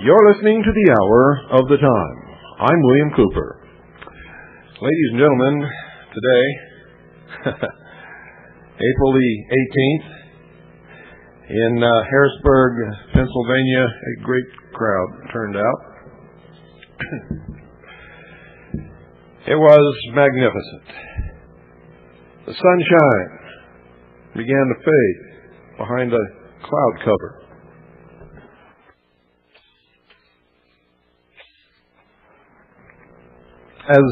You're listening to the Hour of the Time. I'm William Cooper. Ladies and gentlemen, today, April the 18th, in Harrisburg, Pennsylvania, a great crowd turned out. It was magnificent. The sunshine began to fade behind a cloud cover. As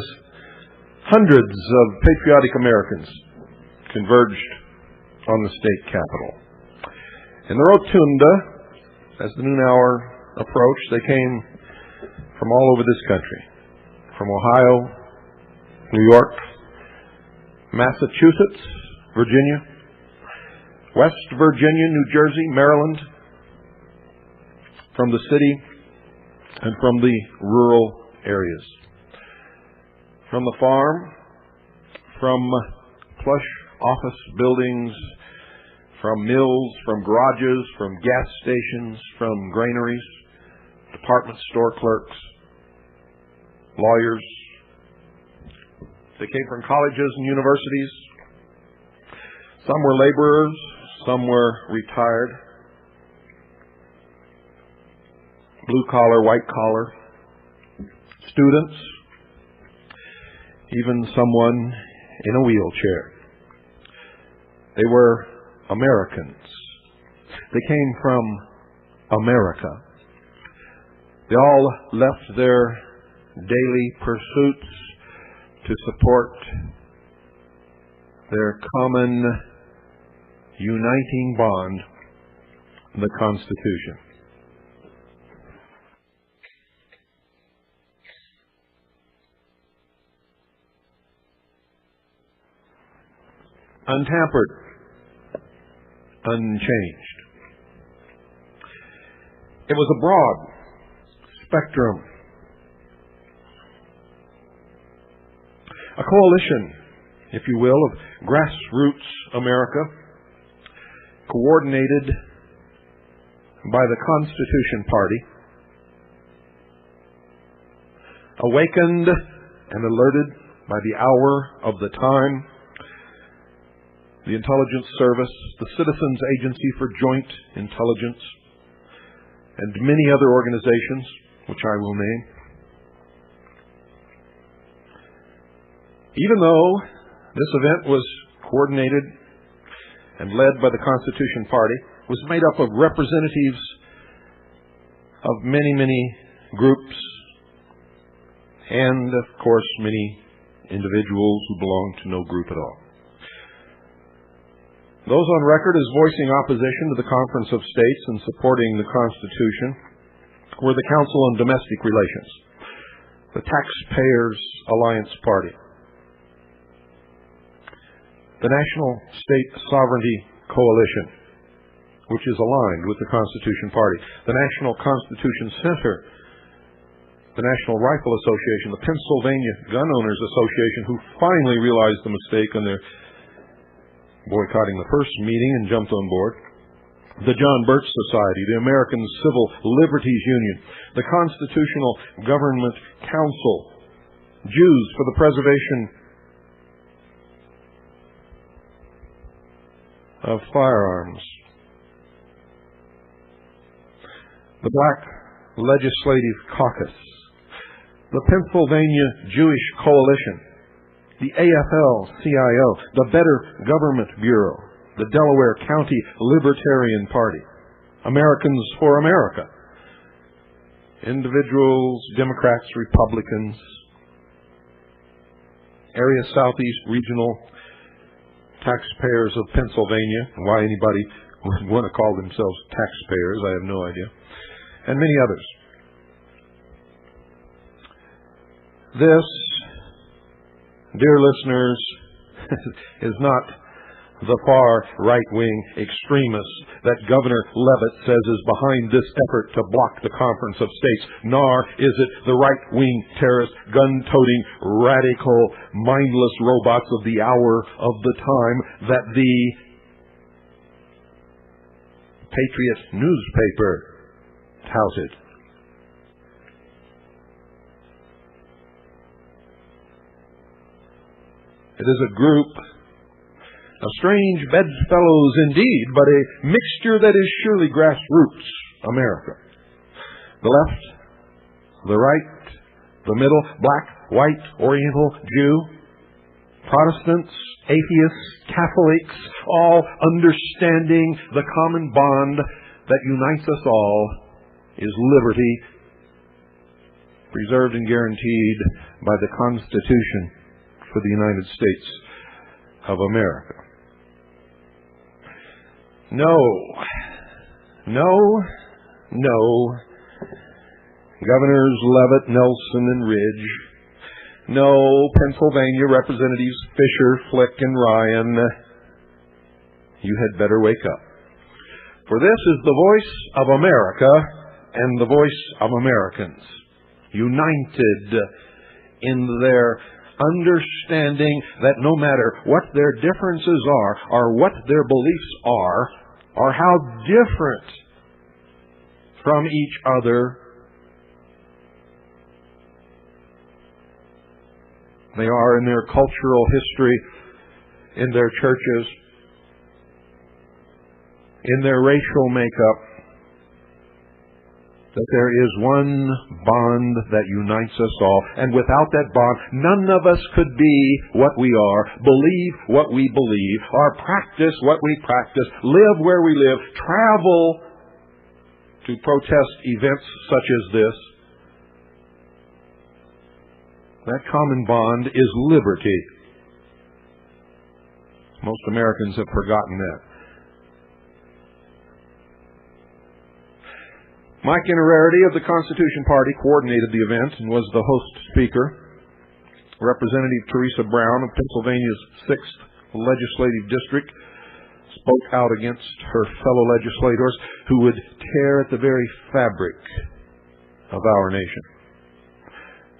hundreds of patriotic Americans converged on the state capitol. In the rotunda, as the noon hour approached, they came from all over this country. From Ohio, New York, Massachusetts, Virginia, West Virginia, New Jersey, Maryland, from the city and from the rural areas. From the farm, from plush office buildings, from mills, from garages, from gas stations, from granaries, department store clerks, lawyers. They came from colleges and universities. Some were laborers, some were retired, blue collar, white collar, students, even someone in a wheelchair. They were Americans. They came from America. They all left their daily pursuits to support their common uniting bond, the Constitution. Untampered, unchanged. It was a broad spectrum, a coalition, if you will, of grassroots America, coordinated by the Constitution Party, awakened and alerted by the hour of the time, the Intelligence Service, the Citizens Agency for Joint Intelligence, and many other organizations, which I will name. Even though this event was coordinated and led by the Constitution Party, it was made up of representatives of many, many groups and, of course, many individuals who belonged to no group at all. Those on record as voicing opposition to the Conference of States and supporting the Constitution were the Council on Domestic Relations, the Taxpayers Alliance Party, the National State Sovereignty Coalition, which is aligned with the Constitution Party, the National Constitution Center, the National Rifle Association, the Pennsylvania Gun Owners Association, who finally realized the mistake on their boycotting the first meeting and jumped on board, the John Birch Society, the American Civil Liberties Union, the Constitutional Government Council, Jews for the Preservation of Firearms, the Black Legislative Caucus, the Pennsylvania Jewish Coalition, the AFL-CIO, the Better Government Bureau, the Delaware County Libertarian Party, Americans for America, individuals, Democrats, Republicans, Area Southeast Regional Taxpayers of Pennsylvania. Why anybody would want to call themselves taxpayers, I have no idea, and many others. This, dear listeners, is not the far right-wing extremists that Governor Leavitt says is behind this effort to block the Conference of States, nor is it the right-wing terrorist, gun-toting, radical, mindless robots of the hour of the time that the Patriot newspaper touted. It is a group of strange bedfellows indeed, but a mixture that is surely grassroots America. The left, the right, the middle, black, white, Oriental, Jew, Protestants, atheists, Catholics, all understanding the common bond that unites us all is liberty, preserved and guaranteed by the Constitution for the United States of America. No, Governors Leavitt, Nelson, and Ridge. No, Pennsylvania Representatives Fisher, Flick, and Ryan. You had better wake up. For this is the voice of America and the voice of Americans, united in their understanding that no matter what their differences are, or what their beliefs are, or how different from each other they are in their cultural history, in their churches, in their racial makeup, that there is one bond that unites us all. And without that bond, none of us could be what we are, believe what we believe, or practice what we practice, live where we live, travel to protest events such as this. That common bond is liberty. Most Americans have forgotten that. Mike Innerarity of the Constitution Party coordinated the event and was the host speaker. Representative Teresa Brown of Pennsylvania's 6th Legislative District spoke out against her fellow legislators who would tear at the very fabric of our nation.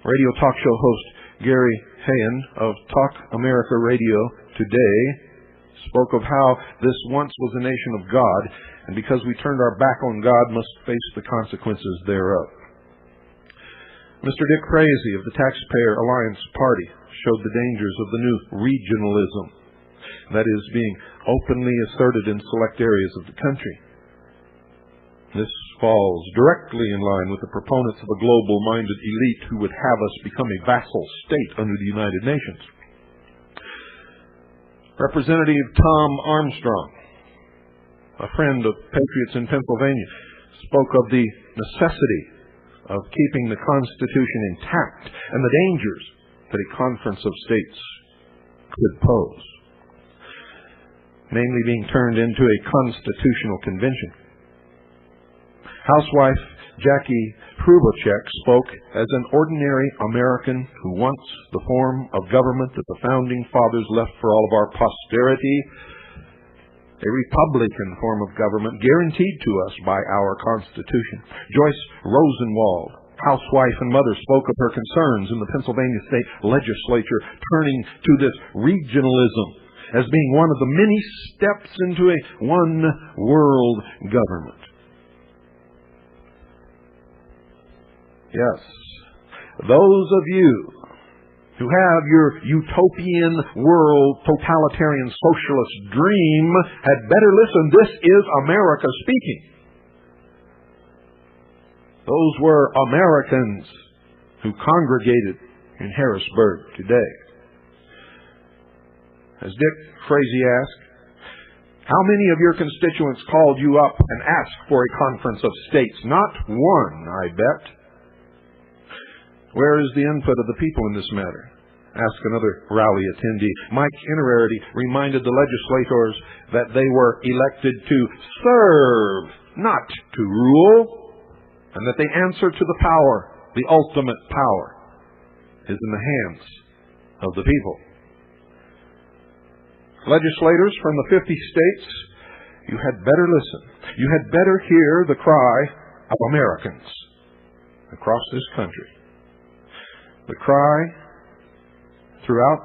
Radio talk show host Gary Hayen of Talk America Radio Today spoke of how this once was a nation of God, and because we turned our back on God, must face the consequences thereof. Mr. Dick Frazee of the Taxpayer Alliance Party showed the dangers of the new regionalism that is being openly asserted in select areas of the country. This falls directly in line with the proponents of a global-minded elite who would have us become a vassal state under the United Nations. Representative Tom Armstrong, a friend of patriots in Pennsylvania, spoke of the necessity of keeping the Constitution intact and the dangers that a conference of states could pose, namely being turned into a constitutional convention. Housewife Jackie Hrubacek spoke as an ordinary American who wants the form of government that the Founding Fathers left for all of our posterity, a Republican form of government guaranteed to us by our Constitution. Joyce Rosenwald, housewife and mother, spoke of her concerns in the Pennsylvania State Legislature turning to this regionalism as being one of the many steps into a one-world government. Yes, those of you who have your utopian world, totalitarian socialist dream had better listen. This is America speaking. Those were Americans who congregated in Harrisburg today. As Dick Frazee asked, how many of your constituents called you up and asked for a conference of states? Not one, I bet. Where is the input of the people in this matter? Asked another rally attendee. Mike Innerarity reminded the legislators that they were elected to serve, not to rule, and that the answer to the power, the ultimate power, is in the hands of the people. Legislators from the 50 states, you had better listen. You had better hear the cry of Americans across this country. The cry throughout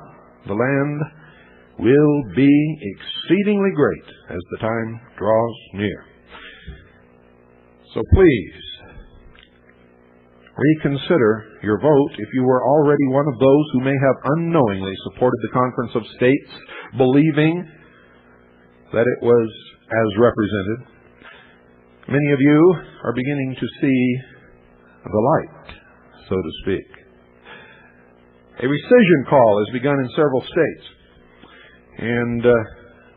the land will be exceedingly great as the time draws near. So please, reconsider your vote if you were already one of those who may have unknowingly supported the Conference of States, believing that it was as represented. Many of you are beginning to see the light, so to speak. A rescission call has begun in several states, and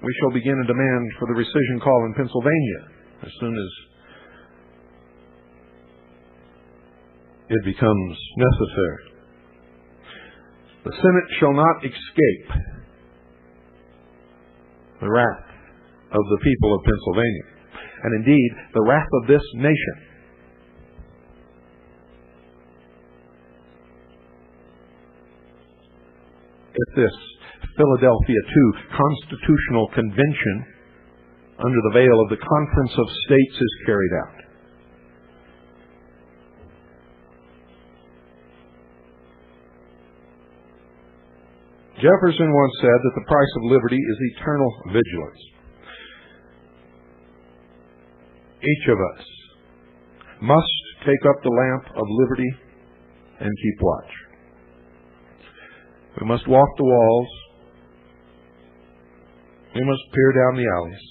we shall begin a demand for the rescission call in Pennsylvania as soon as it becomes necessary. The Senate shall not escape the wrath of the people of Pennsylvania, and indeed the wrath of this nation. If this Philadelphia II Constitutional Convention under the veil of the Conference of States is carried out. Jefferson once said that the price of liberty is eternal vigilance. Each of us must take up the lamp of liberty and keep watch. We must walk the walls. We must peer down the alleys.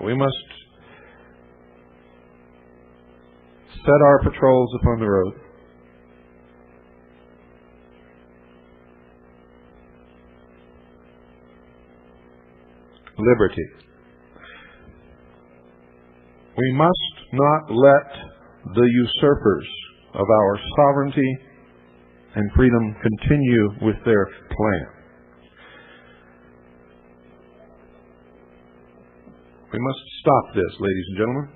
We must set our patrols upon the road. Liberty. We must not let the usurpers of our sovereignty and freedom continue with their plan. We must stop this, ladies and gentlemen.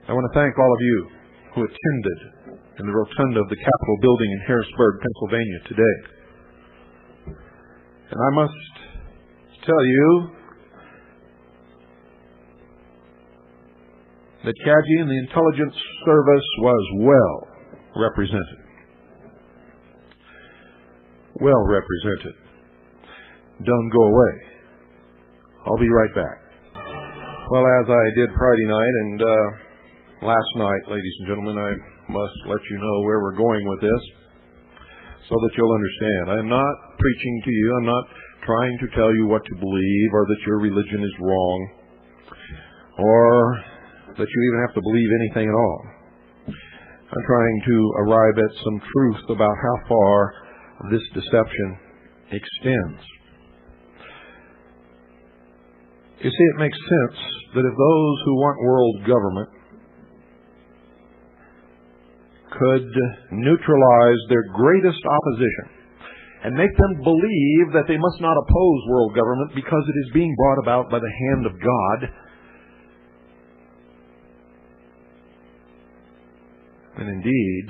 I want to thank all of you who attended in the rotunda of the Capitol building in Harrisburg, Pennsylvania today. And I must tell you that CAGI and the Intelligence Service was well represented. Well represented. Don't go away. I'll be right back. Well, as I did Friday night and last night, ladies and gentlemen, I must let you know where we're going with this so that you'll understand. I'm not preaching to you. I'm not trying to tell you what to believe or that your religion is wrong or that you even have to believe anything at all. I'm trying to arrive at some truth about how far this deception extends. You see, it makes sense that if those who want world government could neutralize their greatest opposition and make them believe that they must not oppose world government because it is being brought about by the hand of God, then indeed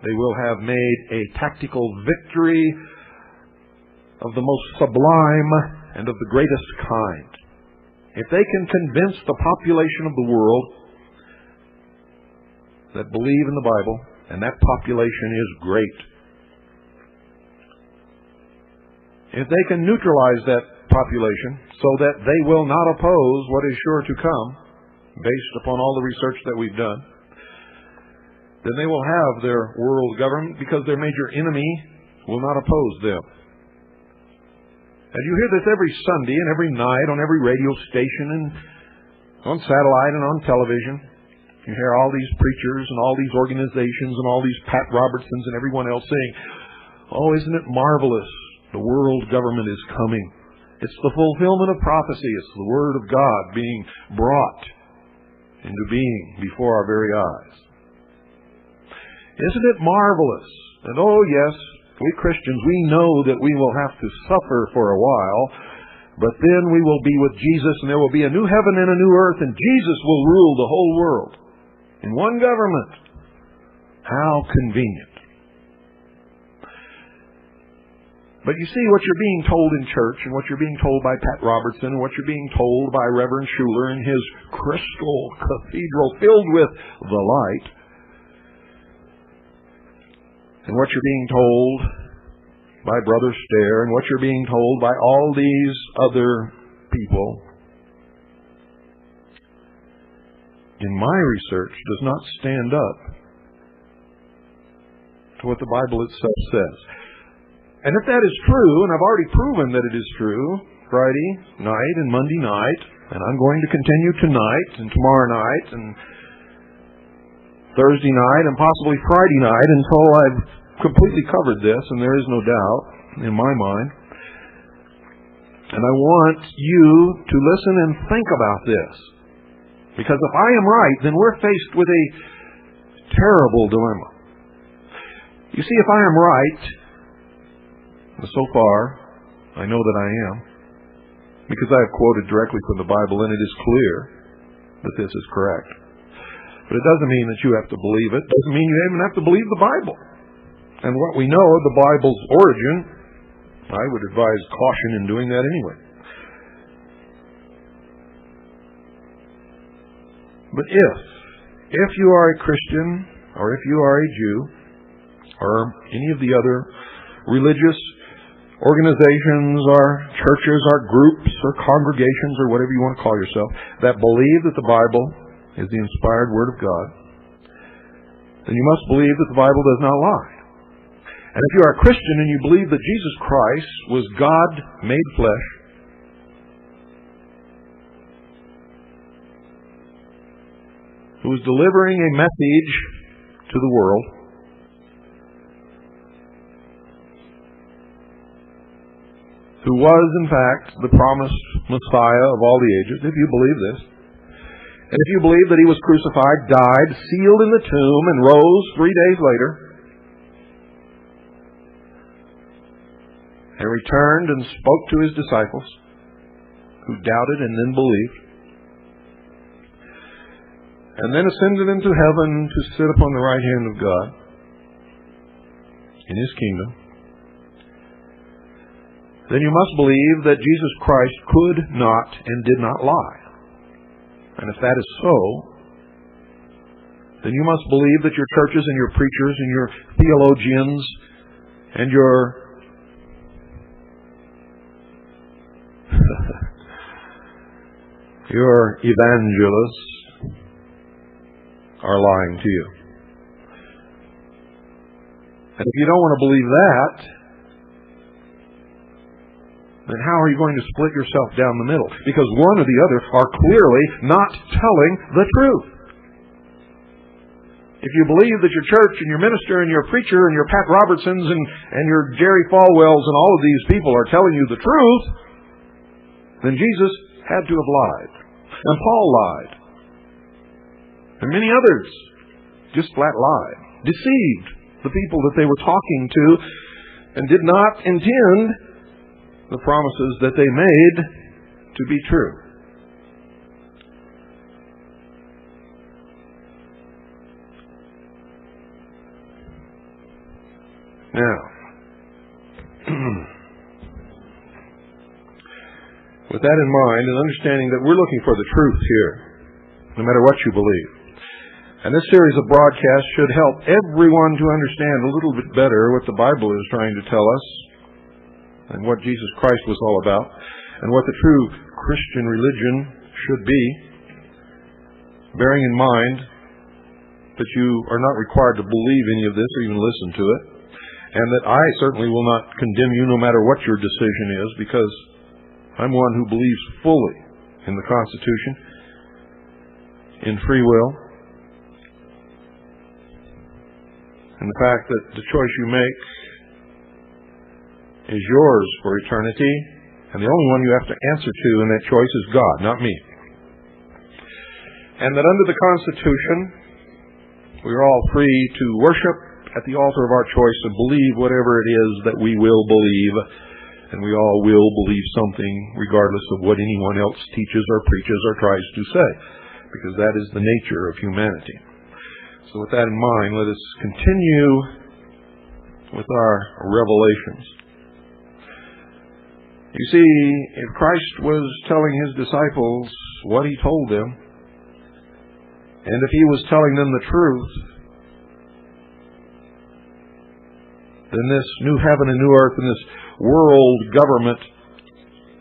they will have made a tactical victory of the most sublime and of the greatest kind. If they can convince the population of the world that believe in the Bible, and that population is great, if they can neutralize that population so that they will not oppose what is sure to come, based upon all the research that we've done, then they will have their world government because their major enemy will not oppose them. And you hear this every Sunday and every night on every radio station and on satellite and on television. You hear all these preachers and all these organizations and all these Pat Robertsons and everyone else saying, "Oh, isn't it marvelous? The world government is coming. It's the fulfillment of prophecy. It's the Word of God being brought into being before our very eyes. Isn't it marvelous? And oh yes, we Christians, we know that we will have to suffer for a while, but then we will be with Jesus and there will be a new heaven and a new earth and Jesus will rule the whole world in one government." How convenient. But you see, what you're being told in church and what you're being told by Pat Robertson and what you're being told by Reverend Schuller in his crystal cathedral filled with the light, and what you're being told by Brother Stair, and what you're being told by all these other people, in my research, does not stand up to what the Bible itself says. And if that is true, and I've already proven that it is true, Friday night and Monday night, and I'm going to continue tonight and tomorrow night and Thursday night and possibly Friday night until I've completely covered this, and there is no doubt in my mind. And I want you to listen and think about this. Because if I am right, then we're faced with a terrible dilemma. You see, if I am right, and so far, I know that I am, because I have quoted directly from the Bible, and it is clear that this is correct. But it doesn't mean that you have to believe it. It doesn't mean you even have to believe the Bible. And what we know of the Bible's origin, I would advise caution in doing that anyway. But if you are a Christian, or if you are a Jew, or any of the other religious organizations, or churches, or groups, or congregations, or whatever you want to call yourself, that believe that the Bible is the inspired Word of God, then you must believe that the Bible does not lie. And if you are a Christian and you believe that Jesus Christ was God made flesh, who was delivering a message to the world, who was, in fact, the promised Messiah of all the ages, if you believe this, and if you believe that He was crucified, died, sealed in the tomb, and rose 3 days later, and returned and spoke to His disciples, who doubted and then believed, and then ascended into heaven to sit upon the right hand of God in His kingdom, then you must believe that Jesus Christ could not and did not lie. And if that is so, then you must believe that your churches and your preachers and your theologians and your evangelists are lying to you. And if you don't want to believe that, then how are you going to split yourself down the middle? Because one or the other are clearly not telling the truth. If you believe that your church and your minister and your preacher and your Pat Robertsons and your Jerry Falwells and all of these people are telling you the truth, then Jesus had to have lied. And Paul lied. And many others just flat lied. Deceived the people that they were talking to and did not intend the promises that they made to be true. Now, with that in mind, and understanding that we're looking for the truth here, no matter what you believe, and this series of broadcasts should help everyone to understand a little bit better what the Bible is trying to tell us, and what Jesus Christ was all about, and what the true Christian religion should be, bearing in mind that you are not required to believe any of this or even listen to it, and that I certainly will not condemn you no matter what your decision is, because I'm one who believes fully in the Constitution, in free will, and the fact that the choice you make is yours for eternity, and the only one you have to answer to in that choice is God, not me. And that under the Constitution, we are all free to worship at the altar of our choice and believe whatever it is that we will believe, and we all will believe something regardless of what anyone else teaches or preaches or tries to say, because that is the nature of humanity. So with that in mind, let us continue with our revelations. You see, if Christ was telling His disciples what He told them, and if He was telling them the truth, then this new heaven and new earth and this world government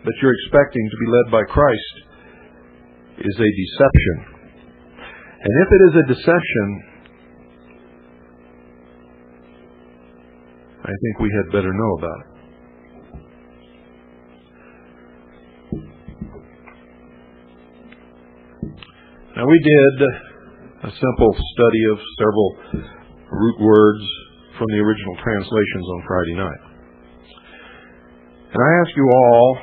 that you're expecting to be led by Christ is a deception. And if it is a deception, I think we had better know about it. Now, we did a simple study of several root words from the original translations on Friday night. And I ask you all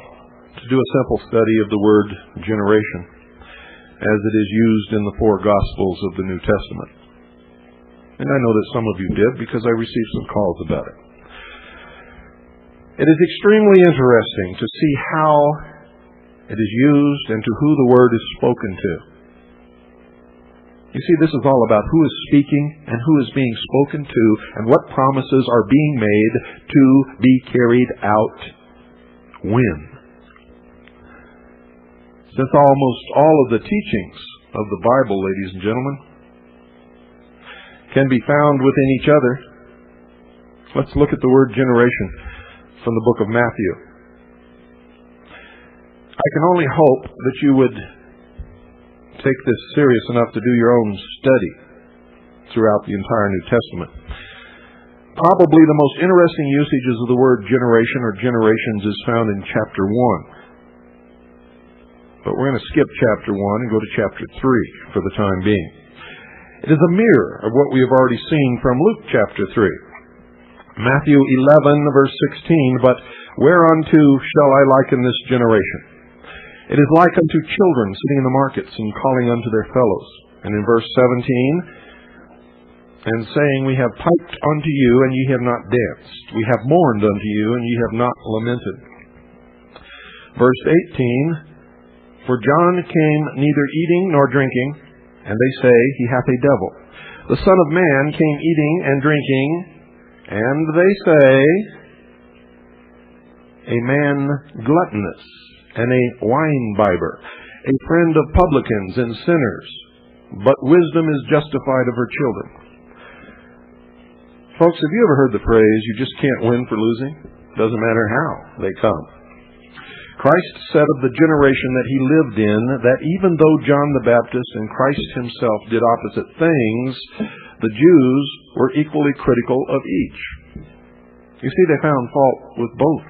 to do a simple study of the word generation as it is used in the 4 Gospels of the New Testament. And I know that some of you did because I received some calls about it. It is extremely interesting to see how it is used and to who the word is spoken to. You see, this is all about who is speaking and who is being spoken to and what promises are being made to be carried out when. Since almost all of the teachings of the Bible, ladies and gentlemen, can be found within each other, let's look at the word generation from the book of Matthew. I can only hope that you would take this serious enough to do your own study throughout the entire New Testament. Probably the most interesting usages of the word generation or generations is found in chapter 1. But we're going to skip chapter 1 and go to chapter 3 for the time being. It is a mirror of what we have already seen from Luke chapter 3. Matthew 11, verse 16, but whereunto shall I liken this generation? It is like unto children sitting in the markets and calling unto their fellows. And in verse 17, and saying, we have piped unto you, and ye have not danced. We have mourned unto you, and ye have not lamented. Verse 18, for John came neither eating nor drinking, and they say, he hath a devil. The Son of Man came eating and drinking, and they say, a man gluttonous, and a wine-bibber, a friend of publicans and sinners, but wisdom is justified of her children. Folks, have you ever heard the phrase, you just can't win for losing? Doesn't matter how they come. Christ said of the generation that he lived in, that even though John the Baptist and Christ himself did opposite things, the Jews were equally critical of each. You see, they found fault with both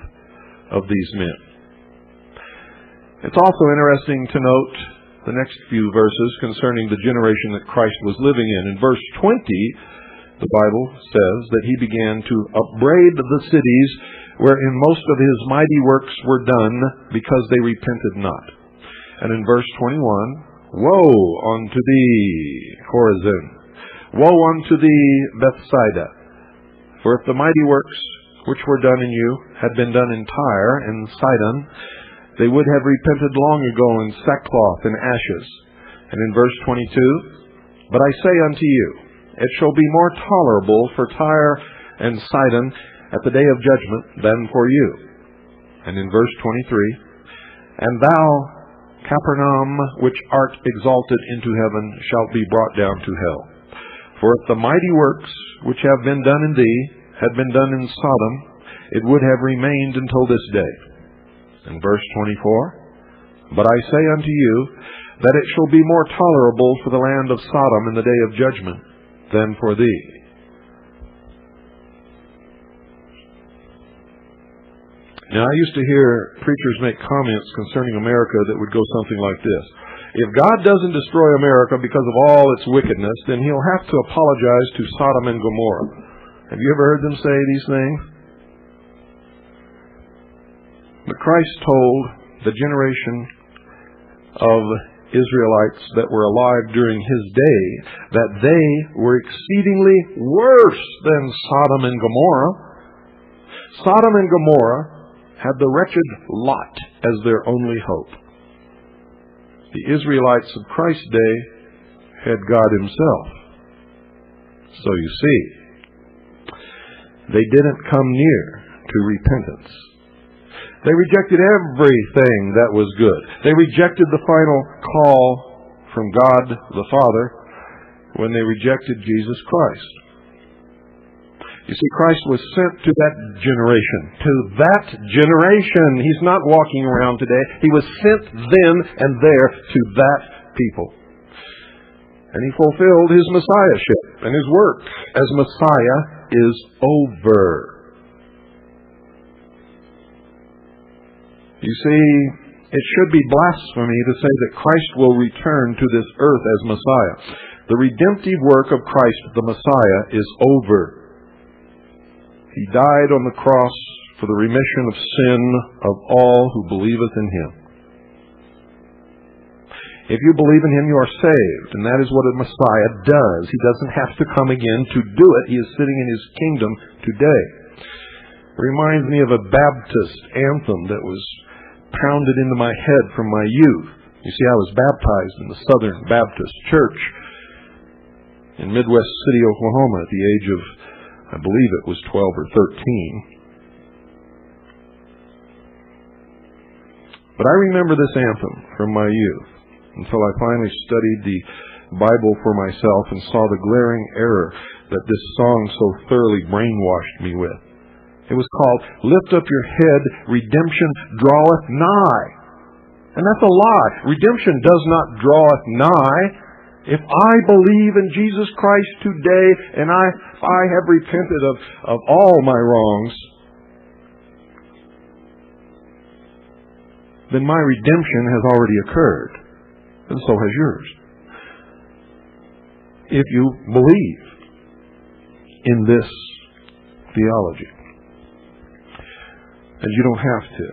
of these men. It's also interesting to note the next few verses concerning the generation that Christ was living in. In verse 20, the Bible says that he began to upbraid the cities wherein most of his mighty works were done because they repented not. And in verse 21, woe unto thee, Chorazin! Woe unto thee, Bethsaida! For if the mighty works which were done in you had been done in Tyre and Sidon, they would have repented long ago in sackcloth and ashes. And in verse 22, but I say unto you, it shall be more tolerable for Tyre and Sidon at the day of judgment than for you. And in verse 23, and thou, Capernaum, which art exalted into heaven, shalt be brought down to hell. For if the mighty works which have been done in thee had been done in Sodom, it would have remained until this day. In verse 24, but I say unto you, that it shall be more tolerable for the land of Sodom in the day of judgment than for thee. Now, I used to hear preachers make comments concerning America that would go something like this. If God doesn't destroy America because of all its wickedness, then he'll have to apologize to Sodom and Gomorrah. Have you ever heard them say these things? But Christ told the generation of Israelites that were alive during his day that they were exceedingly worse than Sodom and Gomorrah. Sodom and Gomorrah had the wretched Lot as their only hope. The Israelites of Christ's day had God himself. So you see, they didn't come near to repentance. They rejected everything that was good. They rejected the final call from God the Father when they rejected Jesus Christ. You see, Christ was sent to that generation. To that generation. He's not walking around today. He was sent then and there to that people. And he fulfilled his messiahship, and his work as Messiah is over. You see, it should be blasphemy to say that Christ will return to this earth as Messiah. The redemptive work of Christ, the Messiah, is over. He died on the cross for the remission of sin of all who believeth in him. If you believe in him, you are saved, and that is what a Messiah does. He doesn't have to come again to do it. He is sitting in his kingdom today. It reminds me of a Baptist anthem that was pounded into my head from my youth. You see, I was baptized in the Southern Baptist Church in Midwest City, Oklahoma, at the age of, I believe it was 12 or 13. But I remember this anthem from my youth until I finally studied the Bible for myself and saw the glaring error that this song so thoroughly brainwashed me with. It was called, "Lift Up Your Head, Redemption Draweth Nigh." And that's a lie. Redemption does not draweth nigh. If I believe in Jesus Christ today, and I have repented of all my wrongs, then my redemption has already occurred. And so has yours. If you believe in this theology. And you don't have to.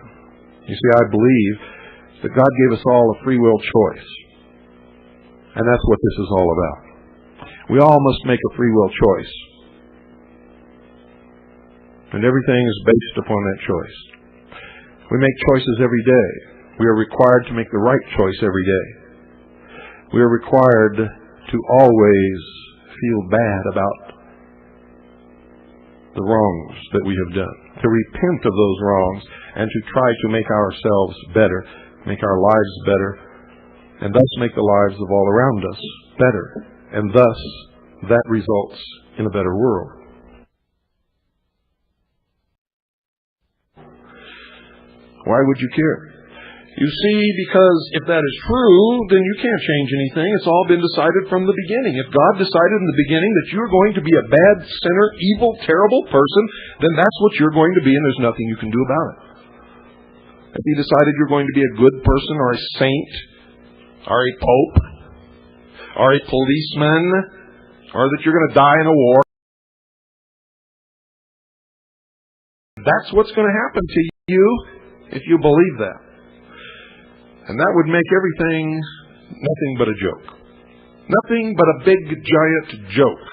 You see, I believe that God gave us all a free will choice. And that's what this is all about. We all must make a free will choice. And everything is based upon that choice. We make choices every day. We are required to make the right choice every day. We are required to always feel bad about the wrongs that we have done, to repent of those wrongs, and to try to make ourselves better, make our lives better, and thus make the lives of all around us better. And thus, that results in a better world. Why would you care? You see, because if that is true, then you can't change anything. It's all been decided from the beginning. If God decided in the beginning that you're going to be a bad, sinner, evil, terrible person, then that's what you're going to be, and there's nothing you can do about it. If He decided you're going to be a good person, or a saint, or a pope, or a policeman, or that you're going to die in a war, that's what's going to happen to you if you believe that. And that would make everything nothing but a joke. Nothing but a big, giant joke.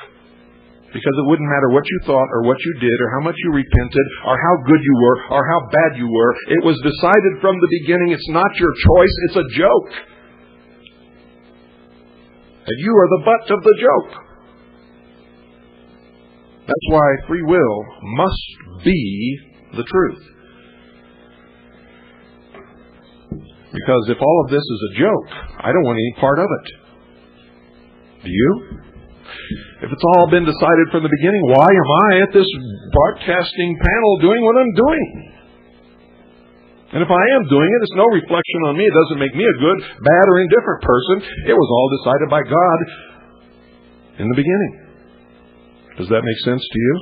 Because it wouldn't matter what you thought or what you did or how much you repented or how good you were or how bad you were. It was decided from the beginning. It's not your choice. It's a joke. And you are the butt of the joke. That's why free will must be the truth. Because if all of this is a joke, I don't want any part of it. Do you? If it's all been decided from the beginning, why am I at this broadcasting panel doing what I'm doing? And if I am doing it, it's no reflection on me. It doesn't make me a good, bad, or indifferent person. It was all decided by God in the beginning. Does that make sense to you?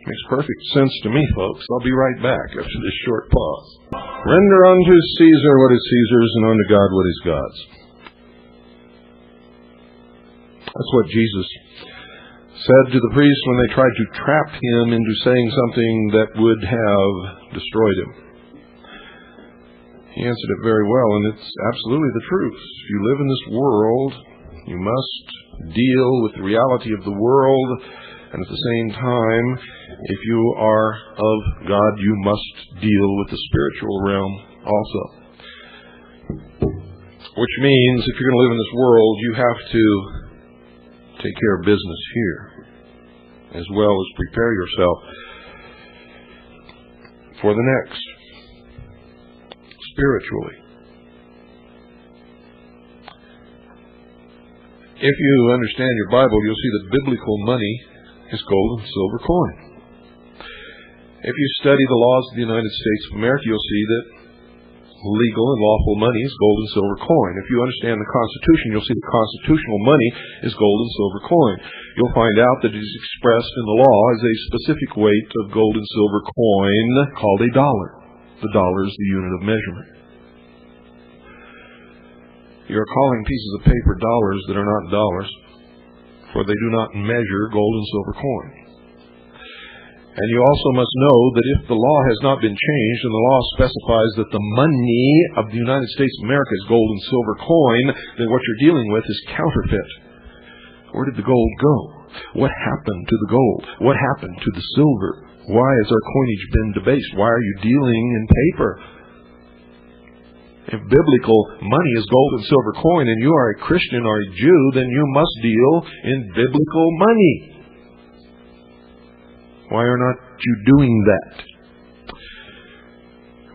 Makes perfect sense to me, folks. I'll be right back after this short pause. Render unto Caesar what is Caesar's, and unto God what is God's. That's what Jesus said to the priests when they tried to trap him into saying something that would have destroyed him. He answered it very well, and it's absolutely the truth. If you live in this world, you must deal with the reality of the world, and at the same time, if you are of God, you must deal with the spiritual realm also. Which means, if you're going to live in this world, you have to take care of business here, as well as prepare yourself for the next, spiritually. If you understand your Bible, you'll see that biblical money is gold and silver coin. If you study the laws of the United States of America, you'll see that legal and lawful money is gold and silver coin. If you understand the Constitution, you'll see that constitutional money is gold and silver coin. You'll find out that it is expressed in the law as a specific weight of gold and silver coin called a dollar. The dollar is the unit of measurement. You are calling pieces of paper dollars that are not dollars, for they do not measure gold and silver coin. And you also must know that if the law has not been changed and the law specifies that the money of the United States of America is gold and silver coin, then what you're dealing with is counterfeit. Where did the gold go? What happened to the gold? What happened to the silver? Why has our coinage been debased? Why are you dealing in paper? If biblical money is gold and silver coin and you are a Christian or a Jew, then you must deal in biblical money. Why are not you doing that?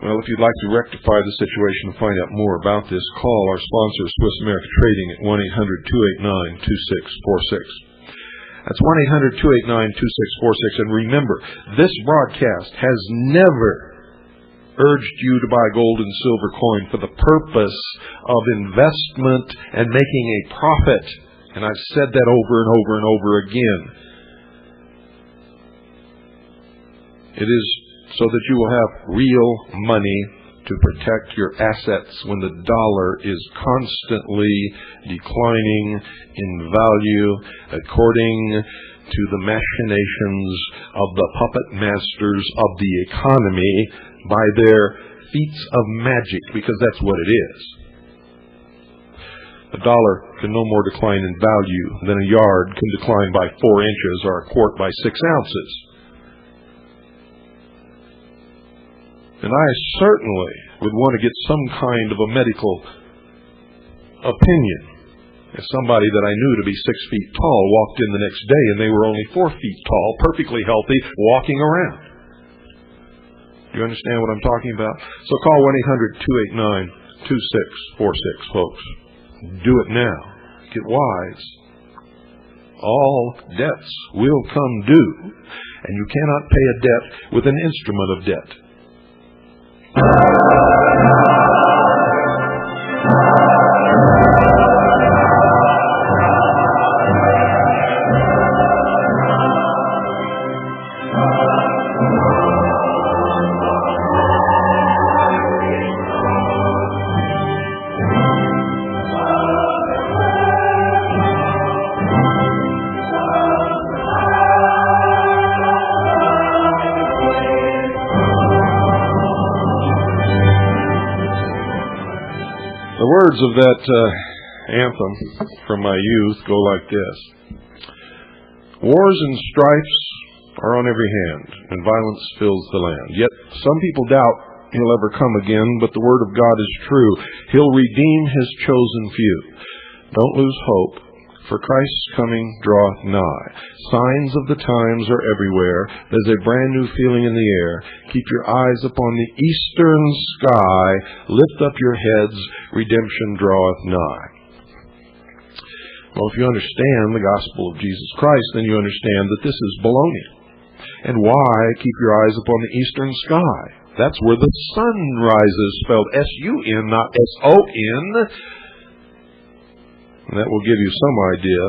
Well, if you'd like to rectify the situation and find out more about this, call our sponsor, Swiss America Trading, at 1-800-289-2646. That's 1-800-289-2646. And remember, this broadcast has never urged you to buy gold and silver coin for the purpose of investment and making a profit. And I've said that over and over and over again. It is so that you will have real money to protect your assets when the dollar is constantly declining in value according to the machinations of the puppet masters of the economy by their feats of magic, because that's what it is. A dollar can no more decline in value than a yard can decline by 4 inches or a quart by 6 ounces. And I certainly would want to get some kind of a medical opinion. If somebody that I knew to be 6 feet tall walked in the next day and they were only 4 feet tall, perfectly healthy, walking around. Do you understand what I'm talking about? So call 1-800-289-2646, folks. Do it now. Get wise. All debts will come due, and you cannot pay a debt with an instrument of debt. The words of that anthem from my youth go like this. Wars and strifes are on every hand, and violence fills the land. Yet some people doubt he'll ever come again, but the word of God is true. He'll redeem his chosen few. Don't lose hope, for Christ's coming draweth nigh. Signs of the times are everywhere. There's a brand new feeling in the air. Keep your eyes upon the eastern sky. Lift up your heads. Redemption draweth nigh. Well, if you understand the gospel of Jesus Christ, then you understand that this is baloney. And why keep your eyes upon the eastern sky? That's where the sun rises, spelled S-U-N, not S-O-N. And that will give you some idea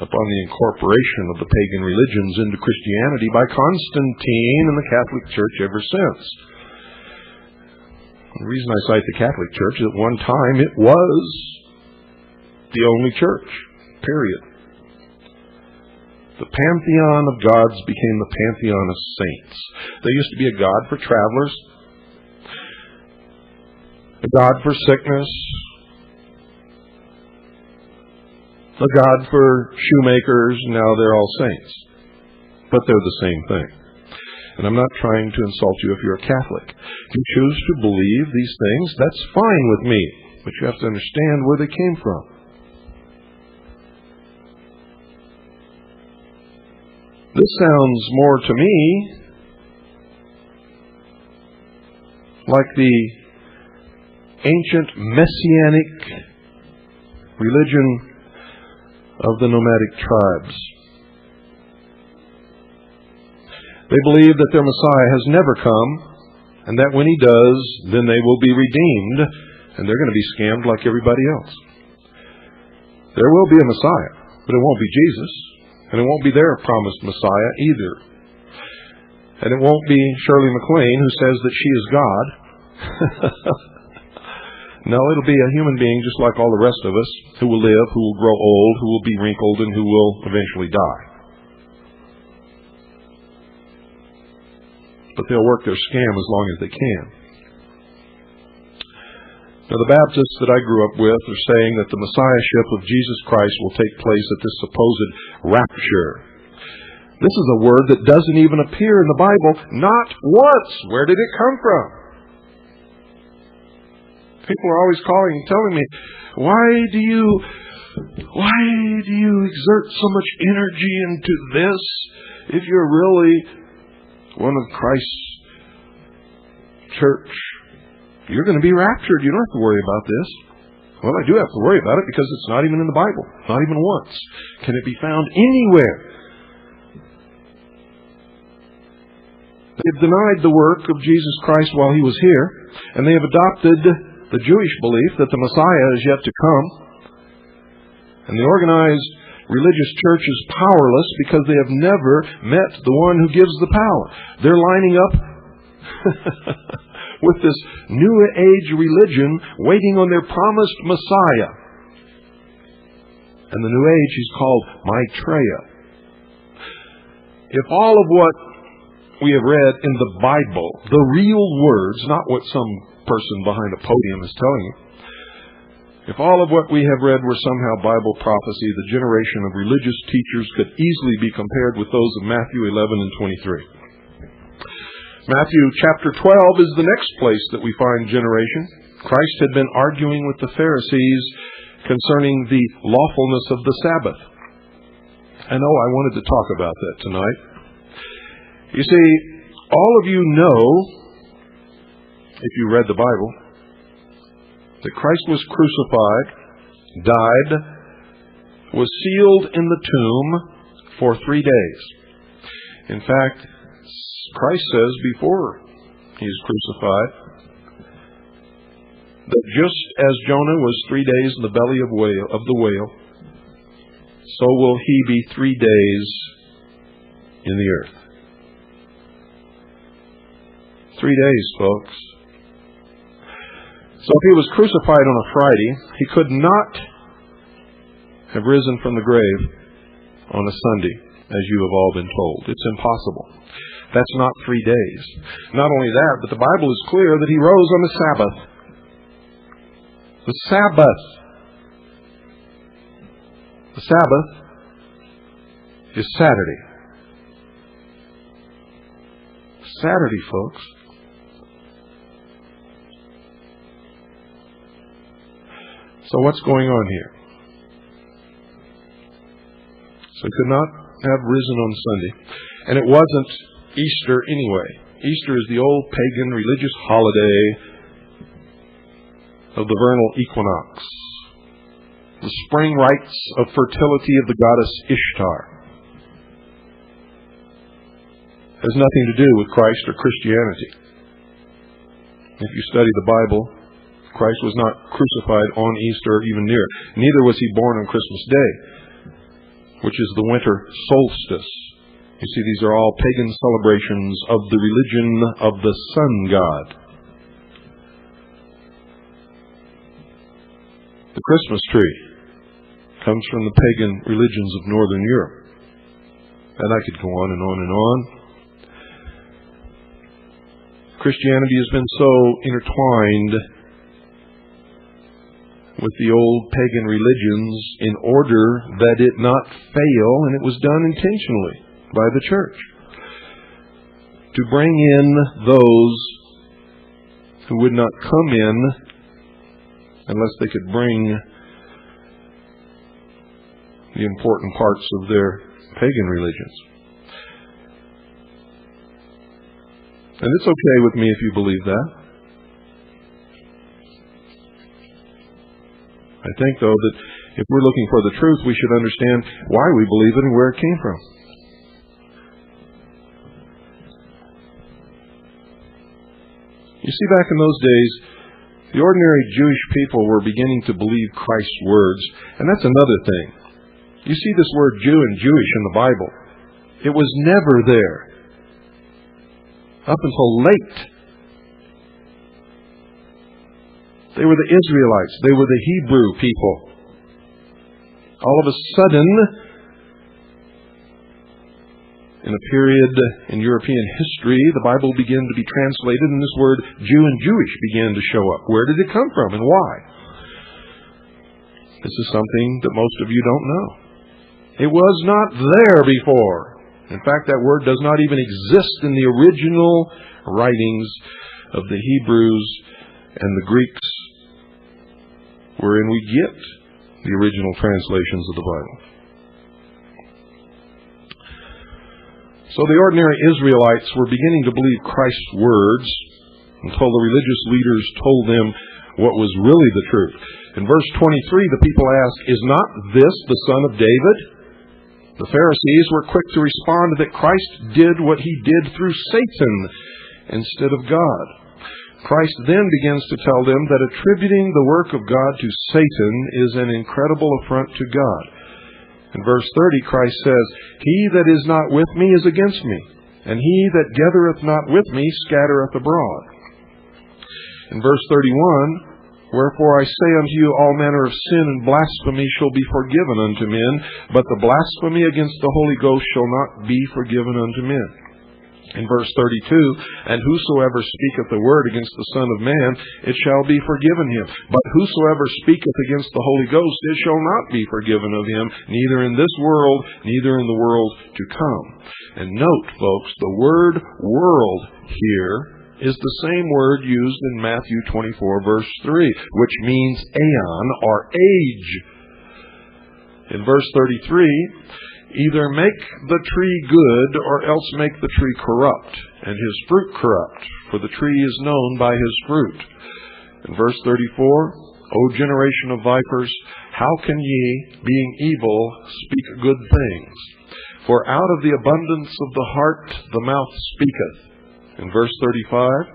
upon the incorporation of the pagan religions into Christianity by Constantine and the Catholic Church ever since. The reason I cite the Catholic Church is at one time it was the only church, period. The pantheon of gods became the pantheon of saints. There used to be a god for travelers, a god for sickness, a god for shoemakers. Now they're all saints. But they're the same thing. And I'm not trying to insult you if you're a Catholic. If you choose to believe these things, that's fine with me. But you have to understand where they came from. This sounds more to me like the ancient messianic religion of the nomadic tribes. They believe that their Messiah has never come, And that when He does, then they will be redeemed, and they're going to be scammed like everybody else. There will be a Messiah, but it won't be Jesus, and it won't be their promised Messiah either. And it won't be Shirley MacLaine who says that she is God. No, it'll be a human being just like all the rest of us, who will live, who will grow old, who will be wrinkled, and who will eventually die. But they'll work their scam as long as they can. Now, the Baptists that I grew up with are saying that the Messiahship of Jesus Christ will take place at this supposed rapture. This is a word that doesn't even appear in the Bible, not once. Where did it come from? People are always calling and telling me, why do you exert so much energy into this if you're really one of Christ's church? You're going to be raptured. You don't have to worry about this. Well, I do have to worry about it because it's not even in the Bible. Not even once. Can it be found anywhere? They've denied the work of Jesus Christ while He was here, and they have adopted the Jewish belief that the Messiah is yet to come. And the organized religious church is powerless because they have never met the one who gives the power. They're lining up with this New Age religion, waiting on their promised Messiah. And the New Age is called Maitreya. If all of what we have read in the Bible, the real words, not what some person behind a podium is telling you, if all of what we have read were somehow Bible prophecy, the generation of religious teachers could easily be compared with those of Matthew 11 and 23. Matthew chapter 12 is the next place that we find generation. Christ had been arguing with the Pharisees concerning the lawfulness of the Sabbath. I know I wanted to talk about that tonight. You see, all of you know, if you read the Bible, that Christ was crucified, died, was sealed in the tomb for 3 days. In fact, Christ says before He is crucified that just as Jonah was 3 days in the belly of the whale, so will He be 3 days in the earth. 3 days, folks. So if He was crucified on a Friday, He could not have risen from the grave on a Sunday, as you have all been told. It's impossible. That's not 3 days. Not only that, but the Bible is clear that He rose on the Sabbath. The Sabbath. The Sabbath is Saturday. Saturday, folks. So what's going on here? So He could not have risen on Sunday. And it wasn't Easter anyway. Easter is the old pagan religious holiday of the vernal equinox, the spring rites of fertility of the goddess Ishtar. It has nothing to do with Christ or Christianity. If you study the Bible, Christ was not crucified on Easter or even near it. Neither was He born on Christmas Day, which is the winter solstice. You see, these are all pagan celebrations of the religion of the sun god. The Christmas tree comes from the pagan religions of Northern Europe. And I could go on and on and on. Christianity has been so intertwined with the old pagan religions in order that it not fail, and it was done intentionally by the church to bring in those who would not come in unless they could bring the important parts of their pagan religions. And it's okay with me if you believe that. I think, though, that if we're looking for the truth, we should understand why we believe it and where it came from. You see, back in those days, the ordinary Jewish people were beginning to believe Christ's words, and that's another thing. You see this word Jew and Jewish in the Bible. It was never there up until late. They were the Israelites. They were the Hebrew people. All of a sudden, in a period in European history, the Bible began to be translated, and this word Jew and Jewish began to show up. Where did it come from and why? This is something that most of you don't know. It was not there before. In fact, that word does not even exist in the original writings of the Hebrews and the Greeks, wherein we get the original translations of the Bible. So the ordinary Israelites were beginning to believe Christ's words until the religious leaders told them what was really the truth. In verse 23, the people ask, "Is not this the son of David?" The Pharisees were quick to respond that Christ did what he did through Satan instead of God. Christ then begins to tell them that attributing the work of God to Satan is an incredible affront to God. In verse 30, Christ says, "He that is not with me is against me, and he that gathereth not with me scattereth abroad." In verse 31, "Wherefore I say unto you, all manner of sin and blasphemy shall be forgiven unto men, but the blasphemy against the Holy Ghost shall not be forgiven unto men." In verse 32, "And whosoever speaketh the word against the Son of Man, it shall be forgiven him. But whosoever speaketh against the Holy Ghost, it shall not be forgiven of him, neither in this world, neither in the world to come." And note, folks, the word world here is the same word used in Matthew 24, verse 3, which means aeon or age. In verse 33, "Either make the tree good, or else make the tree corrupt, and his fruit corrupt, for the tree is known by his fruit." In verse 34, "O generation of vipers, how can ye, being evil, speak good things? For out of the abundance of the heart the mouth speaketh." In verse 35,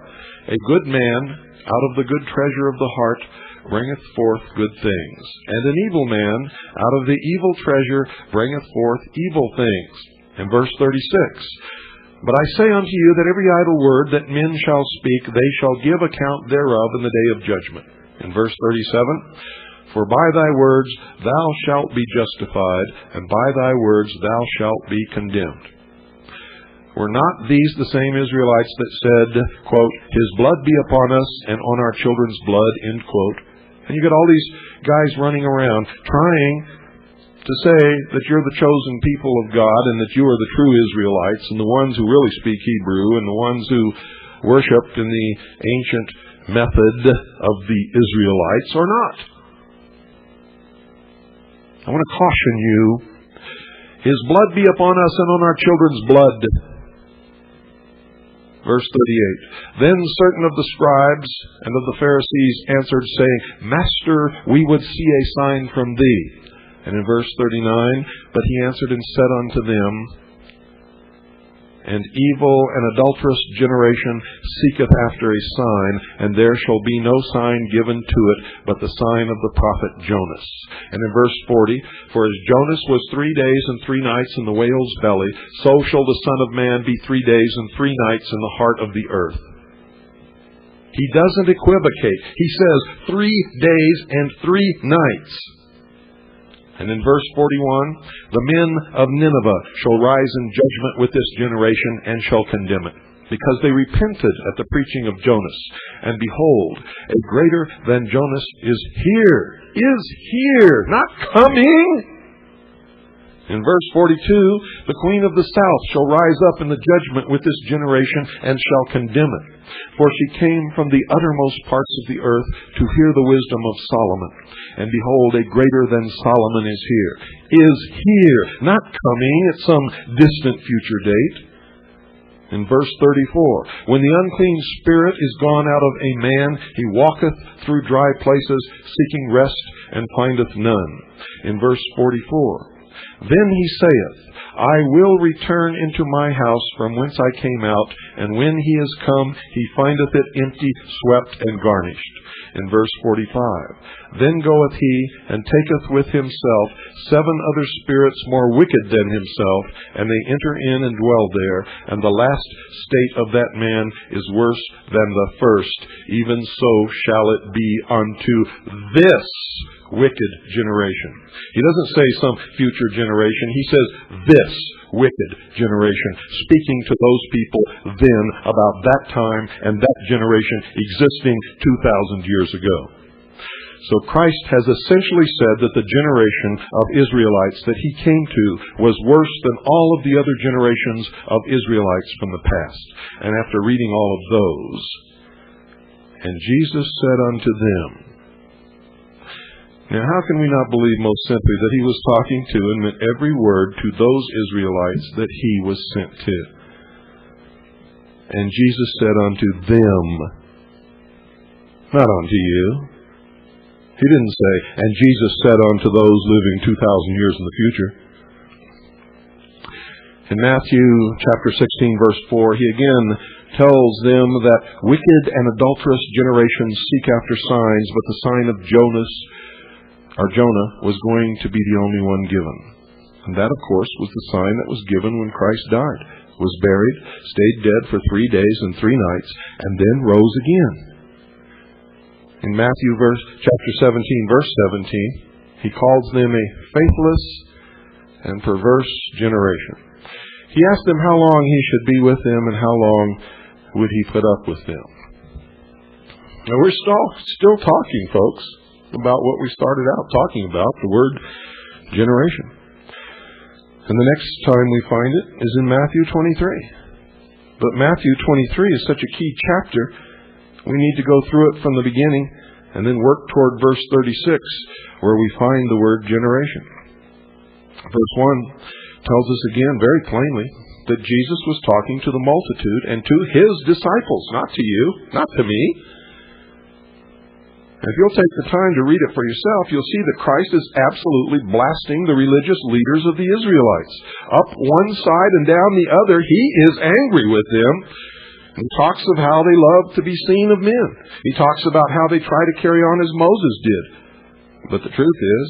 "A good man out of the good treasure of the heart bringeth forth good things, and an evil man out of the evil treasure bringeth forth evil things." In verse 36, "But I say unto you that every idle word that men shall speak, they shall give account thereof in the day of judgment." In verse 37, "For by thy words thou shalt be justified, and by thy words thou shalt be condemned." Were not these the same Israelites that said, quote, "His blood be upon us and on our children's blood," end quote? And you got all these guys running around trying to say that you're the chosen people of God and that you are the true Israelites and the ones who really speak Hebrew and the ones who worshipped in the ancient method of the Israelites or not. I want to caution you, "His blood be upon us and on our children's blood." Verse 38, "Then certain of the scribes and of the Pharisees answered, saying, Master, we would see a sign from thee. And in verse 39, "But he answered and said unto them, An evil and adulterous generation seeketh after a sign, and there shall be no sign given to it, but the sign of the prophet Jonas." And in verse 40, "For as Jonas was 3 days and 3 nights in the whale's belly, so shall the Son of Man be 3 days and 3 nights in the heart of the earth." He doesn't equivocate. He says 3 days and 3 nights. And in verse 41, "The men of Nineveh shall rise in judgment with this generation and shall condemn it, because they repented at the preaching of Jonas. And behold, a greater than Jonas is here, not coming." In verse 42, "The queen of the south shall rise up in the judgment with this generation and shall condemn it. For she came from the uttermost parts of the earth to hear the wisdom of Solomon. And behold, a greater than Solomon is here, not coming at some distant future date." In verse 34, "When the unclean spirit is gone out of a man, he walketh through dry places, seeking rest, and findeth none." In verse 44, Then he saith, I will return into my house from whence I came out, and when he is come, he findeth it empty, swept, and garnished. In verse 45, Then goeth he, and taketh with himself 7 other spirits more wicked than himself, and they enter in and dwell there, and the last state of that man is worse than the first. Even so shall it be unto this wicked generation. He doesn't say some future generation. He says this wicked generation, speaking to those people then about that time and that generation existing 2,000 years ago. So Christ has essentially said that the generation of Israelites that he came to was worse than all of the other generations of Israelites from the past. And after reading all of those, and Jesus said unto them, now, how can we not believe most simply that he was talking to and meant every word to those Israelites that he was sent to? And Jesus said unto them, not unto you. He didn't say, and Jesus said unto those living 2,000 years in the future. In Matthew chapter 16, verse 4, he again tells them that wicked and adulterous generations seek after signs, but the sign of Jonah was going to be the only one given. And that, of course, was the sign that was given when Christ died, was buried, stayed dead for 3 days and 3 nights, and then rose again. In Matthew chapter 17, verse 17, he calls them a faithless and perverse generation. He asked them how long he should be with them and how long would he put up with them. Now, we're still talking, folks, about what we started out talking about, the word generation. And the next time we find it is in Matthew 23. But Matthew 23 is such a key chapter, we need to go through it from the beginning and then work toward verse 36, where we find the word generation. Verse 1 tells us again very plainly that Jesus was talking to the multitude and to his disciples, not to you, not to me. If you'll take the time to read it for yourself, you'll see that Christ is absolutely blasting the religious leaders of the Israelites. Up one side and down the other, he is angry with them. He talks of how they love to be seen of men. He talks about how they try to carry on as Moses did. But the truth is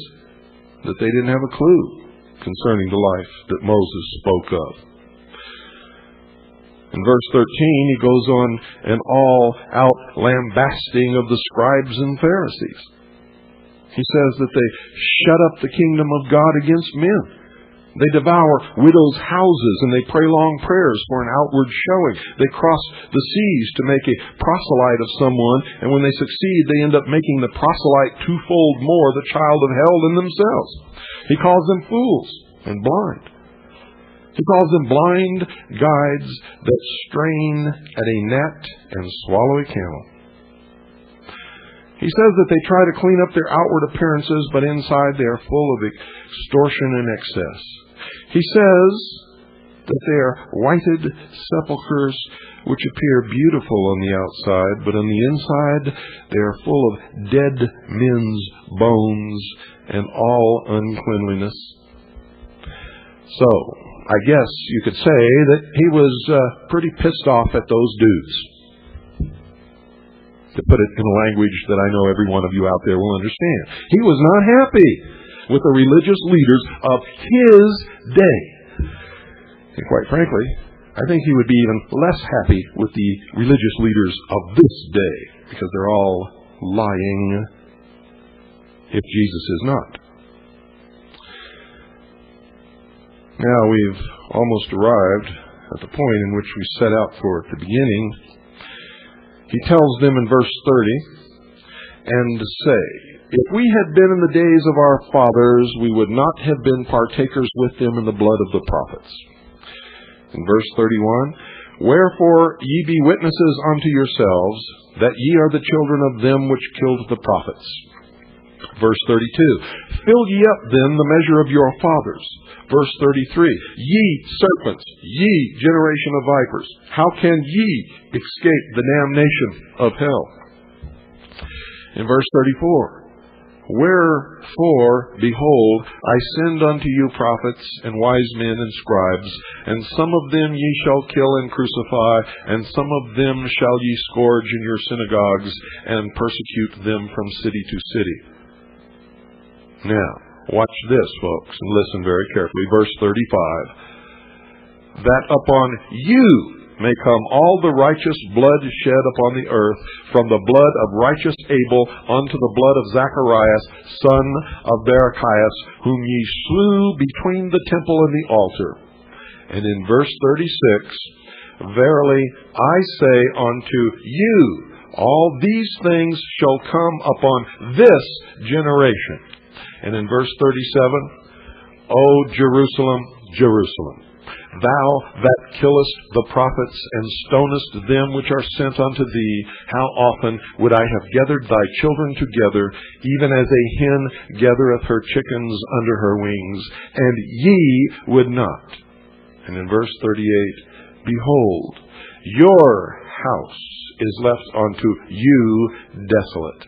that they didn't have a clue concerning the life that Moses spoke of. In verse 13, he goes on an all-out lambasting of the scribes and Pharisees. He says that they shut up the kingdom of God against men. They devour widows' houses and they pray long prayers for an outward showing. They cross the seas to make a proselyte of someone, and when they succeed, they end up making the proselyte twofold more the child of hell than themselves. He calls them fools and blind. He calls them blind guides that strain at a gnat and swallow a camel. He says that they try to clean up their outward appearances, but inside they are full of extortion and excess. He says that they are whited sepulchres which appear beautiful on the outside, but on the inside they are full of dead men's bones and all uncleanliness. So, I guess you could say that he was pretty pissed off at those dudes. To put it in a language that I know every one of you out there will understand. He was not happy with the religious leaders of his day. And quite frankly, I think he would be even less happy with the religious leaders of this day, because they're all lying if Jesus is not. Now we've almost arrived at the point in which we set out for at the beginning. He tells them in verse 30, and say, if we had been in the days of our fathers, we would not have been partakers with them in the blood of the prophets. In verse 31, wherefore ye be witnesses unto yourselves, that ye are the children of them which killed the prophets. Verse 32, fill ye up then the measure of your fathers. Verse 33, ye serpents, ye generation of vipers, how can ye escape the damnation of hell? In verse 34, Wherefore, behold, I send unto you prophets and wise men and scribes, and some of them ye shall kill and crucify, and some of them shall ye scourge in your synagogues, and persecute them from city to city. Now, watch this, folks, and listen very carefully. Verse 35. That upon you may come all the righteous blood shed upon the earth, from the blood of righteous Abel unto the blood of Zacharias, son of Barachias, whom ye slew between the temple and the altar. And in verse 36, verily I say unto you, all these things shall come upon this generation. And in verse 37, O Jerusalem, Jerusalem, thou that killest the prophets and stonest them which are sent unto thee, how often would I have gathered thy children together, even as a hen gathereth her chickens under her wings, and ye would not. And in verse 38, behold, your house is left unto you desolate.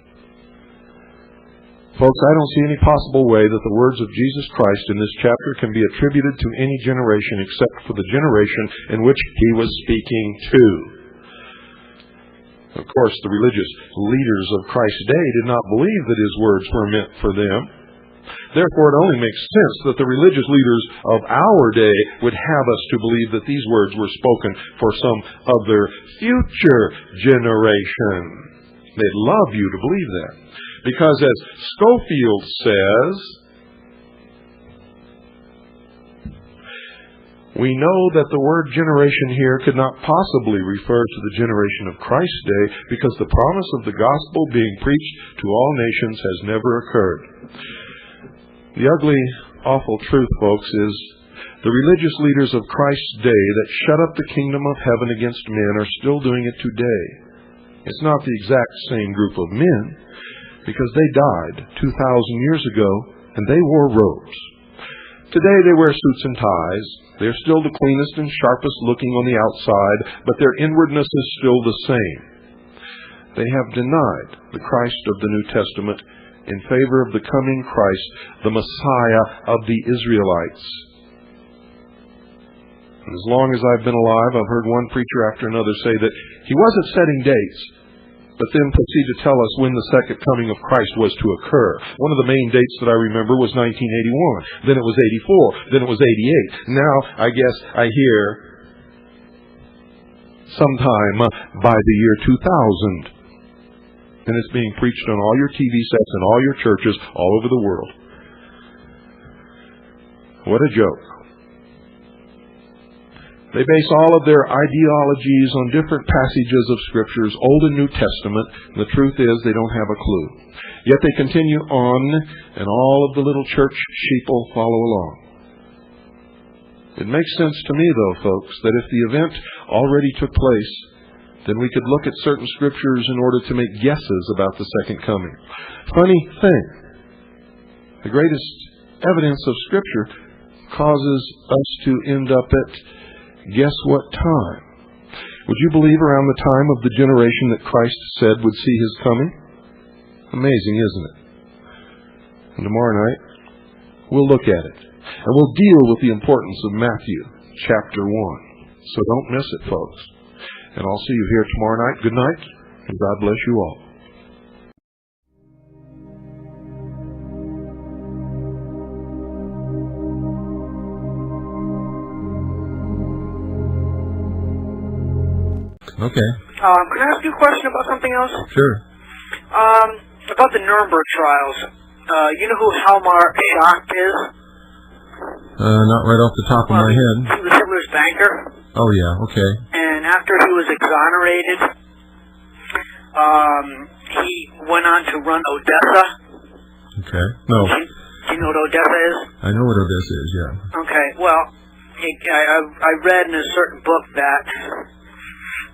Folks, I don't see any possible way that the words of Jesus Christ in this chapter can be attributed to any generation except for the generation in which he was speaking to. Of course, the religious leaders of Christ's day did not believe that his words were meant for them. Therefore, it only makes sense that the religious leaders of our day would have us to believe that these words were spoken for some other future generation. They'd love you to believe that. Because as Scofield says, we know that the word generation here could not possibly refer to the generation of Christ's day, because the promise of the gospel being preached to all nations has never occurred. The ugly, awful truth, folks, is the religious leaders of Christ's day that shut up the kingdom of heaven against men are still doing it today. It's not the exact same group of men, because they died 2,000 years ago, and they wore robes. Today they wear suits and ties. They're still the cleanest and sharpest looking on the outside, but their inwardness is still the same. They have denied the Christ of the New Testament in favor of the coming Christ, the Messiah of the Israelites. And as long as I've been alive, I've heard one preacher after another say that he wasn't setting dates, but then proceed to tell us when the second coming of Christ was to occur. One of the main dates that I remember was 1981. Then it was 84. Then it was 88. Now, I guess I hear sometime by the year 2000. And it's being preached on all your TV sets and all your churches all over the world. What a joke. They base all of their ideologies on different passages of Scriptures, Old and New Testament, and the truth is they don't have a clue. Yet they continue on, and all of the little church sheeple follow along. It makes sense to me, though, folks, that if the event already took place, then we could look at certain Scriptures in order to make guesses about the second coming. Funny thing, the greatest evidence of Scripture causes us to end up at guess what time? Would you believe around the time of the generation that Christ said would see his coming? Amazing, isn't it? And tomorrow night, we'll look at it. And we'll deal with the importance of Matthew chapter 1. So don't miss it, folks. And I'll see you here tomorrow night. Good night, and God bless you all. Okay. Can I ask you a question about something else? Sure. About the Nuremberg trials. You know who Hjalmar Schacht is? Not right off the top of my head. He was Hitler's banker. Oh, yeah, okay. And after he was exonerated, he went on to run Odessa. Okay. No. Do you know what Odessa is? I know what Odessa is, yeah. Okay, well, I read in a certain book that,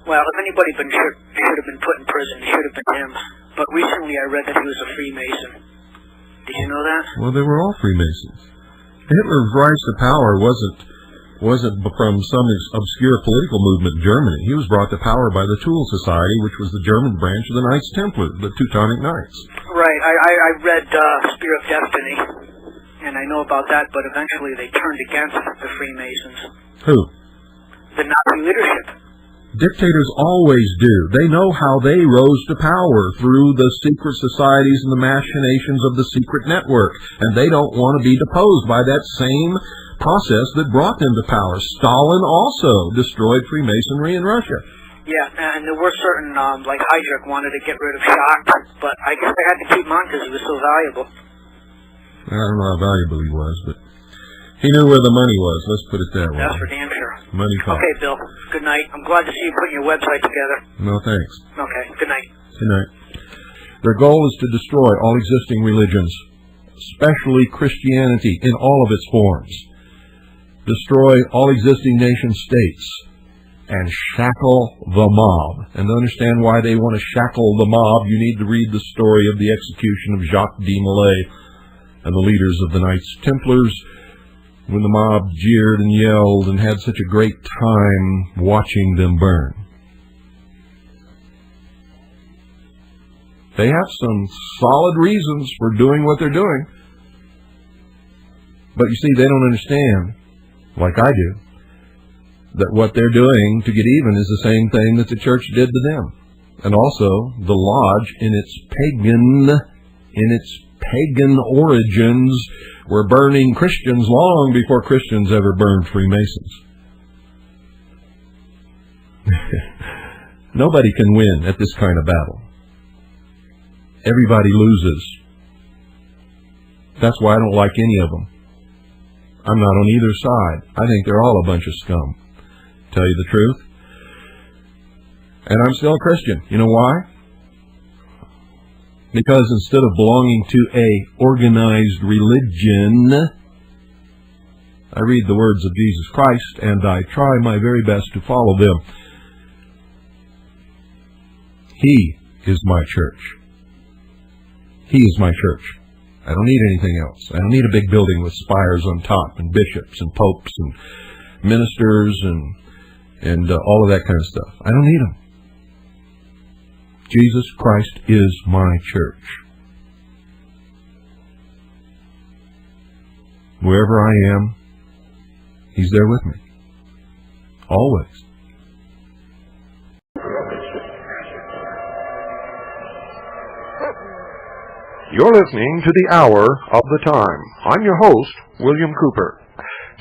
well, if anybody should have been put in prison, it should have been him. But recently I read that he was a Freemason. Did you know that? Well, they were all Freemasons. Hitler's rise to power wasn't from some obscure political movement in Germany. He was brought to power by the Tool Society, which was the German branch of the Knights Templar, the Teutonic Knights. Right. I read Spear of Destiny, and I know about that, but eventually they turned against the Freemasons. Who? The Nazi leadership. Dictators always do. They know how they rose to power through the secret societies and the machinations of the secret network, and they don't want to be deposed by that same process that brought them to power. Stalin also destroyed Freemasonry in Russia. Yeah, and there were certain, like Heydrich wanted to get rid of Schacht, but I guess they had to keep him on because he was so valuable. I don't know how valuable he was, but he knew where the money was. Let's put it that way. That's for damn sure. Money talks. Okay, Bill. Good night. I'm glad to see you putting your website together. No, thanks. Okay, good night. Good night. Their goal is to destroy all existing religions, especially Christianity in all of its forms. Destroy all existing nation-states and shackle the mob. And to understand why they want to shackle the mob, you need to read the story of the execution of Jacques de Molay and the leaders of the Knights Templars, when the mob jeered and yelled and had such a great time watching them burn. They have some solid reasons for doing what they're doing. But you see, they don't understand, like I do, that what they're doing to get even is the same thing that the church did to them. And also, the lodge in its pagan origins were burning Christians long before Christians ever burned Freemasons. Nobody can win at this kind of battle. Everybody loses. That's why I don't like any of them. I'm not on either side. I think they're all a bunch of scum, to tell you the truth. And I'm still a Christian. You know why? Because instead of belonging to a organized religion, I read the words of Jesus Christ and I try my very best to follow them. He is my church. He is my church. I don't need anything else. I don't need a big building with spires on top and bishops and popes and ministers and all of that kind of stuff. I don't need them. Jesus Christ is my church. Wherever I am, He's there with me. Always. You're listening to The Hour of the Time. I'm your host, William Cooper.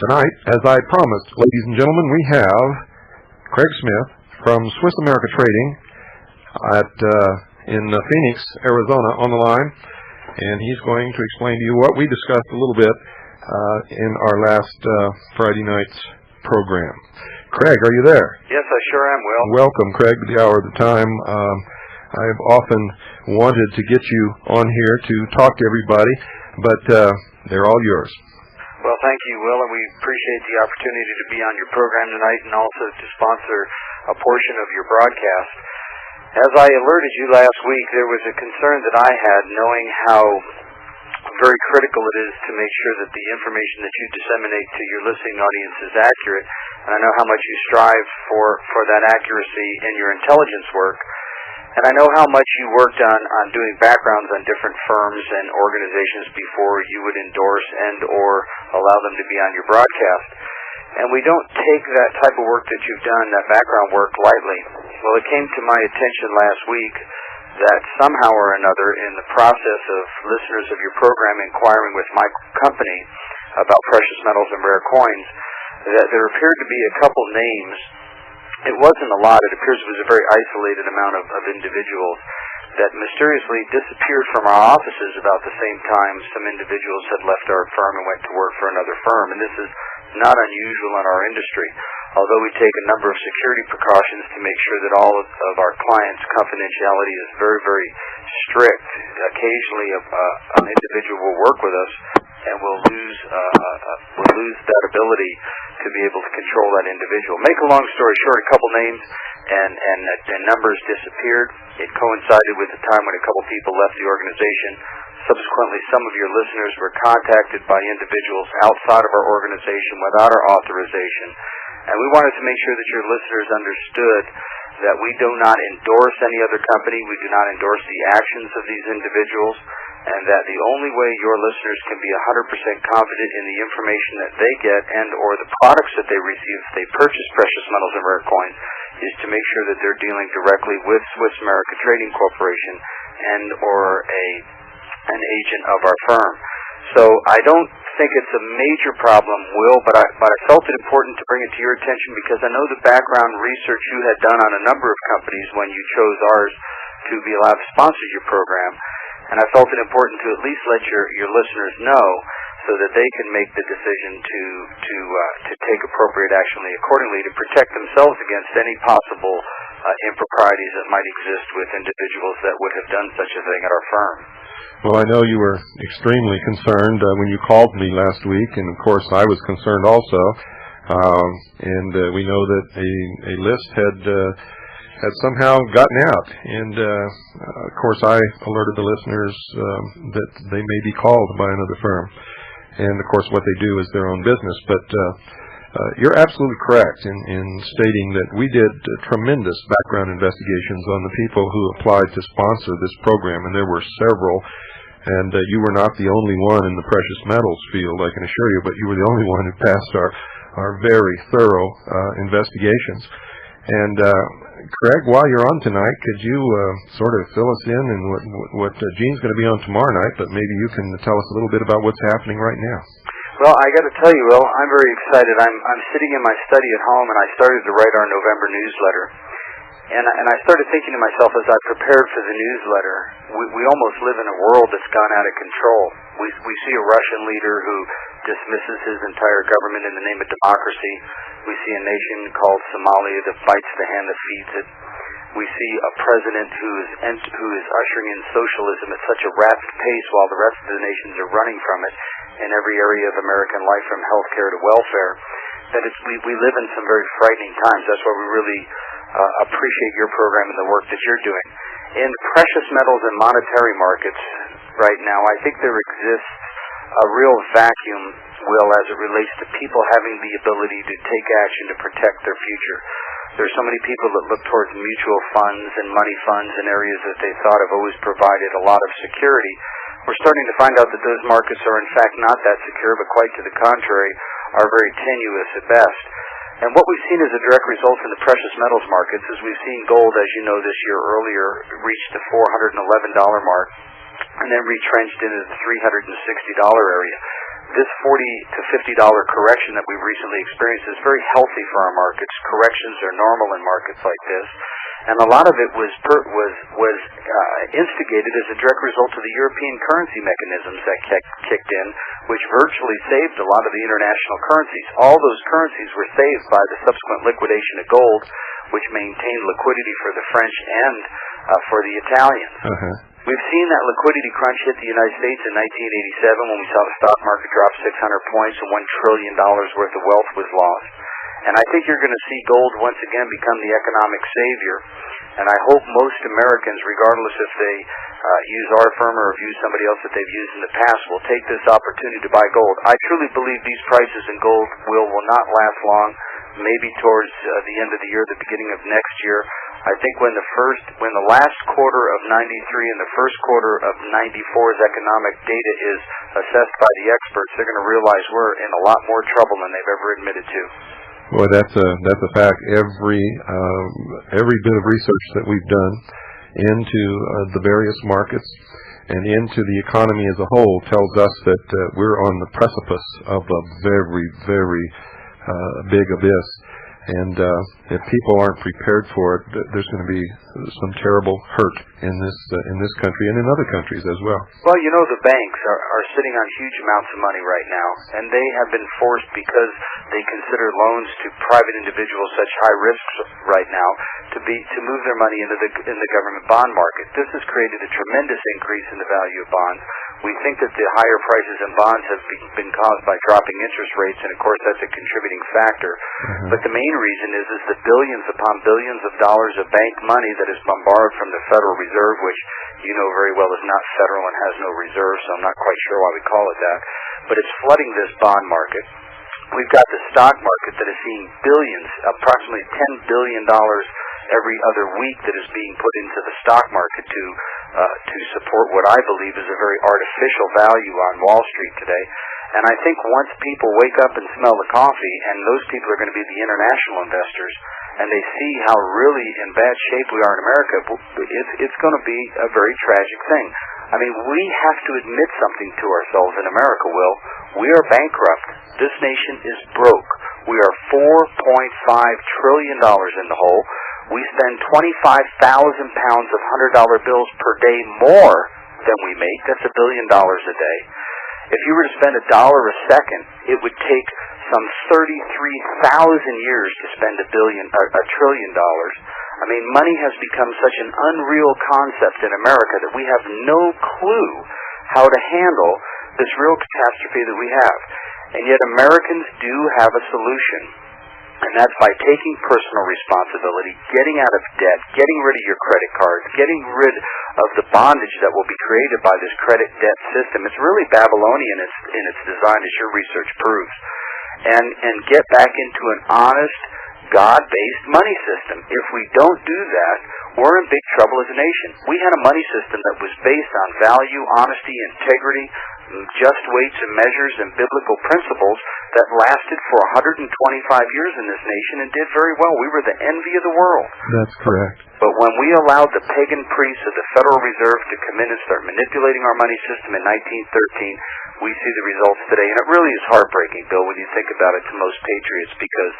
Tonight, as I promised, ladies and gentlemen, we have Craig Smith from Swiss America Trading in Phoenix, Arizona, on the line, and he's going to explain to you what we discussed a little bit in our last Friday night's program. Craig, are you there? Yes, I sure am, Will. Welcome, Craig, to The Hour of the Time. I've often wanted to get you on here to talk to everybody, but they're all yours. Well, thank you, Will, and we appreciate the opportunity to be on your program tonight and also to sponsor a portion of your broadcast. As I alerted you last week, there was a concern that I had, knowing how very critical it is to make sure that the information that you disseminate to your listening audience is accurate, and I know how much you strive for that accuracy in your intelligence work. And I know how much you worked on doing backgrounds on different firms and organizations before you would endorse and or allow them to be on your broadcast. And we don't take that type of work that you've done, that background work, lightly. Well, it came to my attention last week that somehow or another, in the process of listeners of your program inquiring with my company about precious metals and rare coins, that there appeared to be a couple names. It wasn't a lot. It appears it was a very isolated amount of individuals that mysteriously disappeared from our offices about the same time some individuals had left our firm and went to work for another firm. And this is not unusual in our industry, although we take a number of security precautions to make sure that all of our clients' confidentiality is very, very strict. Occasionally, an individual will work with us and we'll lose that ability to be able to control that individual. Make a long story short, a couple names and numbers disappeared. It coincided with the time when a couple people left the organization. Subsequently, some of your listeners were contacted by individuals outside of our organization without our authorization. And we wanted to make sure that your listeners understood that we do not endorse any other company, we do not endorse the actions of these individuals, and that the only way your listeners can be 100% confident in the information that they get and or the products that they receive if they purchase precious metals and rare coins is to make sure that they're dealing directly with Swiss America Trading Corporation and or an agent of our firm. So I don't think it's a major problem, Will, but I felt it important to bring it to your attention because I know the background research you had done on a number of companies when you chose ours to be allowed to sponsor your program, and I felt it important to at least let your listeners know so that they can make the decision to take appropriate action accordingly to protect themselves against any possible improprieties that might exist with individuals that would have done such a thing at our firm. Well, I know you were extremely concerned when you called me last week, and of course I was concerned also. We know that a list had somehow gotten out, and of course I alerted the listeners that they may be called by another firm, and of course what they do is their own business. But you're absolutely correct in stating that we did tremendous background investigations on the people who applied to sponsor this program, and there were several. And you were not the only one in the precious metals field, I can assure you, but you were the only one who passed our very thorough investigations. And Craig, while you're on tonight, could you sort of fill us in what Gene's going to be on tomorrow night, but maybe you can tell us a little bit about what's happening right now. Well, I got to tell you, Will, I'm very excited. I'm sitting in my study at home, and I started to write our November newsletter. And I started thinking to myself as I prepared for the newsletter, we almost live in a world that's gone out of control. We see a Russian leader who dismisses his entire government in the name of democracy. We see a nation called Somalia that bites the hand that feeds it. We see a president who is ushering in socialism at such a rapid pace while the rest of the nations are running from it in every area of American life, from healthcare to welfare. That we live in some very frightening times. That's why we really appreciate your program and the work that you're doing. In precious metals and monetary markets right now, I think there exists a real vacuum, Will, as it relates to people having the ability to take action to protect their future. There's so many people that look towards mutual funds and money funds in areas that they thought have always provided a lot of security. We're starting to find out that those markets are in fact not that secure, but quite to the contrary, are very tenuous at best. And what we've seen as a direct result in the precious metals markets is we've seen gold, as you know, this year earlier reach the $411 mark and then retrenched into the $360 area. This $40 to $50 correction that we've recently experienced is very healthy for our markets. Corrections are normal in markets like this. And a lot of it was instigated as a direct result of the European currency mechanisms that kicked in, which virtually saved a lot of the international currencies. All those currencies were saved by the subsequent liquidation of gold, which maintained liquidity for the French and for the Italians. Uh-huh. We've seen that liquidity crunch hit the United States in 1987 when we saw the stock market drop 600 points and $1 trillion worth of wealth was lost. And I think you're going to see gold once again become the economic savior. And I hope most Americans, regardless if they use our firm or have used somebody else that they've used in the past, will take this opportunity to buy gold. I truly believe these prices in gold will not last long, maybe towards the end of the year, the beginning of next year. I think when the last quarter of 93 and the first quarter of 94's economic data is assessed by the experts, they're going to realize we're in a lot more trouble than they've ever admitted to. Boy, that's a fact. Every bit of research that we've done into the various markets and into the economy as a whole tells us that we're on the precipice of a very, very big abyss. And if people aren't prepared for it, there's going to be some terrible hurt in this country and in other countries as well. Well, you know, the banks are sitting on huge amounts of money right now, and they have been forced, because they consider loans to private individuals such high risks right now, to move their money into the government bond market. This has created a tremendous increase in the value of bonds. We think that the higher prices in bonds have been caused by dropping interest rates, and of course that's a contributing factor. Mm-hmm. But the main reason is the billions upon billions of dollars of bank money that is borrowed from the Federal Reserve, which you know very well is not federal and has no reserve, so I'm not quite sure why we call it that. But it's flooding this bond market. We've got the stock market that is seeing billions, approximately $10 billion every other week that is being put into the stock market to support what I believe is a very artificial value on Wall Street today. And I think once people wake up and smell the coffee, and those people are going to be the international investors, and they see how really in bad shape we are in America, it's going to be a very tragic thing. I mean, we have to admit something to ourselves in America, Will. We are bankrupt. This nation is broke. We are $4.5 trillion in the hole. We spend 25,000 pounds of $100 bills per day more than we make. That's $1 billion a day. If you were to spend $1 a second, it would take some 33,000 years to spend $1 trillion. I mean, money has become such an unreal concept in America that we have no clue how to handle this real catastrophe that we have. And yet Americans do have a solution, and that's by taking personal responsibility, getting out of debt, getting rid of your credit cards, getting rid of the bondage that will be created by this credit debt system. It's really Babylonian in its design, as your research proves. And get back into an honest, God-based money system. If we don't do that, we're in big trouble as a nation. We had a money system that was based on value, honesty, integrity, just weights and measures, and biblical principles that lasted for 125 years in this nation and did very well. We were the envy of the world. That's correct. But when we allowed the pagan priests of the Federal Reserve to come in and start manipulating our money system in 1913, we see the results today. And it really is heartbreaking, Bill, when you think about it, to most patriots, because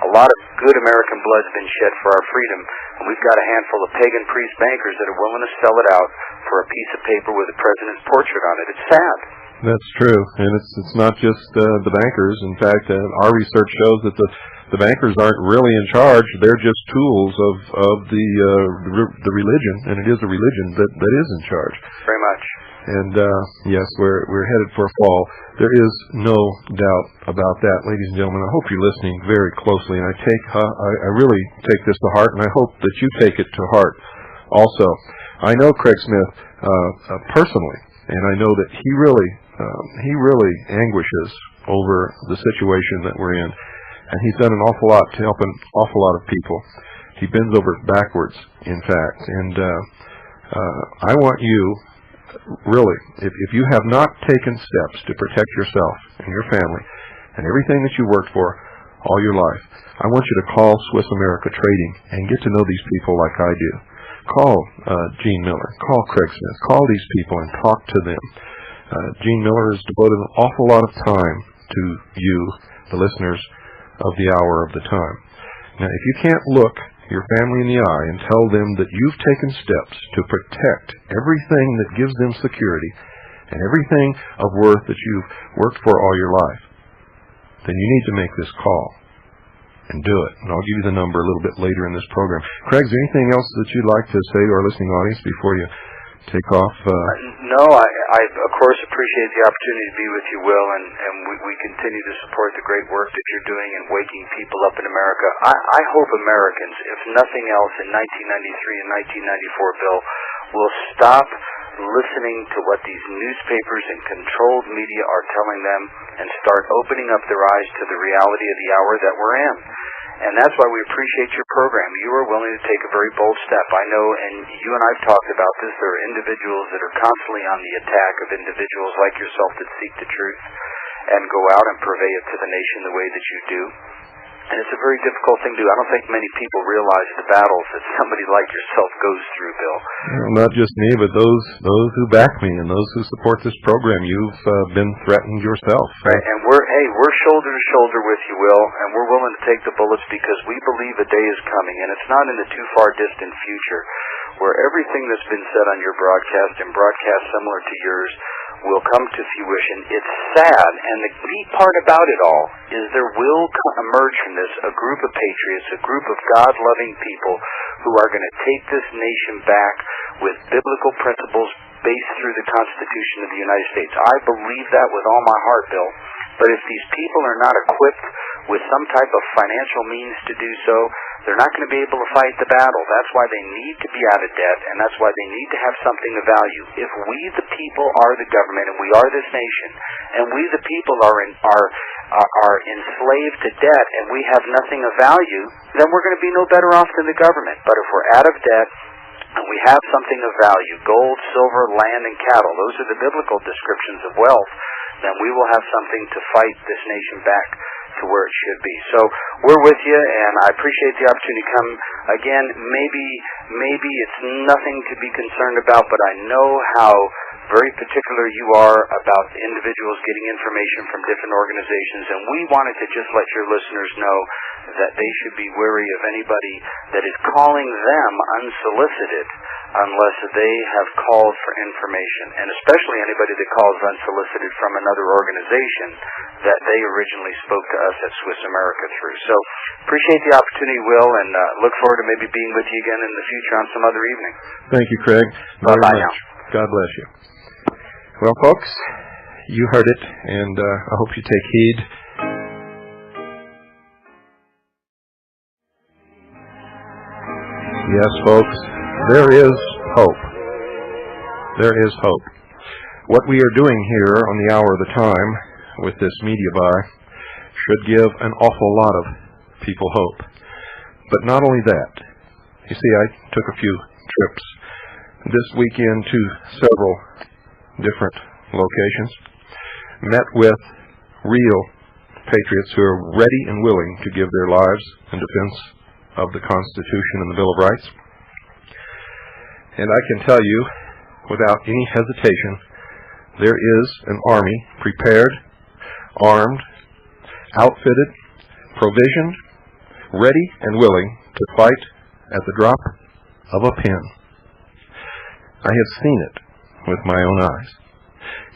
a lot of good American blood's been shed for our freedom, and we've got a handful of pagan priest bankers that are willing to sell it out for a piece of paper with a president's portrait on it. It's sad. That's true, and it's not just the bankers. In fact, our research shows that the bankers aren't really in charge. They're just tools of the religion, and it is a religion that is in charge. Very much. And yes, we're headed for a fall. There is no doubt about that, ladies and gentlemen. I hope you're listening very closely, and I really take this to heart, and I hope that you take it to heart also. I know Craig Smith personally, and I know that he really anguishes over the situation that we're in, and he's done an awful lot to help an awful lot of people. He bends over backwards, in fact, and I want you, really, if you have not taken steps to protect yourself and your family and everything that you worked for all your life, I want you to call Swiss America Trading and get to know these people like I do. Call Gene Miller, call Craig Smith, call these people and talk to them. Gene Miller has devoted an awful lot of time to you, the listeners of the Hour of the Time. Now, if you can't look your family in the eye and tell them that you've taken steps to protect everything that gives them security and everything of worth that you've worked for all your life, then you need to make this call and do it. And I'll give you the number a little bit later in this program. Craig, is there anything else that you'd like to say to our listening audience before you take off? No, I of course appreciate the opportunity to be with you, Will, and we continue to support the great work that you're doing in waking people up in America. I hope Americans, if nothing else, in 1993 and 1994, Bill, will stop listening to what these newspapers and controlled media are telling them and start opening up their eyes to the reality of the hour that we're in. And that's why we appreciate your program. You are willing to take a very bold step. I know, and you and I have talked about this, there are individuals that are constantly on the attack of individuals like yourself that seek the truth and go out and purvey it to the nation the way that you do. And it's a very difficult thing to do. I don't think many people realize the battles that somebody like yourself goes through, Bill. Well, not just me, but those who back me and those who support this program. You've been threatened yourself. Right, and we're shoulder to shoulder with you, Will, and we're willing to take the bullets because we believe a day is coming, and it's not in the too far distant future, where everything that's been said on your broadcast and broadcasts similar to yours will come to fruition. It's sad, and the key part about it all is there will emerge from this a group of patriots, a group of God-loving people who are going to take this nation back with biblical principles based through the Constitution of the United States. I believe that with all my heart, Bill. But if these people are not equipped with some type of financial means to do so, They're not going to be able to fight the battle. That's why they need to be out of debt, and that's why they need to have something of value. If we, the people, are the government, and we are this nation, and we, the people, are enslaved to debt, and we have nothing of value, then we're going to be no better off than the government. But if we're out of debt, and we have something of value, gold, silver, land, and cattle, those are the biblical descriptions of wealth, then we will have something to fight this nation back to where it should be. So we're with you, and I appreciate the opportunity to come. Again, maybe it's nothing to be concerned about, but I know how very particular you are about individuals getting information from different organizations, and we wanted to just let your listeners know that they should be wary of anybody that is calling them unsolicited unless they have called for information, and especially anybody that calls unsolicited from another organization that they originally spoke to us at Swiss America through. So appreciate the opportunity, Will, and look forward to maybe being with you again in the future on some other evening. Thank you, Craig. Bye-bye now. God bless you. Well, folks, you heard it, and I hope you take heed. Yes, folks, there is hope. There is hope. What we are doing here on the hour of the time with this media buy should give an awful lot of people hope. But not only that. You see, I took a few trips this weekend to several different locations, met with real patriots who are ready and willing to give their lives in defense of the Constitution and the Bill of Rights. And I can tell you, without any hesitation, there is an army prepared, armed, outfitted, provisioned, ready and willing to fight at the drop of a pen. I have seen it with my own eyes.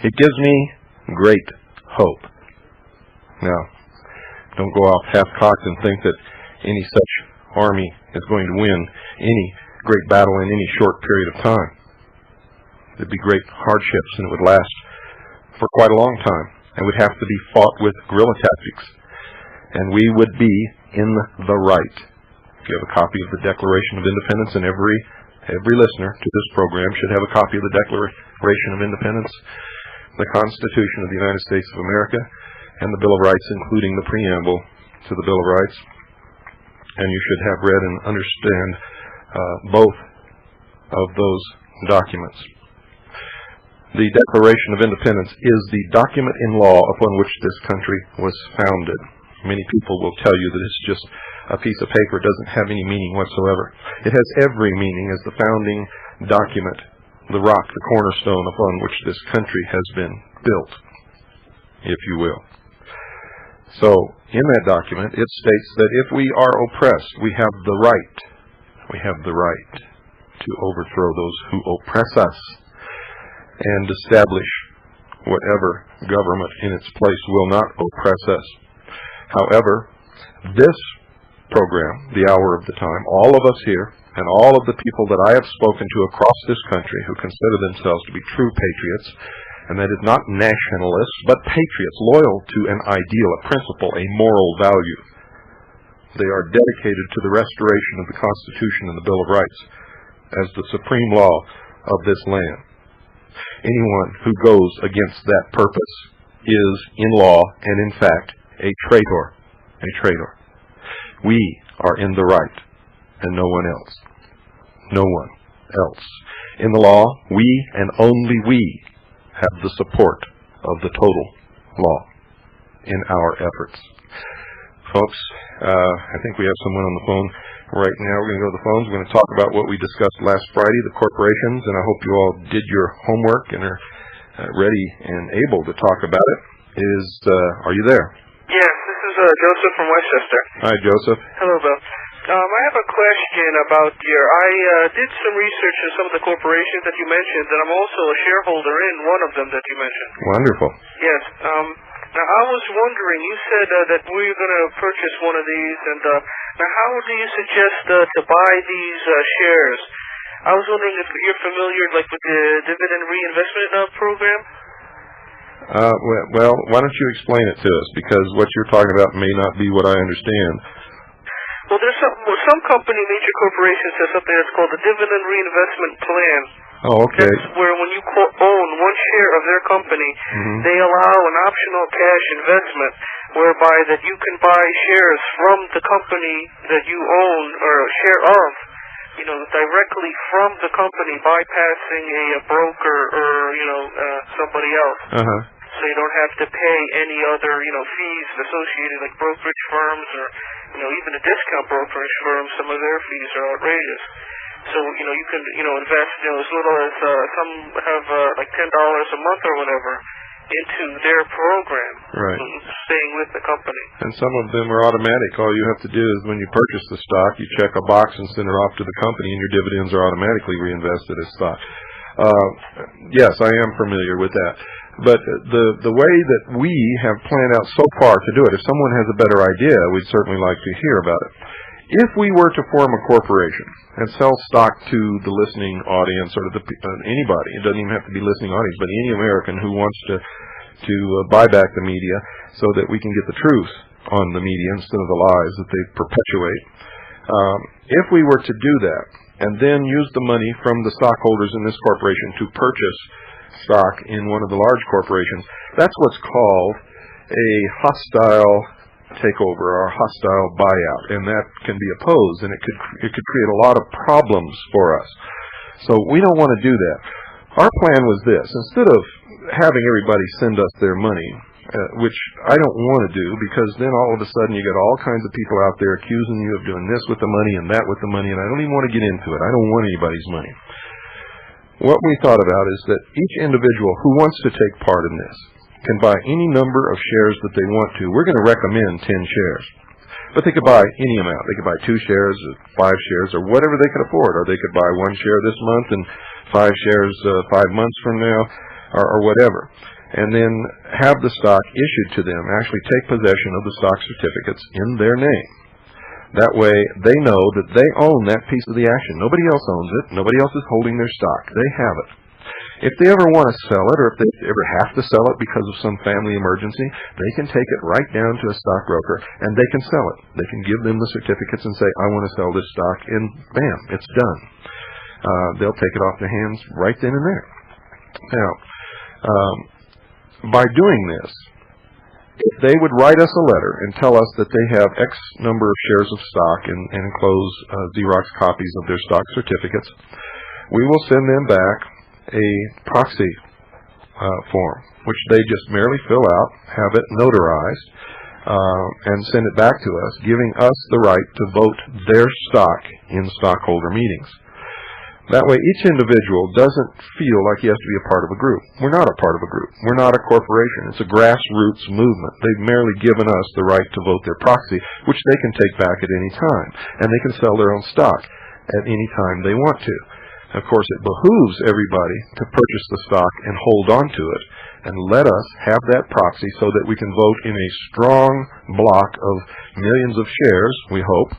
It gives me great hope. Now, don't go off half-cocked and think that any such army is going to win any great battle in any short period of time. There'd be great hardships, and it would last for quite a long time, and would have to be fought with guerrilla tactics. And we would be in the right. If you have a copy of the Declaration of Independence, and every listener to this program should have a copy of the Declaration of Independence, the Constitution of the United States of America, and the Bill of Rights, including the preamble to the Bill of Rights. And you should have read and understand both of those documents. The Declaration of Independence is the document in law upon which this country was founded. Many people will tell you that it's just a piece of paper. It doesn't have any meaning whatsoever. It has every meaning as the founding document, the rock, the cornerstone upon which this country has been built, if you will. So, in that document, it states that if we are oppressed, we have the right to overthrow those who oppress us and establish whatever government in its place will not oppress us. However, this program, The Hour of the Time, all of us here, and all of the people that I have spoken to across this country who consider themselves to be true patriots, and that is not nationalists, but patriots, loyal to an ideal, a principle, a moral value. They are dedicated to the restoration of the Constitution and the Bill of Rights as the supreme law of this land. Anyone who goes against that purpose is, in law and in fact, a traitor. A traitor. We are in the right, and no one else. No one else. In the law, we and only we have the support of the total law in our efforts. Folks, I think we have someone on the phone right now. We're going to go to the phones. We're going to talk about what we discussed last Friday, the corporations, and I hope you all did your homework and are ready and able to talk about it. Are you there? Yes, this is Joseph from Westchester. Hi, Joseph. Hello, Bill. I have a question about I did some research on some of the corporations that you mentioned, and I'm also a shareholder in one of them that you mentioned. Wonderful. Yes. Now, I was wondering, you said that we're going to purchase one of these, and now how do you suggest to buy these shares? I was wondering if you're familiar with the dividend reinvestment program? Well, why don't you explain it to us, because what you're talking about may not be what I understand. Well, there's some company, major corporations, has something that's called the dividend reinvestment plan. Oh, okay. That's where when you own one share of their company, they allow an optional cash investment whereby that you can buy shares from the company that you own or a share of, directly from the company, bypassing a broker or, somebody else. Uh-huh. So you don't have to pay any other, fees associated like brokerage firms or, even the discount brokerage firms. Some of their fees are outrageous. So, you can, invest, as little as, some have, like $10 a month or whatever into their program. Right. Staying with the company. And some of them are automatic. All you have to do is when you purchase the stock, you check a box and send it off to the company, and your dividends are automatically reinvested as stock. Yes, I am familiar with that. But the way that we have planned out so far to do it, if someone has a better idea, we'd certainly like to hear about it. If we were to form a corporation and sell stock to the listening audience or to anybody, it doesn't even have to be listening audience, but any American who wants to buy back the media so that we can get the truth on the media instead of the lies that they perpetuate. If we were to do that and then use the money from the stockholders in this corporation to purchase stock in one of the large corporations, that's what's called a hostile takeover or a hostile buyout, and that can be opposed, and it could create a lot of problems for us. So we don't want to do that. Our plan was this: instead of having everybody send us their money, which I don't want to do, because then all of a sudden you get all kinds of people out there accusing you of doing this with the money and that with the money, and I don't even want to get into it. I don't want anybody's money. What we thought about is that each individual who wants to take part in this can buy any number of shares that they want to. We're going to recommend 10 shares. But they could buy any amount. They could buy 2 shares, or 5 shares, or whatever they could afford. Or they could buy 1 share this month and 5 shares 5 months from now, or whatever. And then have the stock issued to them, actually take possession of the stock certificates in their name. That way they know that they own that piece of the action. Nobody else owns it. Nobody else is holding their stock. They have it. If they ever want to sell it, or if they ever have to sell it because of some family emergency, they can take it right down to a stockbroker and they can sell it. They can give them the certificates and say, I want to sell this stock, and bam, it's done. They'll take it off their hands right then and there. Now, by doing this, if they would write us a letter and tell us that they have X number of shares of stock and enclose Xerox copies of their stock certificates, we will send them back a proxy form, which they just merely fill out, have it notarized, and send it back to us, giving us the right to vote their stock in stockholder meetings. That way each individual doesn't feel like he has to be a part of a group. We're not a part of a group. We're not a corporation. It's a grassroots movement. They've merely given us the right to vote their proxy, which they can take back at any time, and they can sell their own stock at any time they want to. Of course, it behooves everybody to purchase the stock and hold on to it, and let us have that proxy so that we can vote in a strong block of millions of shares, we hope,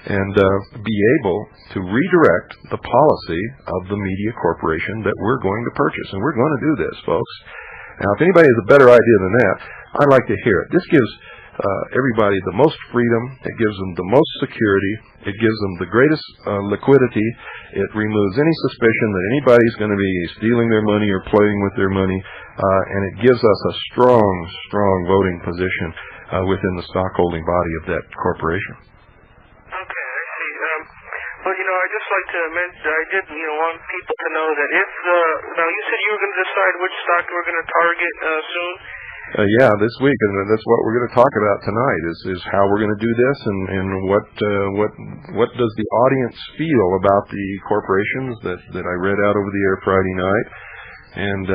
and be able to redirect the policy of the media corporation that we're going to purchase. And we're going to do this, folks. Now, if anybody has a better idea than that, I'd like to hear it. This gives everybody the most freedom. It gives them the most security. It gives them the greatest liquidity. It removes any suspicion that anybody's going to be stealing their money or playing with their money. And it gives us a strong voting position within the stockholding body of that corporation. Okay, I see. Well, I just like to mention, I did, want people to know that if, now you said you were going to decide which stock you were going to target soon. Yeah, this week, and that's what we're going to talk about tonight. Is how we're going to do this, and what does the audience feel about the corporations that I read out over the air Friday night, and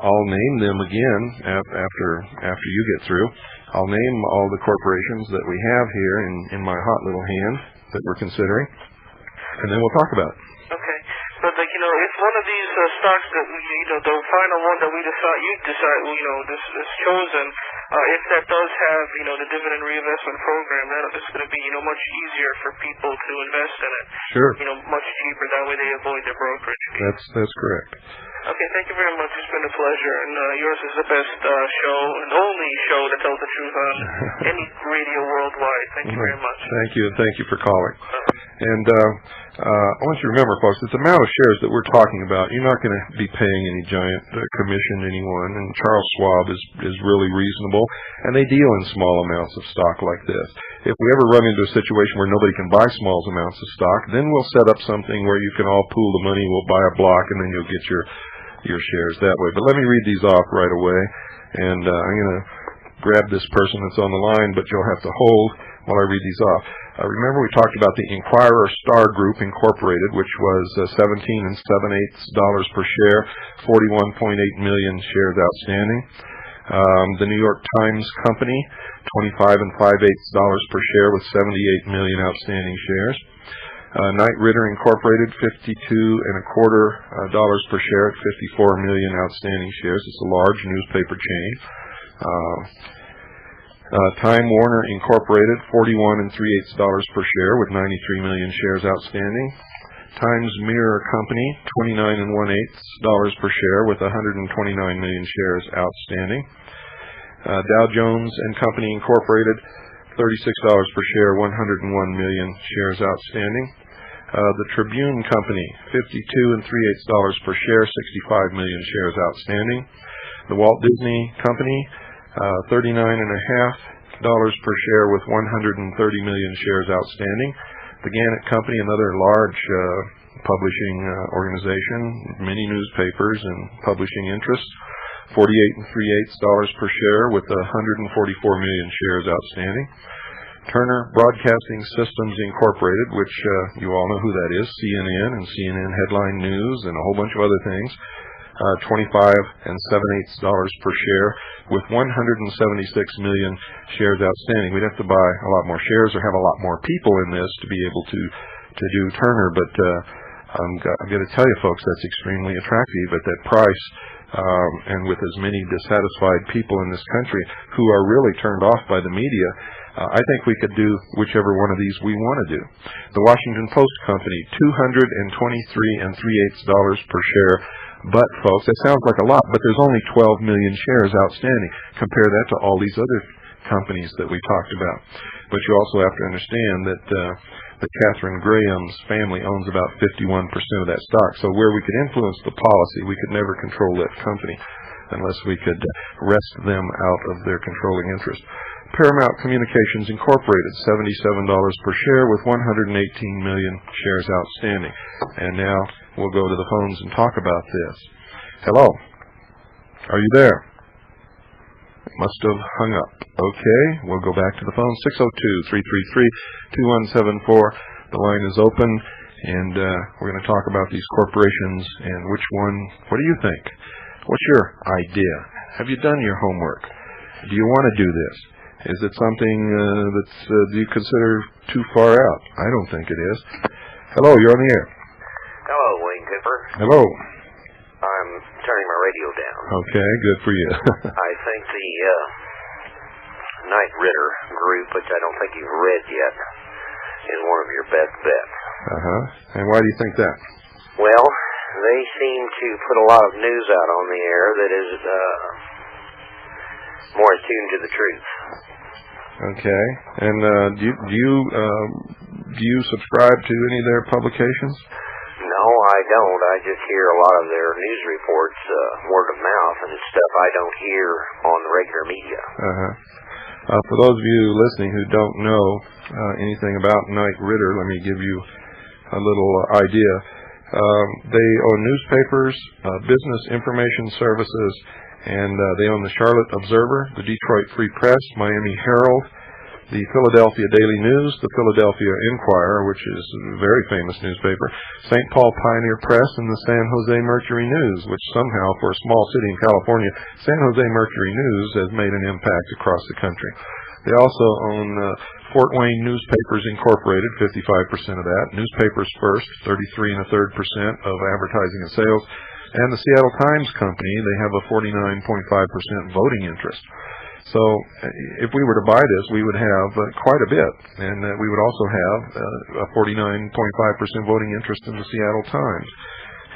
I'll name them again after you get through. I'll name all the corporations that we have here in my hot little hand that we're considering, and then we'll talk about it. Okay. But if one of these stocks that the final one that you decide, this is chosen, if that does have, the dividend reinvestment program, then it's going to be, much easier for people to invest in it. Sure. Much cheaper. That way they avoid their brokerage fees. That's correct. Okay, thank you very much. It's been a pleasure, and yours is the best show and only show that tells the truth on any radio worldwide. Thank you very much. Thank you, and thank you for calling. And I want you to remember, folks, that the amount of shares that we're talking about, you're not going to be paying any giant commission to anyone, and Charles Schwab is really reasonable, and they deal in small amounts of stock like this. If we ever run into a situation where nobody can buy small amounts of stock, then we'll set up something where you can all pool the money, we'll buy a block, and then you'll get your shares that way. But let me read these off right away, and I'm going to grab this person that's on the line, but you'll have to hold while I read these off. Remember, we talked about the Inquirer Star Group Incorporated, which was $17 7/8 per share, 41.8 million shares outstanding. The New York Times Company, $25 5/8 per share with 78 million outstanding shares. Knight Ridder Incorporated, $52 1/4 per share at 54 million outstanding shares. It's a large newspaper chain. Time Warner Incorporated, $41 3/8 per share with 93 million shares outstanding. Times Mirror Company, $29 1/8 per share with 129 million shares outstanding. Dow Jones and Company Incorporated, $36 per share, 101 million shares outstanding. The Tribune Company, $52 3/8 per share, 65 million shares outstanding. The Walt Disney Company, $39.50 per share with 130 million shares outstanding. The Gannett Company, another large publishing organization, many newspapers and publishing interests, $48 3/8 per share with 144 million shares outstanding. Turner Broadcasting Systems Incorporated, which you all know who that is, CNN and CNN Headline News and a whole bunch of other things, $25 7/8 per share with 176 million shares outstanding. We'd have to buy a lot more shares or have a lot more people in this to be able to do Turner, but I'm going to tell you, folks, that's extremely attractive at that price, and with as many dissatisfied people in this country who are really turned off by the media, I think we could do whichever one of these we want to do. The Washington Post Company, $223 3/8 per share. But, folks, that sounds like a lot, but there's only 12 million shares outstanding. Compare that to all these other companies that we talked about. But you also have to understand that the Catherine Graham's family owns about 51% of that stock. So where we could influence the policy, we could never control that company unless we could wrest them out of their controlling interest. Paramount Communications Incorporated, $77 per share with 118 million shares outstanding. And now we'll go to the phones and talk about this. Hello? Are you there? It must have hung up. Okay, we'll go back to the phone. 602-333-2174. The line is open, and we're going to talk about these corporations and which one. What do you think? What's your idea? Have you done your homework? Do you want to do this? Is it something do you consider too far out? I don't think it is. Hello, you're on the air. Hello, Wayne Cooper. Hello. I'm turning my radio down. Okay, good for you. I think the Knight Ridder group, which I don't think you've read yet, is one of your best bets. And why do you think that? Well, they seem to put a lot of news out on the air that is more attuned to the truth. Okay. And do you subscribe to any of their publications? No, I don't. I just hear a lot of their news reports word of mouth, and it's stuff I don't hear on the regular media. For those of you listening who don't know anything about Knight Ridder, let me give you a little idea. They own newspapers, business information services, and they own the Charlotte Observer, the Detroit Free Press, Miami Herald, the Philadelphia Daily News, the Philadelphia Inquirer, which is a very famous newspaper, St. Paul Pioneer Press, and the San Jose Mercury News, which somehow, for a small city in California, San Jose Mercury News has made an impact across the country. They also own Fort Wayne Newspapers Incorporated, 55% of that, Newspapers First, 33 1/3% of advertising and sales, and the Seattle Times Company. They have a 49.5% voting interest. So if we were to buy this, we would have quite a bit, and we would also have a 49.5% voting interest in the Seattle Times.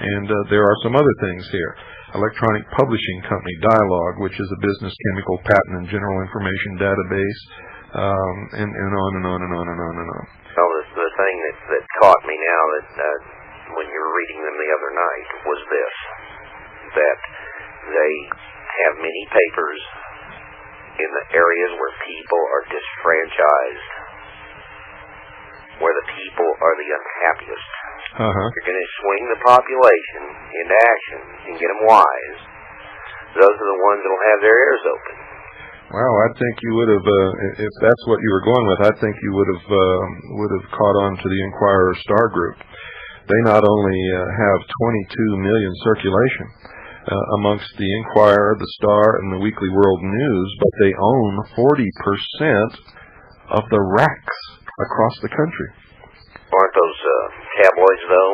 And there are some other things here. Electronic Publishing Company, Dialogue, which is a business, chemical, patent, and general information database, and on and on and on and on and on. Well, the thing that caught me now that when you were reading them the other night was this, that they have many papers in the areas where people are disfranchised, where the people are the unhappiest. You're going to swing the population into action and get them wise. Those are the ones that will have their ears open. Well, I think you would have, if that's what you were going with, I think you would have caught on to the Inquirer Star Group. They not only have 22 million circulation amongst the Inquirer, the Star, and the Weekly World News, but they own 40% of the racks across the country. Aren't those tabloids, though?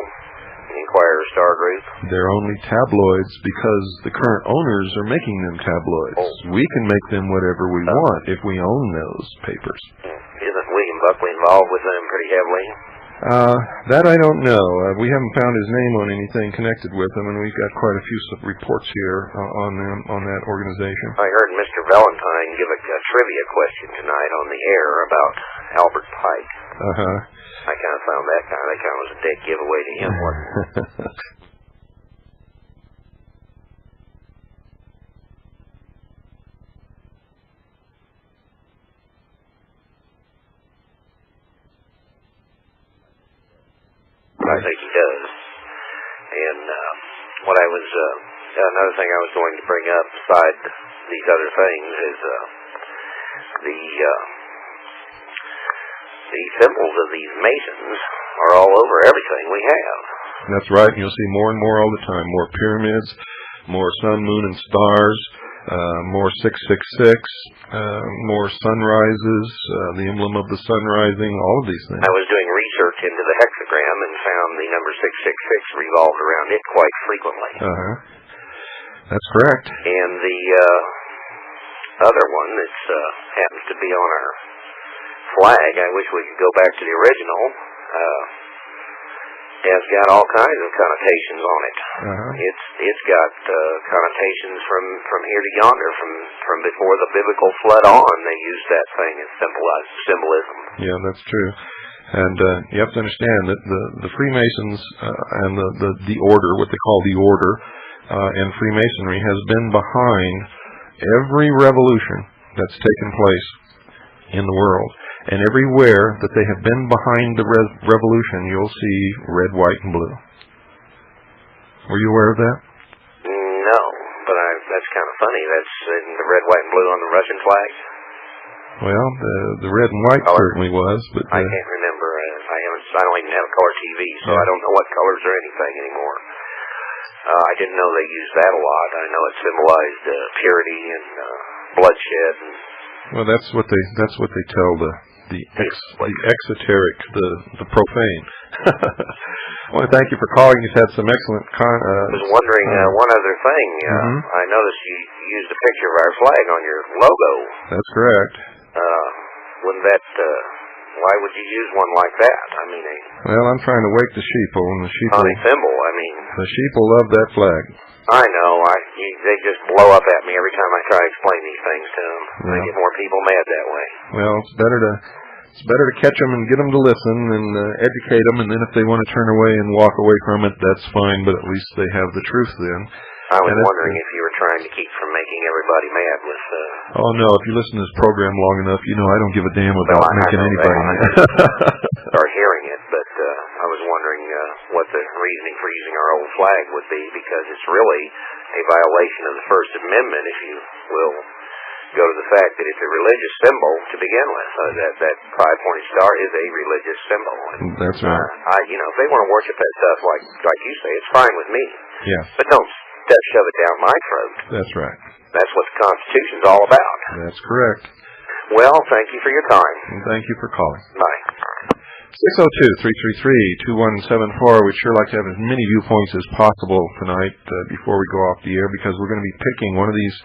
Inquirer Star Group? They're only tabloids because the current owners are making them tabloids. Oh. We can make them whatever we want if we own those papers. Isn't William Buckley involved with them pretty heavily? That I don't know. We haven't found his name on anything connected with him, and we've got quite a few reports here on that organization. I heard Mr. Valentine give a trivia question tonight on the air about Albert Pike. I kind of found that kind of was a dead giveaway to him, wasn't it? I think he does. And what I was, another thing I was going to bring up beside these other things is the symbols of these Masons are all over everything we have. That's right. You'll see more and more all the time. More pyramids, more sun, moon, and stars, more 666, more sunrises, the emblem of the sun rising, all of these things. I was doing research into the hexagram and found the number 666 revolved around it quite frequently. That's correct. And the other one that happens to be on our flag, I wish we could go back to the original, has got all kinds of connotations on it. It's got connotations from here to yonder, from before the biblical flood on. They used that thing as symbolism. Yeah, that's true. And you have to understand that the Freemasons and the order, what they call the order, and Freemasonry has been behind every revolution that's taken place in the world. And everywhere that they have been behind the revolution, you'll see red, white, and blue. Were you aware of that? No, but that's kind of funny. That's in the red, white, and blue on the Russian flag? Well, the red and white certainly was, but I can't remember. I don't even have a color TV, so I don't know what colors or anything anymore. I didn't know they used that a lot. I know it symbolized purity and bloodshed. Well, that's what they tell the exoteric, the profane. I want to thank you for calling. You've had some excellent. I was wondering one other thing. I noticed you used a picture of our flag on your logo. That's correct. Wouldn't that? Why would you use one like that? I mean, well, I'm trying to wake the sheeple, and the sheeple. Funny symbol. I mean, the sheeple love that flag. I know. They just blow up at me every time I try to explain these things to them. Yeah. I get more people mad that way. Well, it's better to catch them and get them to listen and educate them, and then if they want to turn away and walk away from it, that's fine. But at least they have the truth then. I was wondering if you were trying to keep from making everybody mad with. Oh no! If you listen to this program long enough, you know I don't give a damn about making anybody mad. Start hearing it, but I was wondering what the reasoning for using our old flag would be, because it's really a violation of the First Amendment, if you will go to the fact that it's a religious symbol to begin with. That five-pointed star is a religious symbol. And, that's right. If they want to worship that stuff like you say, it's fine with me. Yeah. But don't shove it down my throat. That's right. That's what the Constitution's all about. That's correct. Well, thank you for your time. And thank you for calling. Bye. 602-333-2174. We'd sure like to have as many viewpoints as possible tonight before we go off the air, because we're going to be picking one of these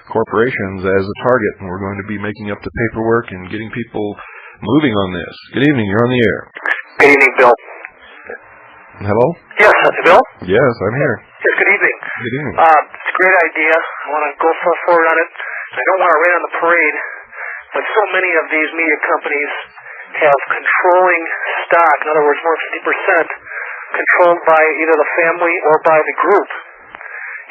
corporations as a target, and we're going to be making up the paperwork and getting people moving on this. Good evening. You're on the air. Good evening, Bill. Hello? Yes, Bill? Yes, I'm here. Yes, good evening. Good evening. It's a great idea. I want to go forward on it. I don't want to rain on the parade, but so many of these media companies have controlling stock, in other words, more than 50%, controlled by either the family or by the group.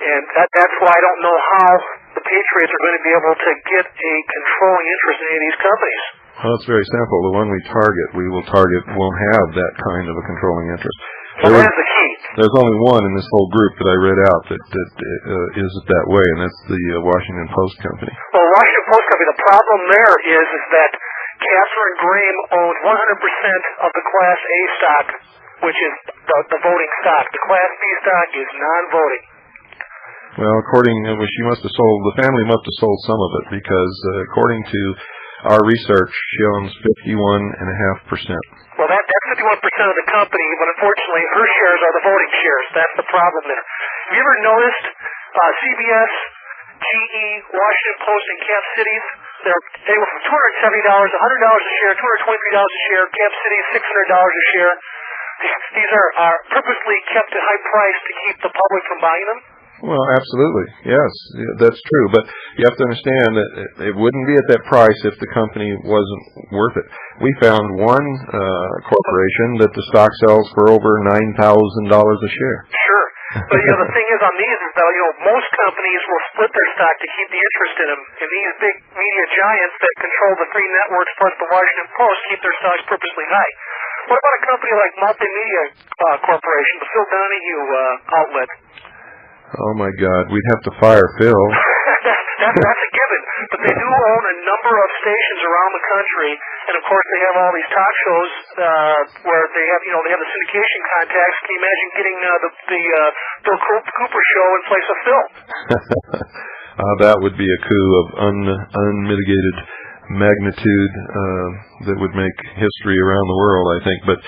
And that's why I don't know how the Patriots are going to be able to get a controlling interest in any of these companies. Well, it's very simple. The one we will target won't have that kind of a controlling interest. Well, that is the key. There's only one in this whole group that I read out that is that way, and that's the Washington Post Company. Well, Washington Post Company, the problem there is that Catherine Graham owns 100% of the Class A stock, which is the voting stock. The Class B stock is non-voting. Well, she must have sold, the family must have sold some of it, because according to our research, she owns 51.5%. Well, that's 51% of the company, but unfortunately her shares are the voting shares. That's the problem there. Have you ever noticed CBS, GE, Washington Post, and Cap Cities? They were from $270, $100 a share, $223 a share. Cap Cities, $600 a share. These are purposely kept at high price to keep the public from buying them. Well, absolutely. Yes, that's true. But you have to understand that it wouldn't be at that price if the company wasn't worth it. We found one corporation that the stock sells for over $9,000 a share. Sure. But, the thing is on these is that, most companies will split their stock to keep the interest in them. And these big media giants that control the three networks plus the Washington Post keep their stocks purposely high. What about a company like Multimedia Corporation, the Phil Donahue outlet? Oh, my God. We'd have to fire Phil. That's a given. But they do own a number of stations around the country. And, of course, they have all these talk shows where they have, they have the syndication contacts. Can you imagine getting the Bill Cooper show in place of Phil? That would be a coup of unmitigated magnitude that would make history around the world, I think. But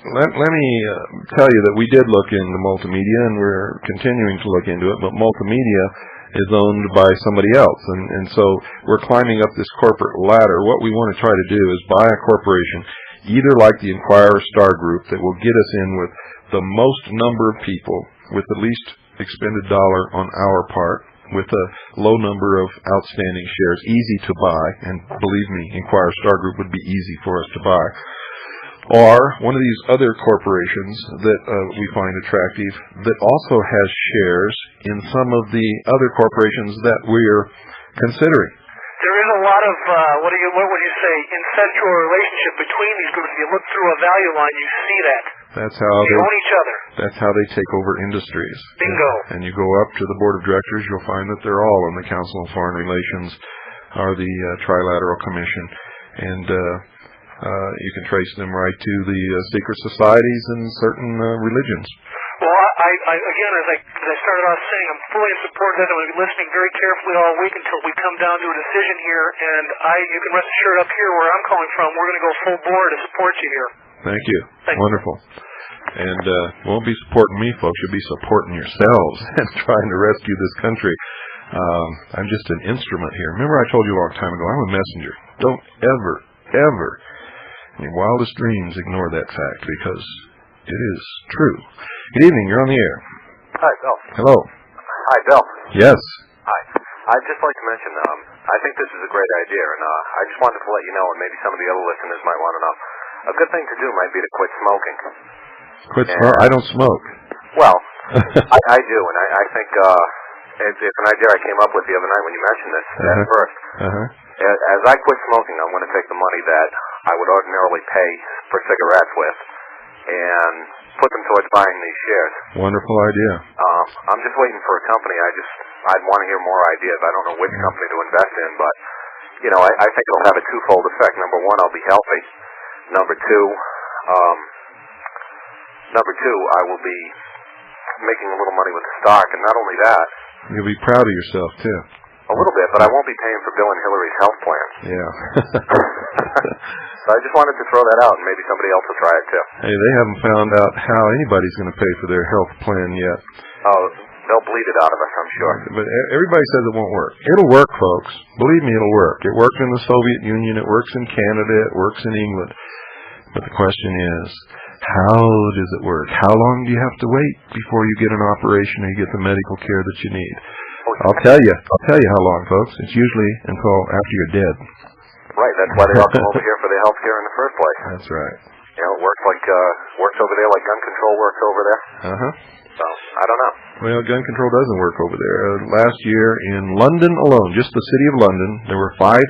let me tell you that we did look into multimedia, and we're continuing to look into it, but multimedia is owned by somebody else, and so we're climbing up this corporate ladder. What we want to try to do is buy a corporation, either like the Inquirer Star Group, that will get us in with the most number of people, with the least expended dollar on our part, with a low number of outstanding shares, easy to buy, and believe me, Inquirer Star Group would be easy for us to buy. Or one of these other corporations that we find attractive that also has shares in some of the other corporations that we're considering. There is a lot of, what would you say, incestual relationship between these groups. If you look through a value line, you see that. That's how they own each other. That's how they take over industries. Bingo. And you go up to the board of directors, you'll find that they're all in the Council of Foreign Relations or the Trilateral Commission. And you can trace them right to the secret societies and certain religions. Well, again, as I started off saying, I'm fully in support of that. I'm going to be listening very carefully all week until we come down to a decision here. And you can rest assured up here where I'm calling from, we're going to go full bore to support you here. Thank you. Thank Wonderful. And you won't be supporting me, folks. You'll be supporting yourselves and trying to rescue this country. I'm just an instrument here. Remember I told you a long time ago, I'm a messenger. Don't ever, in your wildest dreams, ignore that fact, because it is true. Good evening. You're on the air. Hi, Bill. Hello. Hi, Bill. Yes. Hi. I'd just like to mention, I think this is a great idea, and I just wanted to let you know, and maybe some of the other listeners might want to know, a good thing to do might be to quit smoking. Quit smoking? I don't smoke. Well, I do, and I think it's an idea I came up with the other night when you mentioned this at first. As I quit smoking, I'm going to take the money that I would ordinarily pay for cigarettes with and put them towards buying these shares. Wonderful idea. I'm just waiting for a company. I'd want to hear more ideas. I don't know which company to invest in, but I think it'll have a twofold effect. Number one, I'll be healthy. Number two, I will be making a little money with the stock, and not only that, you'll be proud of yourself too. A little bit, but I won't be paying for Bill and Hillary's health plan. Yeah. So I just wanted to throw that out, and maybe somebody else will try it too. Hey, they haven't found out how anybody's going to pay for their health plan yet. Oh, they'll bleed it out of us, I'm sure. But everybody says it won't work. It'll work, folks. Believe me, it'll work. It worked in the Soviet Union. It works in Canada. It works in England. But the question is, How does it work? How long do you have to wait before you get an operation or you get the medical care that you need? I'll tell you how long, folks. It's usually until after you're dead. Right, that's why they all come over here for the health care in the first place. That's right. You know, it works over there like gun control works over there. Uh-huh. So, I don't know. Well, gun control doesn't work over there. Last year in London alone, just the city of London, there were 5,000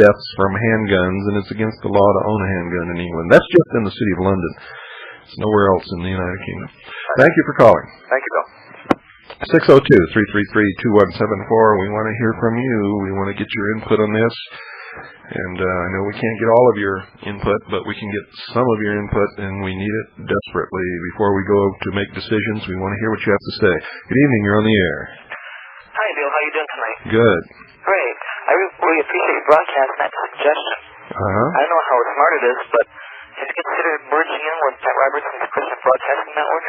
deaths from handguns, and it's against the law to own a handgun in England. That's just in the city of London. It's nowhere else in the United Kingdom. Thank you for calling. Thank you, Bill. 602-333-2174. We want to hear from you. We want to get your input on this. And I know we can't get all of your input, but we can get some of your input, and we need it desperately. Before we go to make decisions, we want to hear what you have to say. Good evening. You're on the air. Hi, Bill. How you doing tonight? Good. Great. I really appreciate your broadcast and that suggestion. Uh-huh. I don't know how smart it is, but have you considered merging in with Pat Robertson's Christian Broadcasting Network?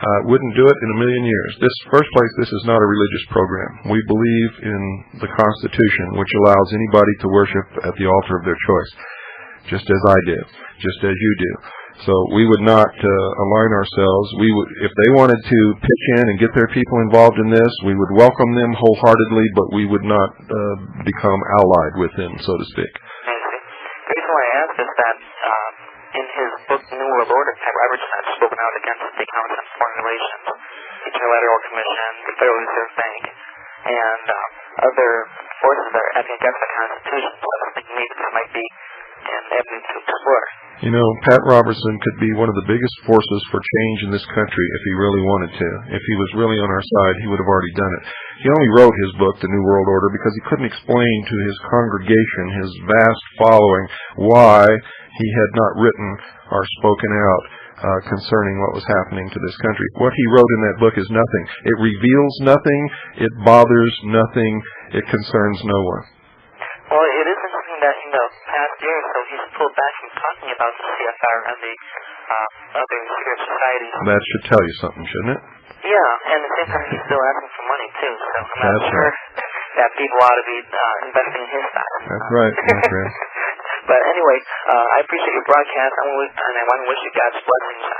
Wouldn't do it in a million years. First place, this is not a religious program. We believe in the Constitution, which allows anybody to worship at the altar of their choice, just as I do, just as you do. So we would not align ourselves. If they wanted to pitch in and get their people involved in this, we would welcome them wholeheartedly, but we would not become allied with them, so to speak. The reason why I asked is that in his book, New World Order, Pat Robertson has spoken out against the Council on Foreign Relations, the Trilateral Commission, the Federal Reserve Bank, and other forces that are acting against the Constitution. So I think maybe this might be an avenue to explore. You know, Pat Robertson could be one of the biggest forces for change in this country if he really wanted to. If he was really on our side, he would have already done it. He only wrote his book, The New World Order, because he couldn't explain to his congregation, his vast following, why he had not written or spoken out concerning what was happening to this country. What he wrote in that book is nothing. It reveals nothing. It bothers nothing. It concerns no one. Well, it is interesting that in the past year or so he's pulled back from talking about the CFR and the other secret societies. That should tell you something, shouldn't it? Yeah, and at the same time he's still asking for money too, so I'm not That's sure right. that people ought to be investing in his stock. That's right. That's right. But anyway, I appreciate your broadcast, and I want to wish you God's blessings on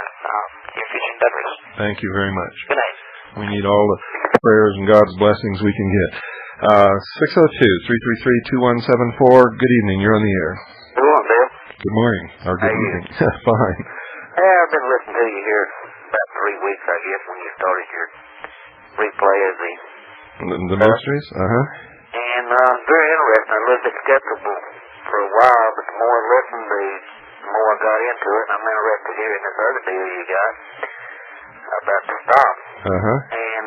your future endeavors. Thank you very much. Good night. We need all the prayers and God's blessings we can get. 602-333-2174. Good evening. You're on the air. Good morning, Bill. Good morning. Or good evening. Fine. I've been listening to you here about 3 weeks, I guess, when you started your replay of The ministries? Uh-huh. And very interesting. I was a little bit skeptical for a while, but the more I listened, the more I got into it. And I'm interested here in this other deal you got about the stop. Uh-huh. And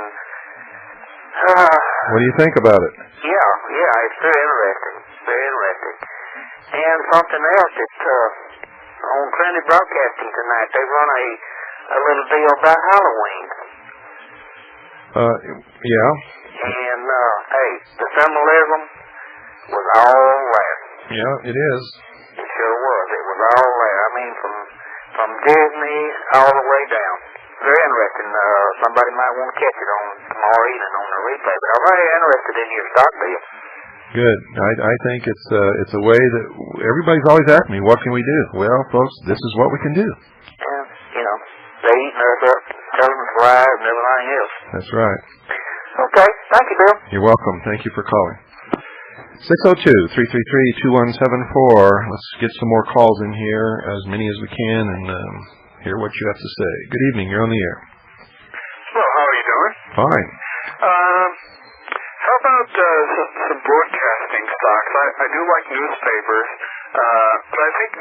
what do you think about it? Yeah, it's very interesting. Very interesting. And something else, it's on Trinity Broadcasting tonight, they run a little deal about Halloween. Yeah. And, hey, the symbolism was all there. Yeah, it is. It sure was. It was all there. I mean, from Disney all the way down. Very interesting. Somebody might want to catch it on tomorrow evening on the replay. But I'm very interested in your stock deal. Good. I think it's a way that everybody's always asking me, what can we do? Well, folks, this is what we can do. Yeah, you know, they eating us up, telling us lies and everything else. That's right. Okay. Thank you, Bill. You're welcome. Thank you for calling. 602-333-2174. Let's get some more calls in here, as many as we can, and hear what you have to say. Good evening. You're on the air. Well, how are you doing? Fine. How about some broadcasting stocks? I do like newspapers, but I think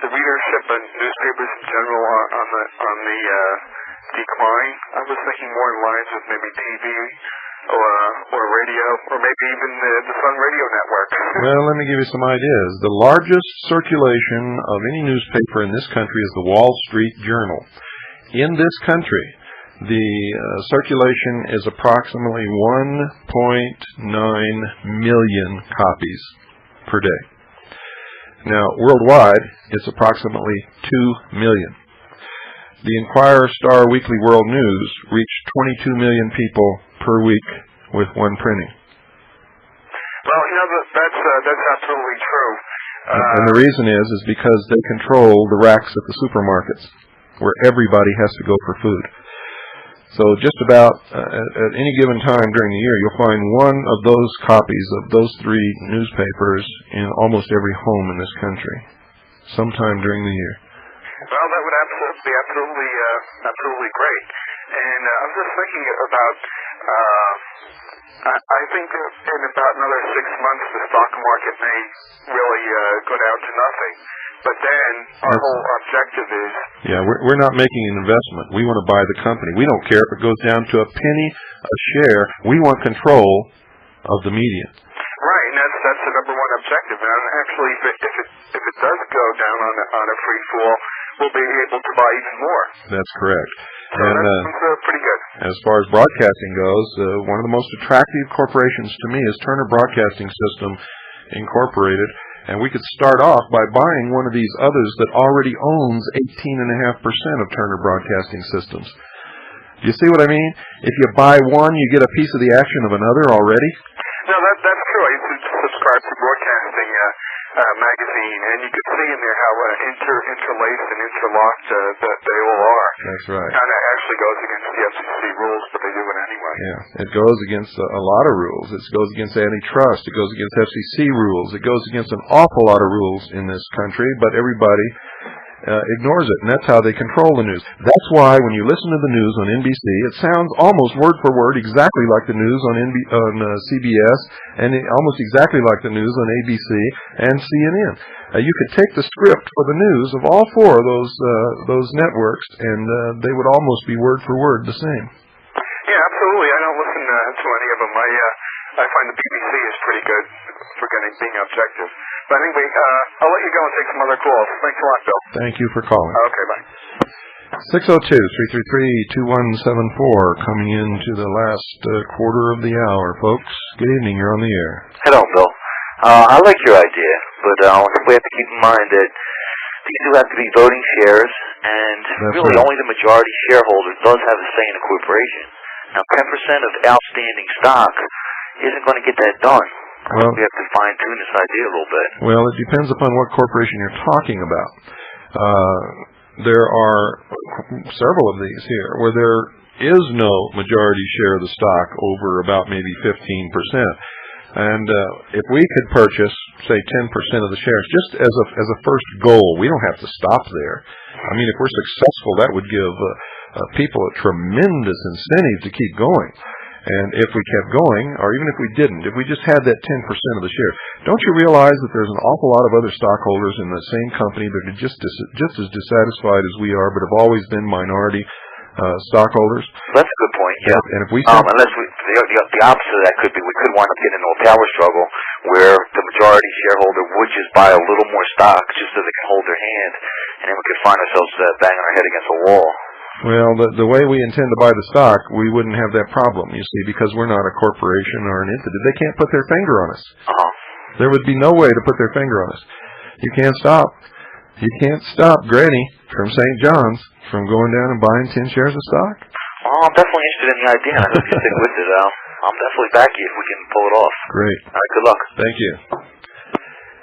the readership of newspapers in general are on the decline. I was thinking more in lines with maybe TV or radio, or maybe even the Sun Radio Network. Well, let me give you some ideas. The largest circulation of any newspaper in this country is the Wall Street Journal. In this country, the circulation is approximately 1.9 million copies per day. Now, worldwide, it's approximately 2 million. The Inquirer Star Weekly World News reached 22 million people per week with one printing. Well, you know, that's absolutely true. And the reason is because they control the racks at the supermarkets. where everybody has to go for food. So just about at any given time during the year, you'll find one of those copies of those three newspapers in almost every home in this country, sometime during the year. Well, that would be absolutely great. And I was just thinking about, I think in about another 6 months, the stock market may really go down to nothing. But then our whole objective is... Yeah, we're not making an investment. We want to buy the company. We don't care if it goes down to a penny a share. We want control of the media. Right, and that's the number one objective. And actually, if it does go down on a free fall, we'll be able to buy even more. That's correct. So and that's pretty good. As far as broadcasting goes, one of the most attractive corporations to me is Turner Broadcasting System Incorporated. And we could start off by buying one of these others that already owns 18.5% of Turner Broadcasting Systems. Do you see what I mean? If you buy one, you get a piece of the action of another already? No, that's true. I used to subscribe to Broadcasting magazine, and you could see in there how interlaced and interlocked that they all are. That's right. And it actually goes against the FCC rules, but they do it anyway. Yeah, it goes against a lot of rules. It goes against antitrust. It goes against FCC rules. It goes against an awful lot of rules in this country, but everybody ignores it, and that's how they control the news. That's why when you listen to the news on NBC, it sounds almost word for word exactly like the news on CBS, and almost exactly like the news on ABC and CNN. You could take the script for the news of all four of those networks, and they would almost be word for word the same. Yeah, absolutely. I don't listen to any of them. I find the BBC is pretty good for being objective. But anyway, I'll let you go and take some other calls. Thanks a lot, Bill. Thank you for calling. Okay, bye. 602-333-2174, coming into the last quarter of the hour, folks. Good evening. You're on the air. Hello, Bill. I like your idea, but we have to keep in mind that these do have to be voting shares, and That's really right. only the majority shareholder does have a say in the corporation. Now, 10% of outstanding stock isn't going to get that done. Well, We have to fine-tune this idea a little bit. Well, it depends upon what corporation you're talking about. There are several of these here where there is no majority share of the stock over about maybe 15%. And if we could purchase, say, 10% of the shares, just as a first goal, we don't have to stop there. I mean, if we're successful, that would give people a tremendous incentive to keep going. And if we kept going, or even if we didn't, if we just had that 10% of the shares, don't you realize that there's an awful lot of other stockholders in the same company that are just as dissatisfied as we are, but have always been minority stockholders? That's a good point, yeah. And if we unless the opposite of that could be, we could wind up getting into a power struggle where the majority shareholder would just buy a little more stock just so they can hold their hand, and then we could find ourselves banging our head against a wall. Well, the way we intend to buy the stock, we wouldn't have that problem, you see, because we're not a corporation or an entity. They can't put their finger on us. There would be no way to put their finger on us. You can't stop Granny from St. John's from going down and buying 10 shares of stock. Well, I'm definitely interested in the idea, and I hope you stick with it. I'm definitely back you if we can pull it off. Great. All right, good luck. Thank you.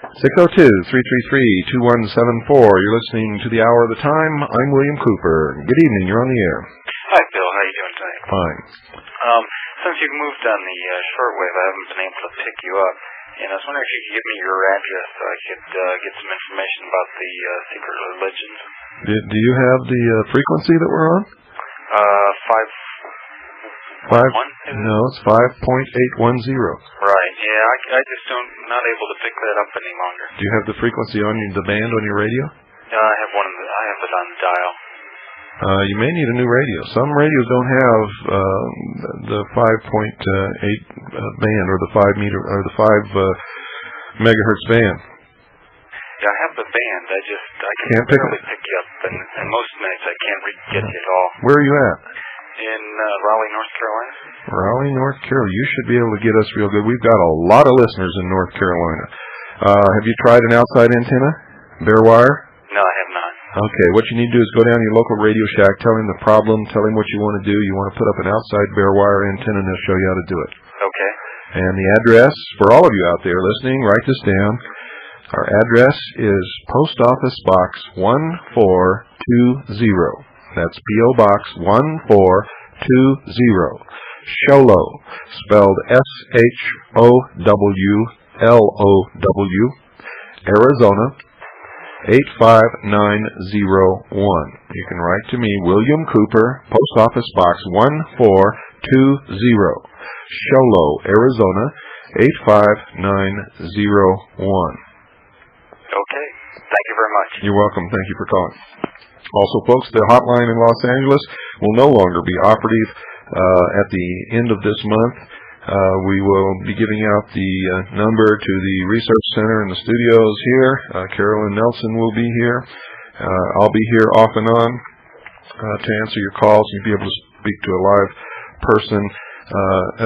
602-333-2174. You're listening to the Hour of the Time. I'm William Cooper. Good evening. You're on the air. Hi, Bill. How you doing tonight? Fine. Since you've moved on the shortwave, I haven't been able to pick you up. And I was wondering if you could give me your address so I could get some information about the secret religions. Do you have the frequency that we're on? 5.1? No, it's 5.810. Right. Yeah, I just not able to pick that up any longer. Do you have the frequency on the band on your radio? I have it on the dial. You may need a new radio. Some radios don't have the 5.8 band or the 5 megahertz band. Yeah, I have the band. I Can't pick barely pick you up, and most nights I can't get you at all. Where are you at? In Raleigh, North Carolina. Raleigh, North Carolina. You should be able to get us real good. We've got a lot of listeners in North Carolina. Have you tried an outside antenna? Bare wire? No, I have not. Okay, what you need to do is go down to your local Radio Shack, tell him the problem, tell him what you want to do. You want to put up an outside bare wire antenna, and they'll show you how to do it. Okay. And the address, for all of you out there listening, write this down. Our address is Post Office Box 142 1420. That's P.O. Box 1420. Sholow, spelled SHOWLOW, Arizona 85901. You can write to me, William Cooper, Post Office Box 1420, Sholow, Arizona 85901. Okay. Thank you very much. You're welcome. Thank you for calling. Also, folks, the hotline in Los Angeles will no longer be operative at the end of this month. We will be giving out the number to the research center in the studios here. Carolyn Nelson will be here. I'll be here off and on to answer your calls. You'll be able to speak to a live person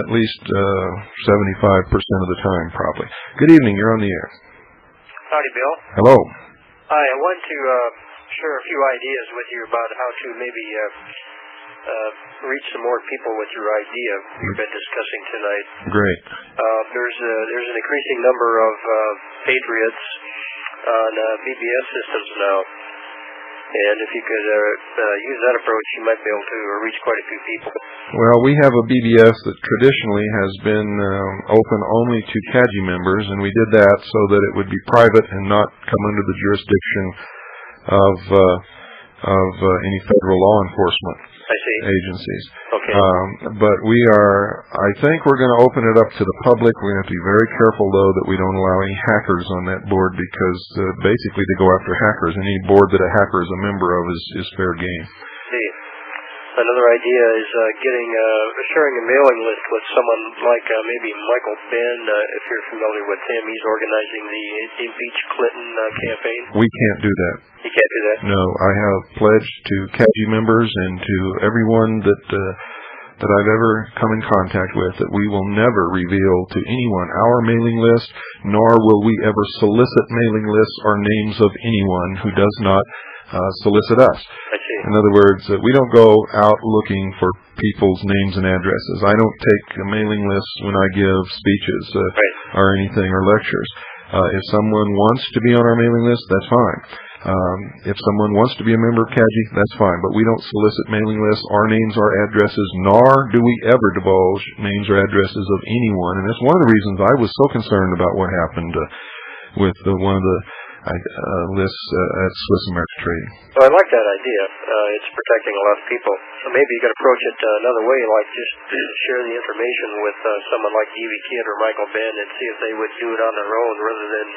at least 75% of the time, probably. Good evening. You're on the air. Howdy, Bill. Hello. Hi. I want to share a few ideas with you about how to maybe reach some more people with your idea we've been discussing tonight. Great. There's an increasing number of patriots on BBS systems now, and if you could use that approach, you might be able to reach quite a few people. Well, we have a BBS that traditionally has been open only to CAGI members, and we did that so that it would be private and not come under the jurisdiction of any federal law enforcement agencies. Okay. But I think we're going to open it up to the public. We're going to have to be very careful, though, that we don't allow any hackers on that board, because basically they go after hackers. Any board that a hacker is a member of is fair game. See. Another idea is sharing a mailing list with someone like maybe Michael Benn, if you're familiar with him. He's organizing the Impeach Clinton campaign. We can't do that. You can't do that? No, I have pledged to CAGI members and to everyone that I've ever come in contact with that we will never reveal to anyone our mailing list, nor will we ever solicit mailing lists or names of anyone who does not solicit us. I see. In other words, we don't go out looking for people's names and addresses. I don't take mailing lists when I give speeches or anything, or lectures. If someone wants to be on our mailing list, that's fine. If someone wants to be a member of CAGI, that's fine. But we don't solicit mailing lists, our names, our addresses, nor do we ever divulge names or addresses of anyone. And that's one of the reasons I was so concerned about what happened with one of the lists at Swiss American Trading. Well, I like that idea. It's protecting a lot of people. So maybe you could approach it another way, like just share the information with someone like D.V. Kidd or Michael Benn and see if they would do it on their own rather than,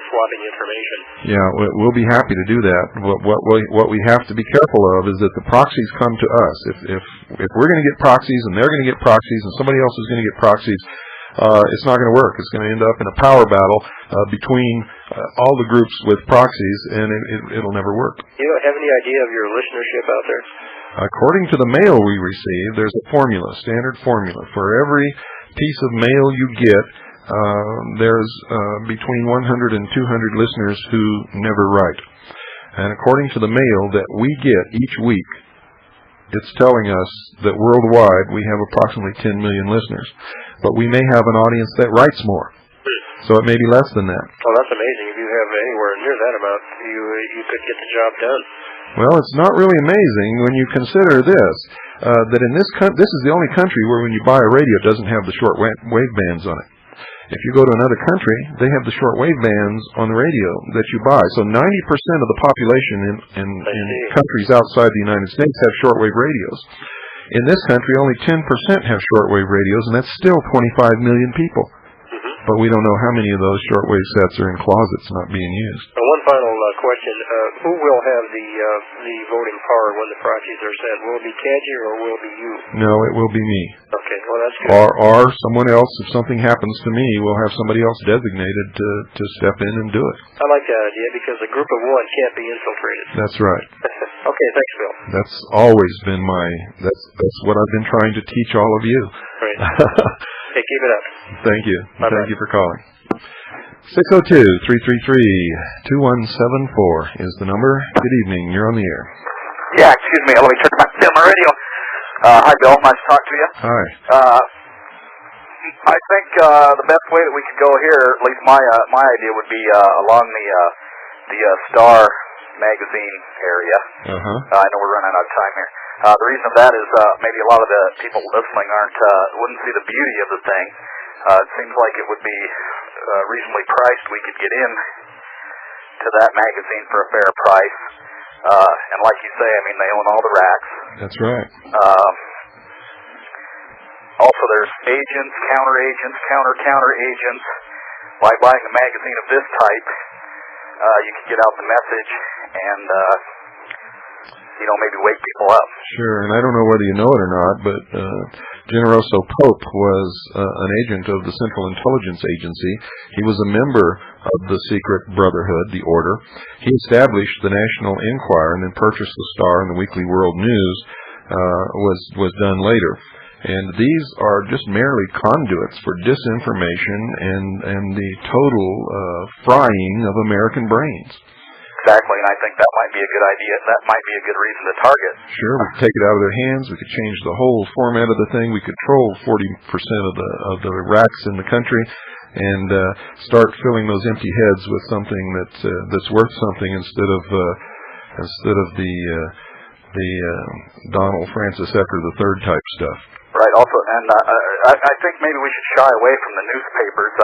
swapping information. Yeah, we'll be happy to do that. What we have to be careful of is that the proxies come to us. If we're going to get proxies and they're going to get proxies and somebody else is going to get proxies, it's not going to work. It's going to end up in a power battle between all the groups with proxies, and it'll never work. You don't have any idea of your listenership out there? According to the mail we receive, there's a standard formula. For every piece of mail you get, there's between 100 and 200 listeners who never write. And according to the mail that we get each week, it's telling us that worldwide we have approximately 10 million listeners. But we may have an audience that writes more. So it may be less than that. Well, that's amazing. If you have anywhere near that amount, you could get the job done. Well, it's not really amazing when you consider this, that in this is the only country where when you buy a radio it doesn't have the short wave bands on it. If you go to another country, they have the short wave bands on the radio that you buy. So 90% of the population in countries outside the United States have shortwave radios. In this country, only 10% have shortwave radios, and that's still 25 million people. But we don't know how many of those shortwave sets are in closets not being used. One final question. Who will have the voting power when the proxies are set? Will it be CAGI or will it be you? No, it will be me. Okay, well that's good. Or someone else. If something happens to me, we'll have somebody else designated to step in and do it. I like that idea because a group of one can't be infiltrated. That's right. Okay, thanks, Bill. That's always been that's what I've been trying to teach all of you. Great. Hey, keep it up. Thank you. Bye-bye. Thank you for calling. 602-333-2174 is the number. Good evening. You're on the air. Yeah, excuse me. Let me turn my radio. Hi, Bill. Nice to talk to you. Hi. I think the best way that we could go here, at least my idea, would be along the star magazine area. Uh-huh. I know we're running out of time here. The reason of that is maybe a lot of the people listening wouldn't see the beauty of the thing. It seems like it would be reasonably priced. We could get in to that magazine for a fair price. And like you say, I mean, they own all the racks. That's right. Also, there's agents, counter agents. By buying a magazine of this type, you can get out the message and, maybe wake people up. Sure, and I don't know whether you know it or not, but Generoso Pope was an agent of the Central Intelligence Agency. He was a member of the secret brotherhood, the Order. He established the National Enquirer and then purchased the Star and the Weekly World News. Was done later. And these are just merely conduits for disinformation and the total frying of American brains. Exactly, and I think that might be a good idea. That might be a good reason to target. Sure, we could take it out of their hands. We could change the whole format of the thing. We could control 40% of the racks in the country, and start filling those empty heads with something that's worth something instead of the Donald Francis after the third type stuff. Right. Also, and I think maybe we should shy away from the newspapers.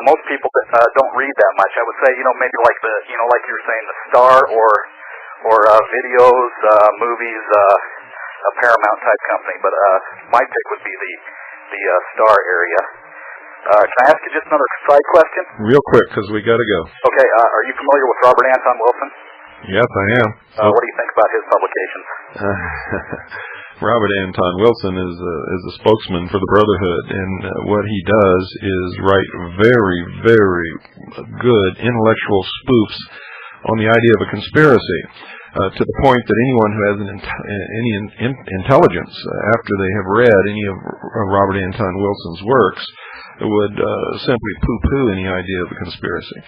Most people don't read that much. I would say, maybe like like you were saying, the Star or videos, movies, a Paramount type company. But my pick would be the Star area. Can I ask you just another side question? Real quick, because we got to go. Okay. Are you familiar with Robert Anton Wilson? Yes, I am. What do you think about his publications? Robert Anton Wilson is a spokesman for the Brotherhood, and what he does is write very, very good intellectual spoofs on the idea of a conspiracy, to the point that anyone who has any intelligence after they have read any of Robert Anton Wilson's works would simply poo-poo any idea of a conspiracy.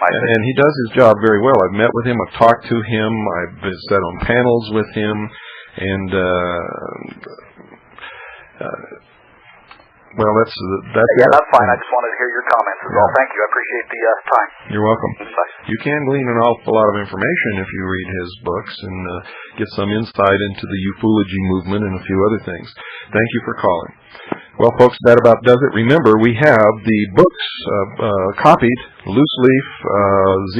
And he does his job very well. I've met with him, I've talked to him, I've sat on panels with him, and well, that's that's fine. I just wanted to hear your comments. Well, thank you. I appreciate the time. You're welcome. Bye. You can glean an awful lot of information if you read his books and get some insight into the ufology movement and a few other things. Thank you for calling. Well, folks, that about does it. Remember, we have the books copied, loose leaf,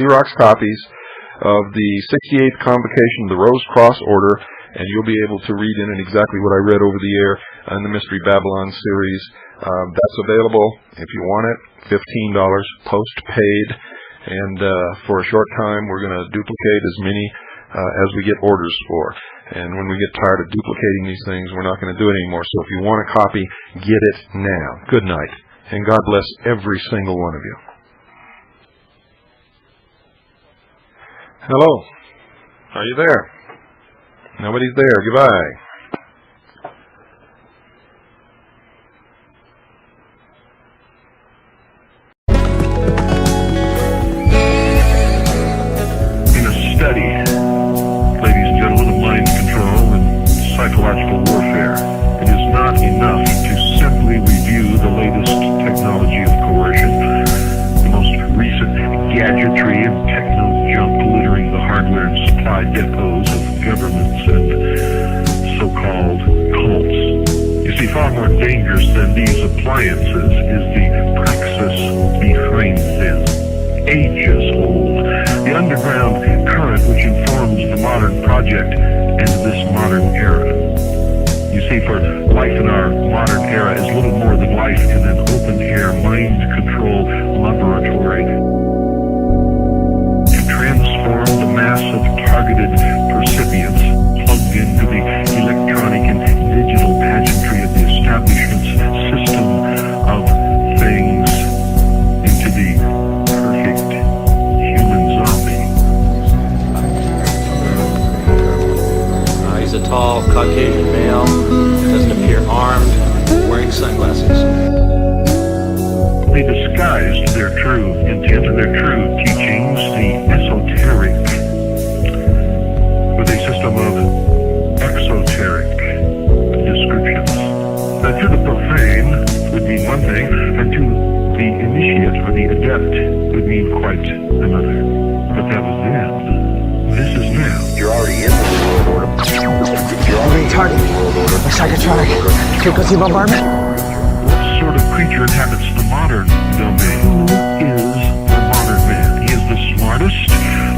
Xerox copies of the 68th Convocation of the Rose Cross Order, and you'll be able to read in it exactly what I read over the air in the Mystery Babylon series. That's available if you want it, $15, post-paid, and for a short time we're going to duplicate as many as we get orders for. And when we get tired of duplicating these things, we're not going to do it anymore. So if you want a copy, get it now. Good night, and God bless every single one of you. Hello. Are you there? Nobody's there. Goodbye. In a study, ladies and gentlemen, of mind control and psychological warfare, it is not enough to simply review the latest technology of coercion, the most recent gadgetry and techno junk littering the hardware and supply depots of governments and so-called cults. You see, far more dangerous than these appliances is the praxis behind them. Ages old, the underground current which informs the modern project and this modern era. You see, for life in our modern era is little more than life in an open-air mind control laboratory. To transform the mass of targeted percipients plugged into the electronic and digital pageantry of the establishment's system of things into the perfect human zombie. He's a tall Caucasian male, doesn't appear armed, wearing sunglasses. They disguised their true intent and their true teachings, the esoteric, with a system of exoteric descriptions. To the profane would mean one thing, and to the initiate or the adept would mean quite another. But that was then. target. Looks like a tronic. Frequency bombardment. What sort of creature inhabits the modern domain? Who is the modern man? He is the smartest,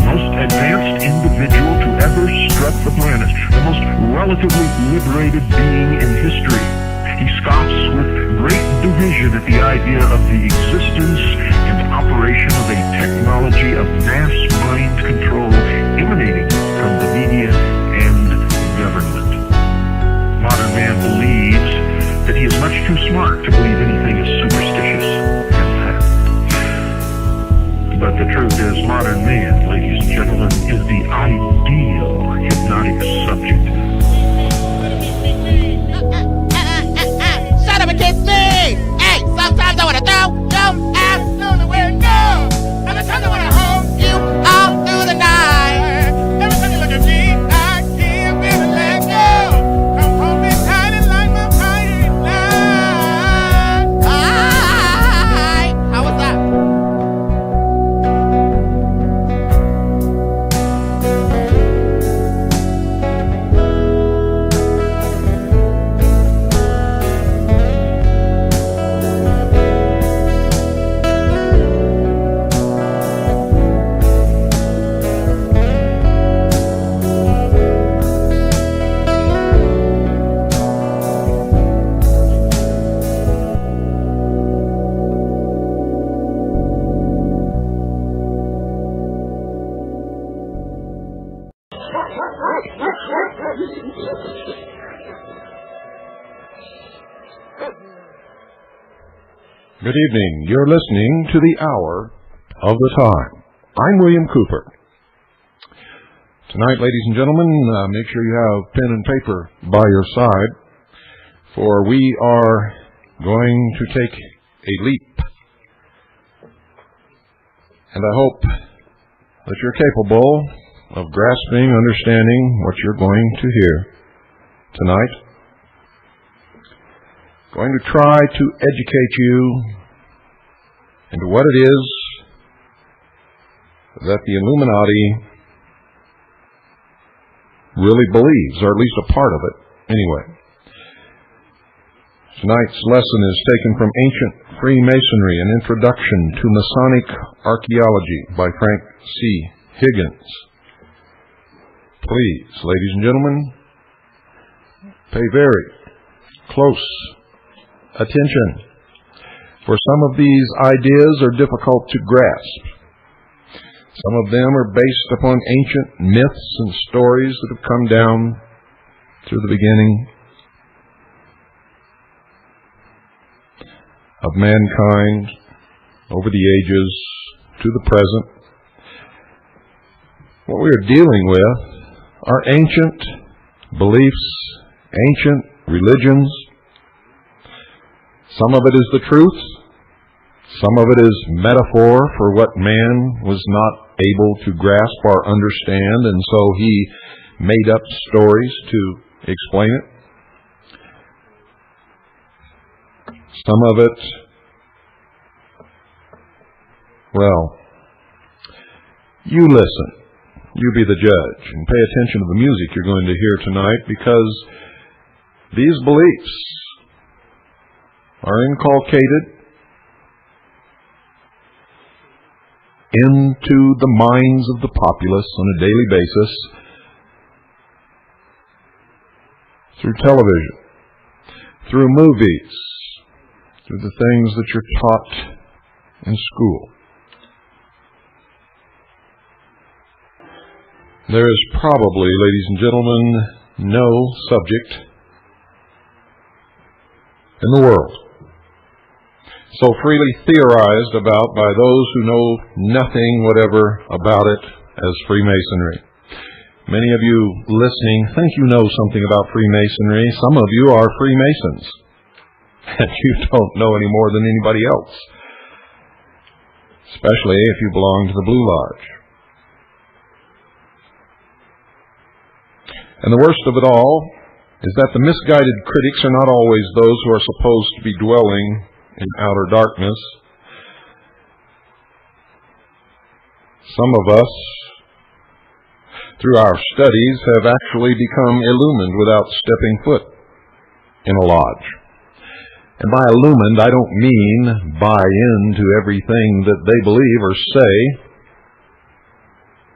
most advanced individual to ever strut the planet, the most relatively liberated being in history. He scoffs with great derision at the idea of the existence and operation of a technology of mass mind control emanating from the media and government. Modern man believes that he is much too smart to believe anything as superstitious as that. But the truth is, modern man, ladies and gentlemen, is the ideal hypnotic subject. Shut up and kiss me! Hey, sometimes I want to throw you out the window. Other times I want to hold you all through the night. Every time you look at me, I can't really let go. Come hold me tight and light my fire night. Hi, how was that? Good evening. You're listening to the Hour of the Time. I'm William Cooper. Tonight, ladies and gentlemen, make sure you have pen and paper by your side, for we are going to take a leap. And I hope that you're capable of grasping, understanding what you're going to hear tonight. Going to try to educate you into what it is that the Illuminati really believes, or at least a part of it, anyway. Tonight's lesson is taken from Ancient Freemasonry, an Introduction to Masonic Archaeology by Frank C. Higgins. Please, ladies and gentlemen, pay very close attention, for some of these ideas are difficult to grasp. Some of them are based upon ancient myths and stories that have come down through the beginning of mankind, over the ages, to the present. What we are dealing with are ancient beliefs, ancient religions. Some of it is the truth. Some of it is metaphor for what man was not able to grasp or understand, and so he made up stories to explain it. Some of it, well, you listen. You be the judge, and pay attention to the music you're going to hear tonight, because these beliefs are inculcated into the minds of the populace on a daily basis through television, through movies, through the things that you're taught in school. There is probably, ladies and gentlemen, no subject in the world so freely theorized about by those who know nothing whatever about it as Freemasonry. Many of you listening think you know something about Freemasonry. Some of you are Freemasons, and you don't know any more than anybody else, especially if you belong to the Blue Lodge. And the worst of it all is that the misguided critics are not always those who are supposed to be dwelling in outer darkness. Some of us through our studies, have actually become illumined without stepping foot in a lodge. And by illumined, I don't mean buy into everything that they believe or say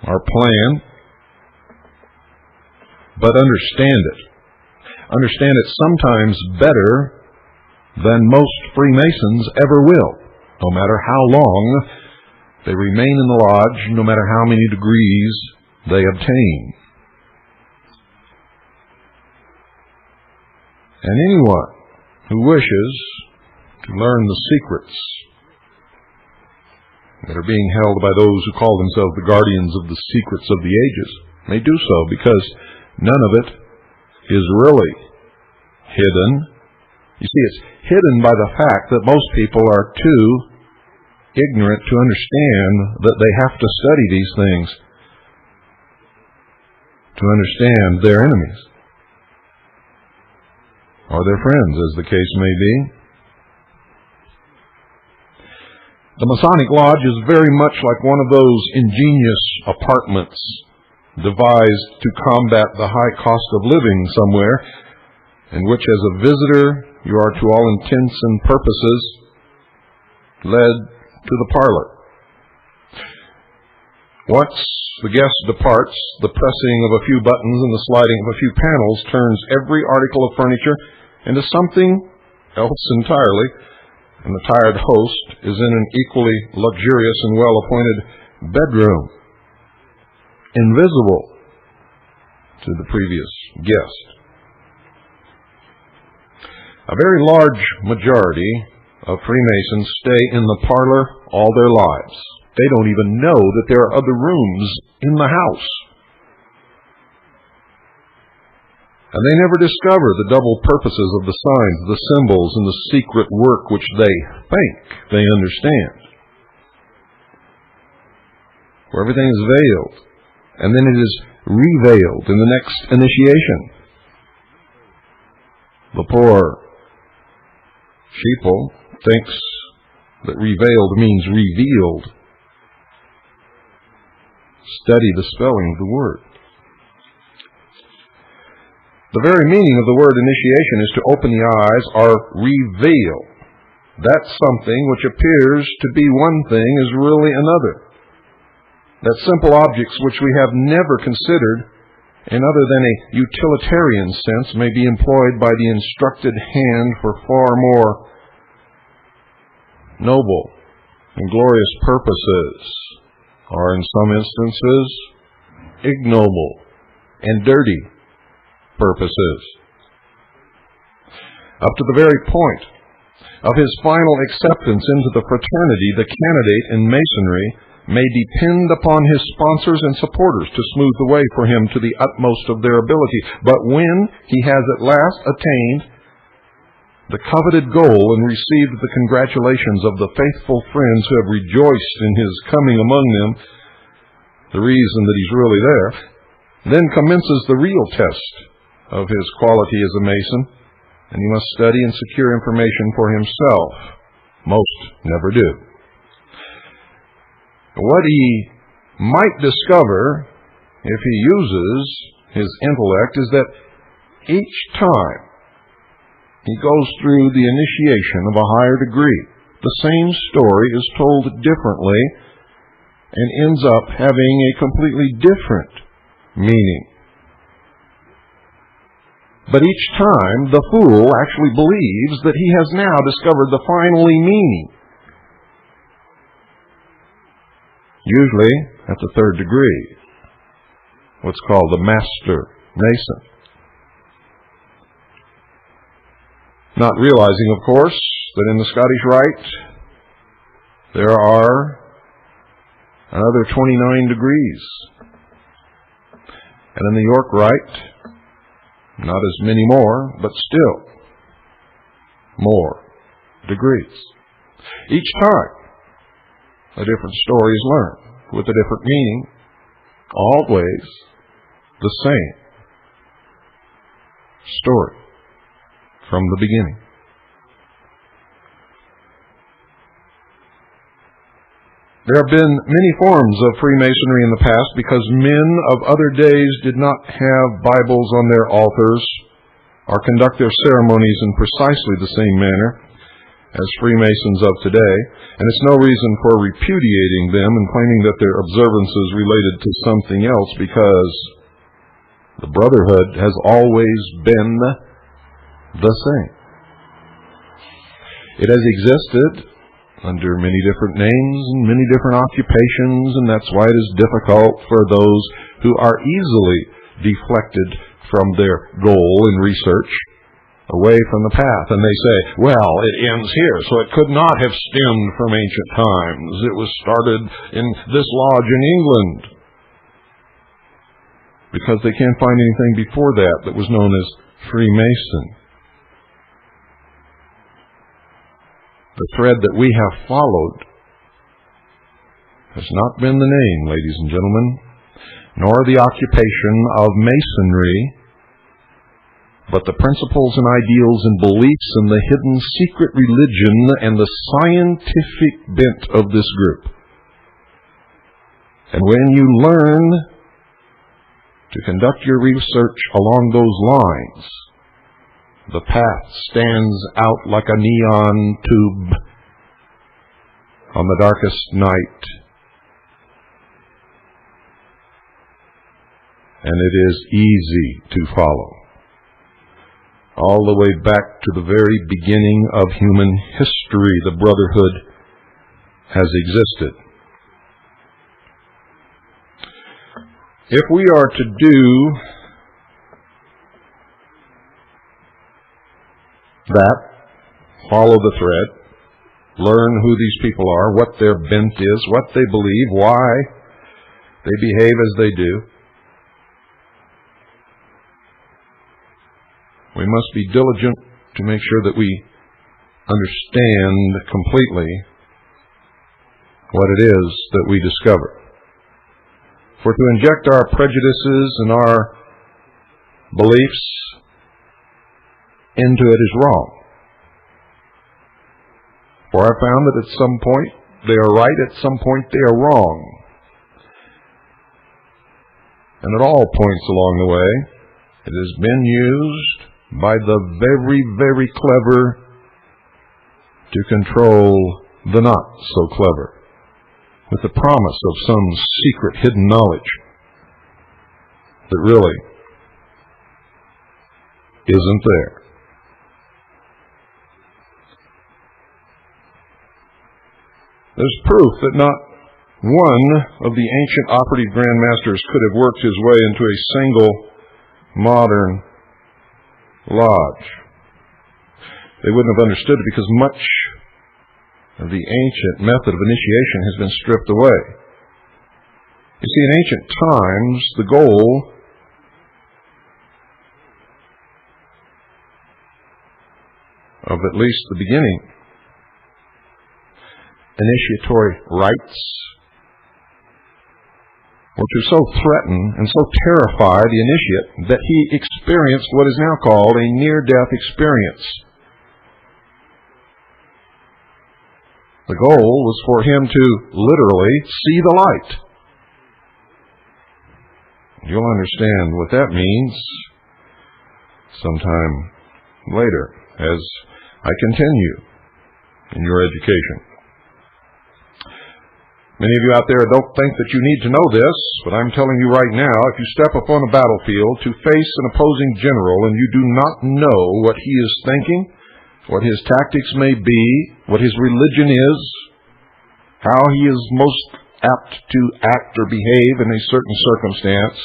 or plan, but understand it. Understand it sometimes better than most Freemasons ever will, no matter how long they remain in the lodge, no matter how many degrees they obtain. And anyone who wishes to learn the secrets that are being held by those who call themselves the guardians of the secrets of the ages may do so, because none of it is really hidden. You see, it's hidden by the fact that most people are too ignorant to understand that they have to study these things to understand their enemies, or their friends, as the case may be. The Masonic Lodge is very much like one of those ingenious apartments devised to combat the high cost of living somewhere, in which as a visitor you are to all intents and purposes led to the parlor. Once the guest departs, the pressing of a few buttons and the sliding of a few panels turns every article of furniture into something else entirely, and the tired host is in an equally luxurious and well-appointed bedroom, invisible to the previous guest. A very large majority of Freemasons stay in the parlor all their lives. They don't even know that there are other rooms in the house. And they never discover the double purposes of the signs, the symbols, and the secret work which they think they understand. Where everything is veiled, and then it is revealed in the next initiation. The poor sheeple thinks that revealed means revealed. Study the spelling of the word. The very meaning of the word initiation is to open the eyes or reveal. That something which appears to be one thing is really another. That simple objects which we have never considered in other than a utilitarian sense may be employed by the instructed hand for far more noble and glorious purposes, or in some instances, ignoble and dirty purposes. Up to the very point of his final acceptance into the fraternity, the candidate in Masonry may depend upon his sponsors and supporters to smooth the way for him to the utmost of their ability. But when he has at last attained the coveted goal and received the congratulations of the faithful friends who have rejoiced in his coming among them, the reason that he's really there, then commences the real test of his quality as a Mason, and he must study and secure information for himself. Most never do. What he might discover, if he uses his intellect, is that each time he goes through the initiation of a higher degree, the same story is told differently and ends up having a completely different meaning. But each time, the fool actually believes that he has now discovered the finally meaning. Usually at the third degree, what's called the Master Mason. Not realizing, of course, that in the Scottish Rite there are another 29 degrees. And in the York Rite, not as many more, but still more degrees. Each time, a different story is learned with a different meaning, always the same story from the beginning. There have been many forms of Freemasonry in the past because men of other days did not have Bibles on their altars or conduct their ceremonies in precisely the same manner as Freemasons of today, and it's no reason for repudiating them and claiming that their observances related to something else, because the Brotherhood has always been the same. It has existed under many different names and many different occupations, and that's why it is difficult for those who are easily deflected from their goal in research away from the path. And they say, well, it ends here, so it could not have stemmed from ancient times. It was started in this lodge in England. Because they can't find anything before that was known as Freemason. The thread that we have followed has not been the name, ladies and gentlemen, nor the occupation of Masonry, but the principles and ideals and beliefs and the hidden secret religion and the scientific bent of this group. And when you learn to conduct your research along those lines, the path stands out like a neon tube on the darkest night. And it is easy to follow. All the way back to the very beginning of human history, the Brotherhood has existed. If we are to do that, follow the thread, learn who these people are, what their bent is, what they believe, why they behave as they do, we must be diligent to make sure that we understand completely what it is that we discover. For to inject our prejudices and our beliefs into it is wrong. For I found that at some point they are right, at some point they are wrong. And at all points along the way, it has been used by the very, very clever to control the not so clever, with the promise of some secret hidden knowledge that really isn't there. There's proof that not one of the ancient operative grandmasters could have worked his way into a single modern lodge. They wouldn't have understood it because much of the ancient method of initiation has been stripped away. You see, in ancient times, the goal of at least the beginning initiatory rites or to so threaten and so terrify the initiate that he experienced what is now called a near-death experience. The goal was for him to literally see the light. You'll understand what that means sometime later as I continue in your education. Many of you out there don't think that you need to know this, but I'm telling you right now, if you step upon a battlefield to face an opposing general and you do not know what he is thinking, what his tactics may be, what his religion is, how he is most apt to act or behave in a certain circumstance,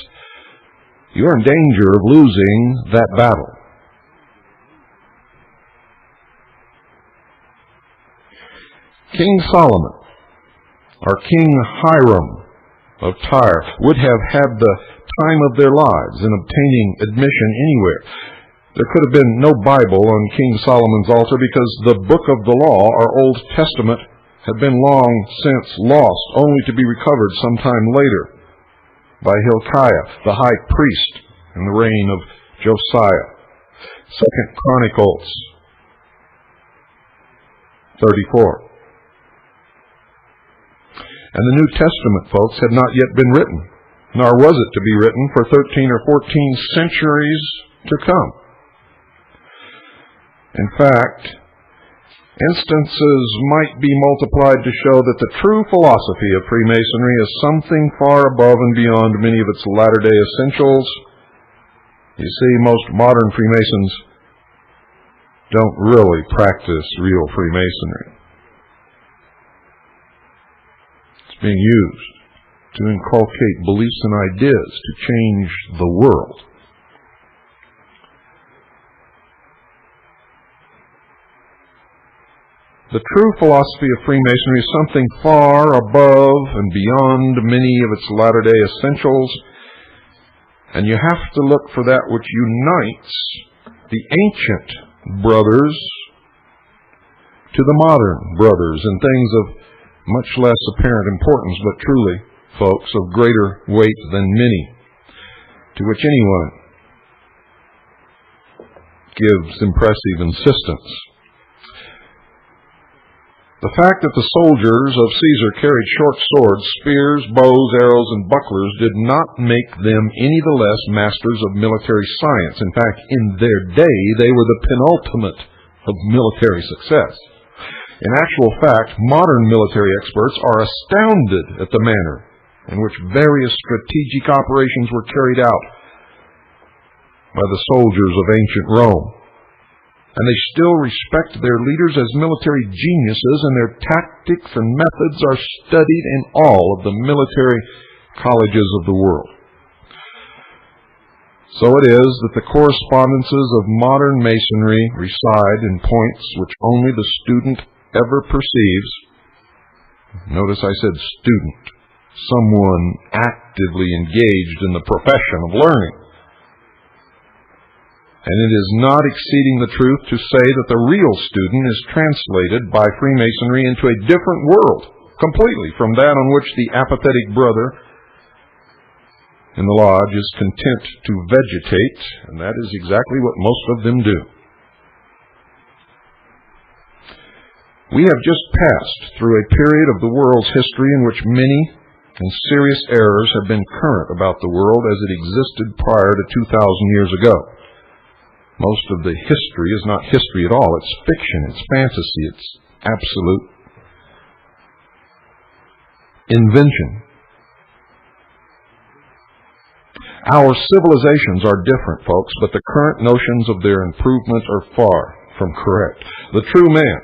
you are in danger of losing that battle. King Solomon, or King Hiram of Tyre, would have had the time of their lives in obtaining admission anywhere. There could have been no Bible on King Solomon's altar because the book of the law, or Old Testament, had been long since lost, only to be recovered sometime later by Hilkiah, the high priest, in the reign of Josiah. 2 Chronicles 34. And the New Testament, folks, had not yet been written, nor was it to be written for 13 or 14 centuries to come. In fact, instances might be multiplied to show that the true philosophy of Freemasonry is something far above and beyond many of its latter-day essentials. You see, most modern Freemasons don't really practice real Freemasonry. It's being used to inculcate beliefs and ideas to change the world. The true philosophy of Freemasonry is something far above and beyond many of its latter-day essentials, and you have to look for that which unites the ancient brothers to the modern brothers in things of much less apparent importance, but truly, folks, of greater weight than many, to which anyone gives impressive insistence. The fact that the soldiers of Caesar carried short swords, spears, bows, arrows, and bucklers did not make them any the less masters of military science. In fact, in their day, they were the penultimate of military success. In actual fact, modern military experts are astounded at the manner in which various strategic operations were carried out by the soldiers of ancient Rome. And they still respect their leaders as military geniuses, and their tactics and methods are studied in all of the military colleges of the world. So it is that the correspondences of modern Masonry reside in points which only the student ever perceives. Notice I said student, someone actively engaged in the profession of learning. And it is not exceeding the truth to say that the real student is translated by Freemasonry into a different world, completely from that on which the apathetic brother in the lodge is content to vegetate, and that is exactly what most of them do. We have just passed through a period of the world's history in which many and serious errors have been current about the world as it existed prior to 2,000 years ago. Most of the history is not history at all. It's fiction, it's fantasy, it's absolute invention. Our civilizations are different, folks, but the current notions of their improvement are far from correct. The true man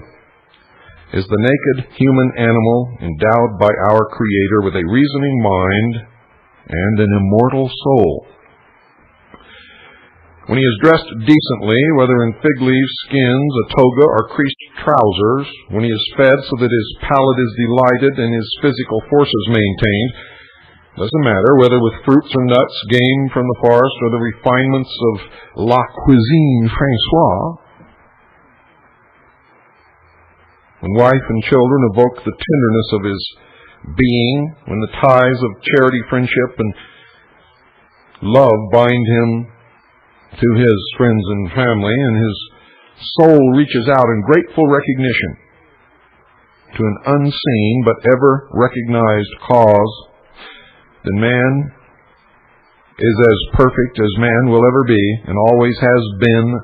is the naked human animal endowed by our Creator with a reasoning mind and an immortal soul. When he is dressed decently, whether in fig leaves, skins, a toga, or creased trousers, when he is fed so that his palate is delighted and his physical forces maintained, doesn't matter whether with fruits or nuts, game from the forest, or the refinements of la cuisine Francoise, when wife and children evoke the tenderness of his being, when the ties of charity, friendship, and love bind him to his friends and family, and his soul reaches out in grateful recognition to an unseen but ever recognized cause, then man is as perfect as man will ever be, and always has been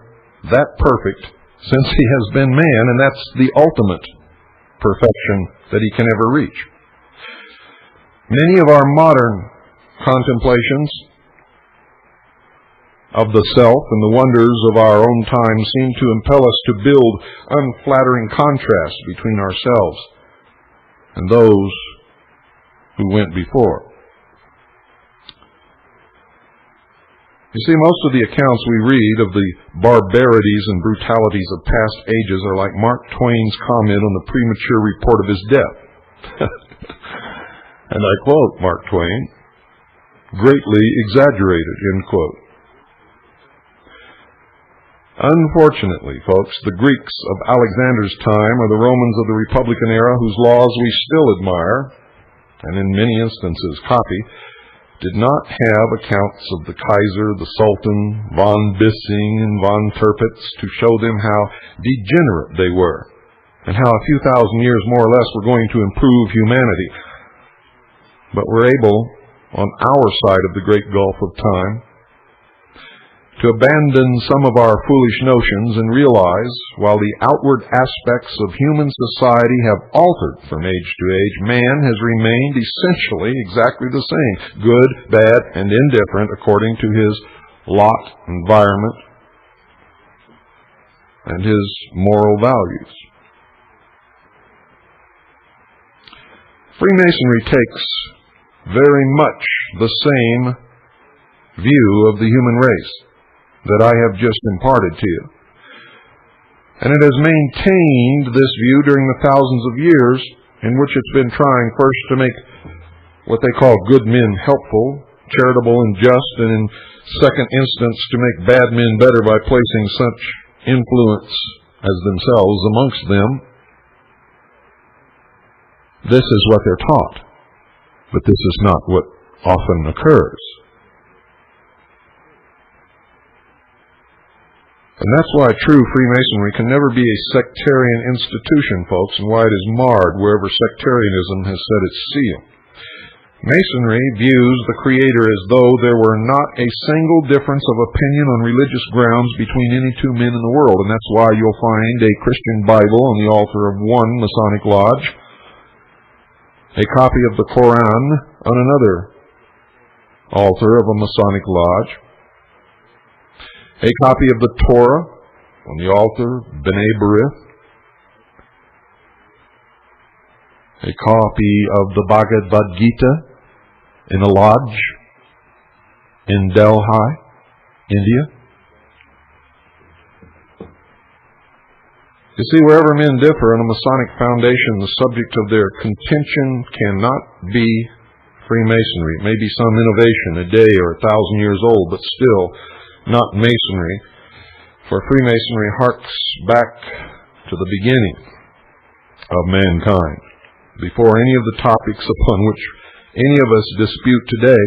that perfect since he has been man, and that's the ultimate perfection that he can ever reach. Many of our modern contemplations of the self and the wonders of our own time seem to impel us to build unflattering contrasts between ourselves and those who went before. You see, most of the accounts we read of the barbarities and brutalities of past ages are like Mark Twain's comment on the premature report of his death. And I quote Mark Twain, "greatly exaggerated," end quote. Unfortunately, folks, the Greeks of Alexander's time or the Romans of the Republican era, whose laws we still admire, and in many instances copy, did not have accounts of the Kaiser, the Sultan, von Bissing, and von Tirpitz to show them how degenerate they were, and how a few thousand years more or less were going to improve humanity. but we're able, on our side of the great gulf of time, to abandon some of our foolish notions and realize, while the outward aspects of human society have altered from age to age, man has remained essentially exactly the same, good, bad, and indifferent according to his lot, environment, and his moral values. Freemasonry takes very much the same view of the human race that I have just imparted to you. And it has maintained this view during the thousands of years in which it's been trying first to make what they call good men helpful, charitable and just, and in second instance to make bad men better by placing such influence as themselves amongst them. This is what they're taught, but this is not what often occurs. And that's why true Freemasonry can never be a sectarian institution, folks, and why it is marred wherever sectarianism has set its seal. Masonry views the Creator as though there were not a single difference of opinion on religious grounds between any two men in the world, and that's why you'll find a Christian Bible on the altar of one Masonic lodge, a copy of the Koran on another altar of a Masonic lodge, a copy of the Torah on the altar of B'nai B'rith, a copy of the Bhagavad Gita in a lodge in Delhi, India. You see, wherever men differ in a Masonic foundation, the subject of their contention cannot be Freemasonry. It may be some innovation, a day or 1,000 years old, but still not Masonry, for Freemasonry harks back to the beginning of mankind, before any of the topics upon which any of us dispute today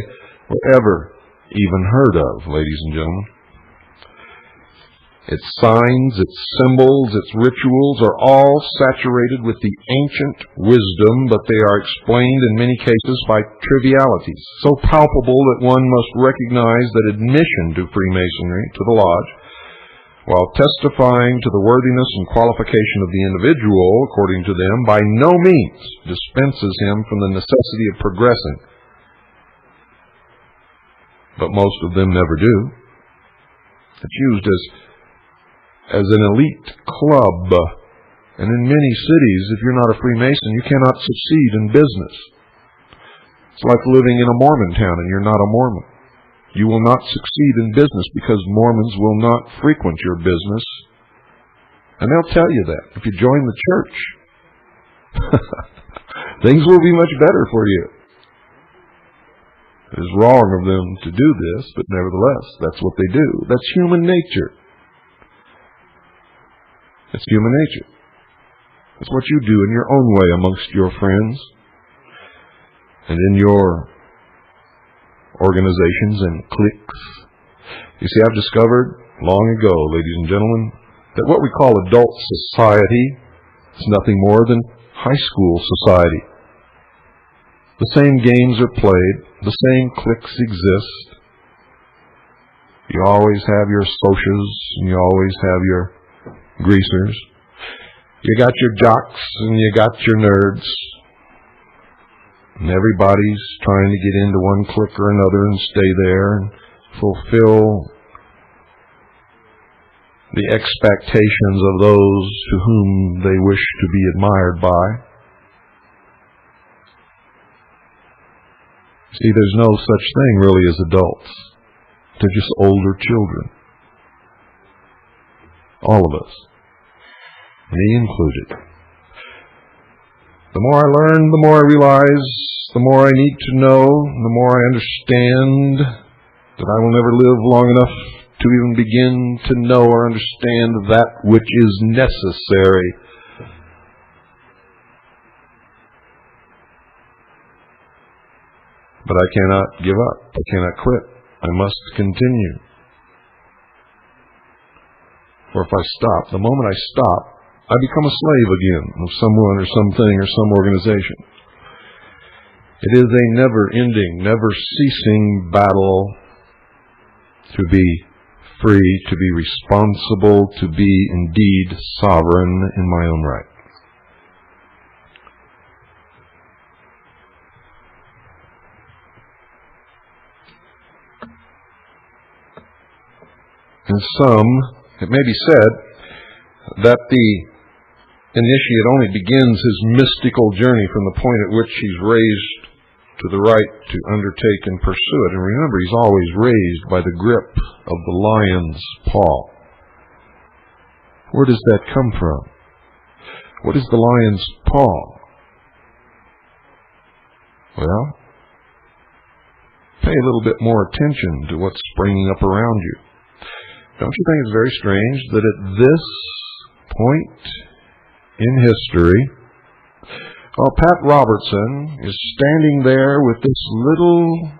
were ever even heard of, ladies and gentlemen. Its signs, its symbols, its rituals are all saturated with the ancient wisdom, but they are explained in many cases by trivialities, so palpable that one must recognize that admission to Freemasonry, to the lodge, while testifying to the worthiness and qualification of the individual, according to them, by no means dispenses him from the necessity of progressing. But most of them never do. It's used as an elite club, and in many cities, if you're not a Freemason, you cannot succeed in business. It's like living in a Mormon town and you're not a Mormon. You will not succeed in business because Mormons will not frequent your business, and they'll tell you that if you join the church. Things will be much better for you. It is wrong of them to do this, but nevertheless, that's what they do. That's human nature. It's human nature. It's what you do in your own way amongst your friends and in your organizations and cliques. You see, I've discovered long ago, ladies and gentlemen, that what we call adult society is nothing more than high school society. The same games are played, the same cliques exist. You always have your socias, and you always have your greasers. You got your jocks and you got your nerds. And everybody's trying to get into one clique or another and stay there and fulfill the expectations of those to whom they wish to be admired by. See, there's no such thing really as adults. They're just older children. All of us. Me included. The more I learn, the more I realize, the more I need to know, the more I understand that I will never live long enough to even begin to know or understand that which is necessary. But I cannot give up. I cannot quit. I must continue. For if I stop, the moment I stop, I become a slave again of someone or something or some organization. It is a never-ending, never-ceasing battle to be free, to be responsible, to be indeed sovereign in my own right. In some, it may be said that the initiate only begins his mystical journey from the point at which he's raised to the right to undertake and pursue it. And remember, he's always raised by the grip of the lion's paw. Where does that come from? What is the lion's paw? Well, pay a little bit more attention to what's springing up around you. Don't you think it's very strange that at this point in history, Pat Robertson is standing there with this little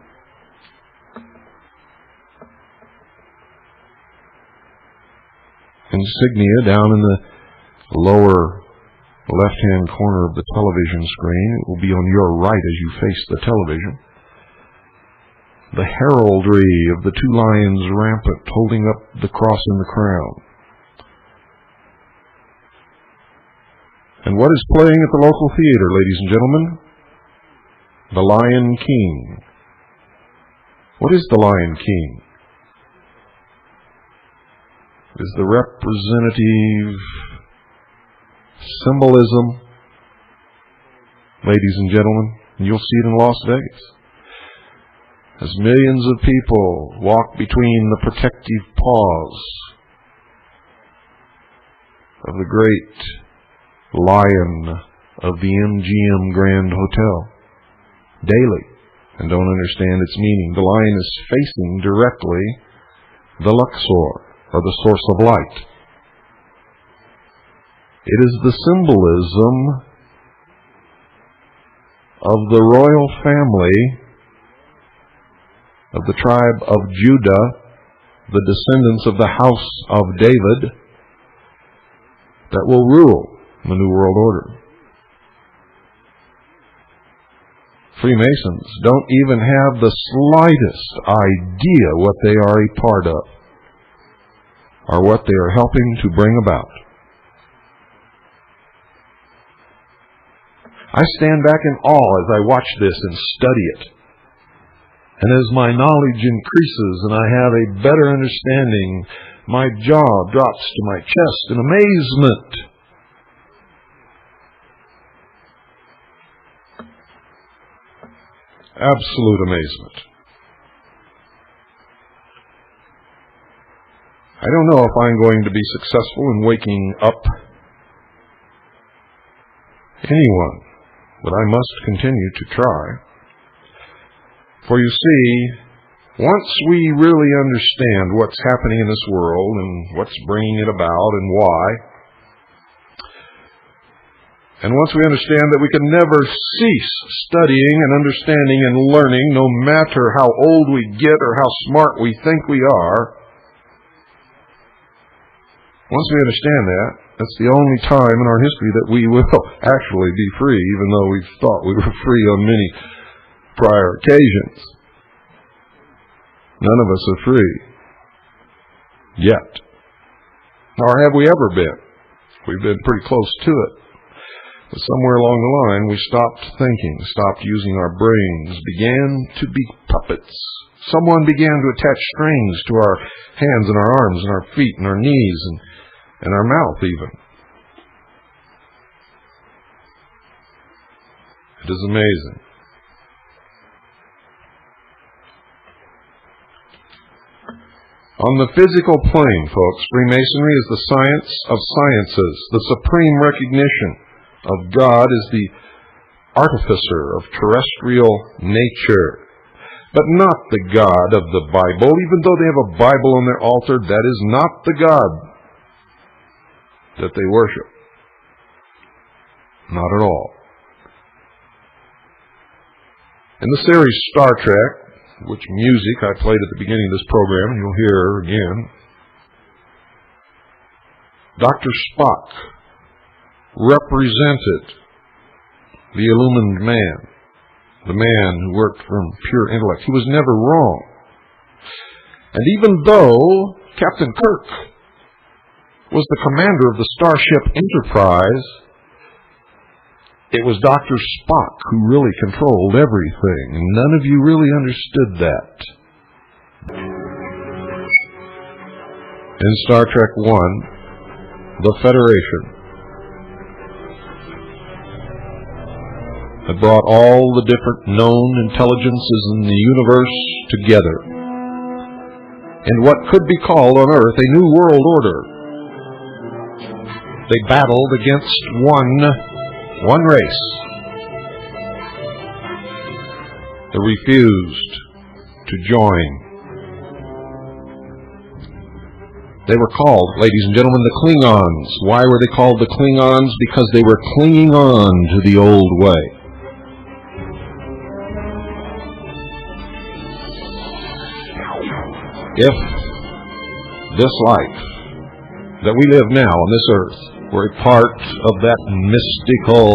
insignia down in the lower left-hand corner of the television screen. It will be on your right as you face the television. The heraldry of the two lions rampant holding up the cross and the crown. And what is playing at the local theater, ladies and gentlemen? The Lion King. What is the Lion King? It is the representative symbolism, ladies and gentlemen, and you'll see it in Las Vegas. As millions of people walk between the protective paws of the great lion of the MGM Grand Hotel daily and don't understand its meaning. The lion is facing directly the Luxor, or the source of light. It is the symbolism of the royal family of the tribe of Judah, the descendants of the house of David, that will rule the New World Order. Freemasons don't even have the slightest idea what they are a part of, or what they are helping to bring about. I stand back in awe as I watch this and study it. And as my knowledge increases and I have a better understanding, my jaw drops to my chest in amazement. Absolute amazement. I don't know if I'm going to be successful in waking up anyone, but I must continue to try. For you see, once we really understand what's happening in this world and what's bringing it about and why, and once we understand that we can never cease studying and understanding and learning, no matter how old we get or how smart we think we are, once we understand that, that's the only time in our history that we will actually be free, even though we've thought we were free on many prior occasions. None of us are free. Yet. Nor have we ever been. We've been pretty close to it. But somewhere along the line, we stopped thinking, stopped using our brains, began to be puppets. Someone began to attach strings to our hands and our arms and our feet and our knees and our mouth even. It is amazing. On the physical plane, folks, Freemasonry is the science of sciences, the supreme recognition of God as the artificer of terrestrial nature, but not the God of the Bible. Even though they have a Bible on their altar, that is not the God that they worship. Not at all. In the series Star Trek, which music I played at the beginning of this program, and you'll hear again, Dr. Spock represented the illumined man. the man who worked from pure intellect. He was never wrong. And even though Captain Kirk was the commander of the Starship Enterprise, it was Dr. Spock who really controlled everything, and none of you really understood that. In Star Trek I, the Federation had brought all the different known intelligences in the universe together in what could be called on Earth a new world order. They battled against one race. They refused to join. They were called, ladies and gentlemen, the Klingons. Why were they called the Klingons? Because they were clinging on to the old way. If this life that we live now on this earth were a part of that mystical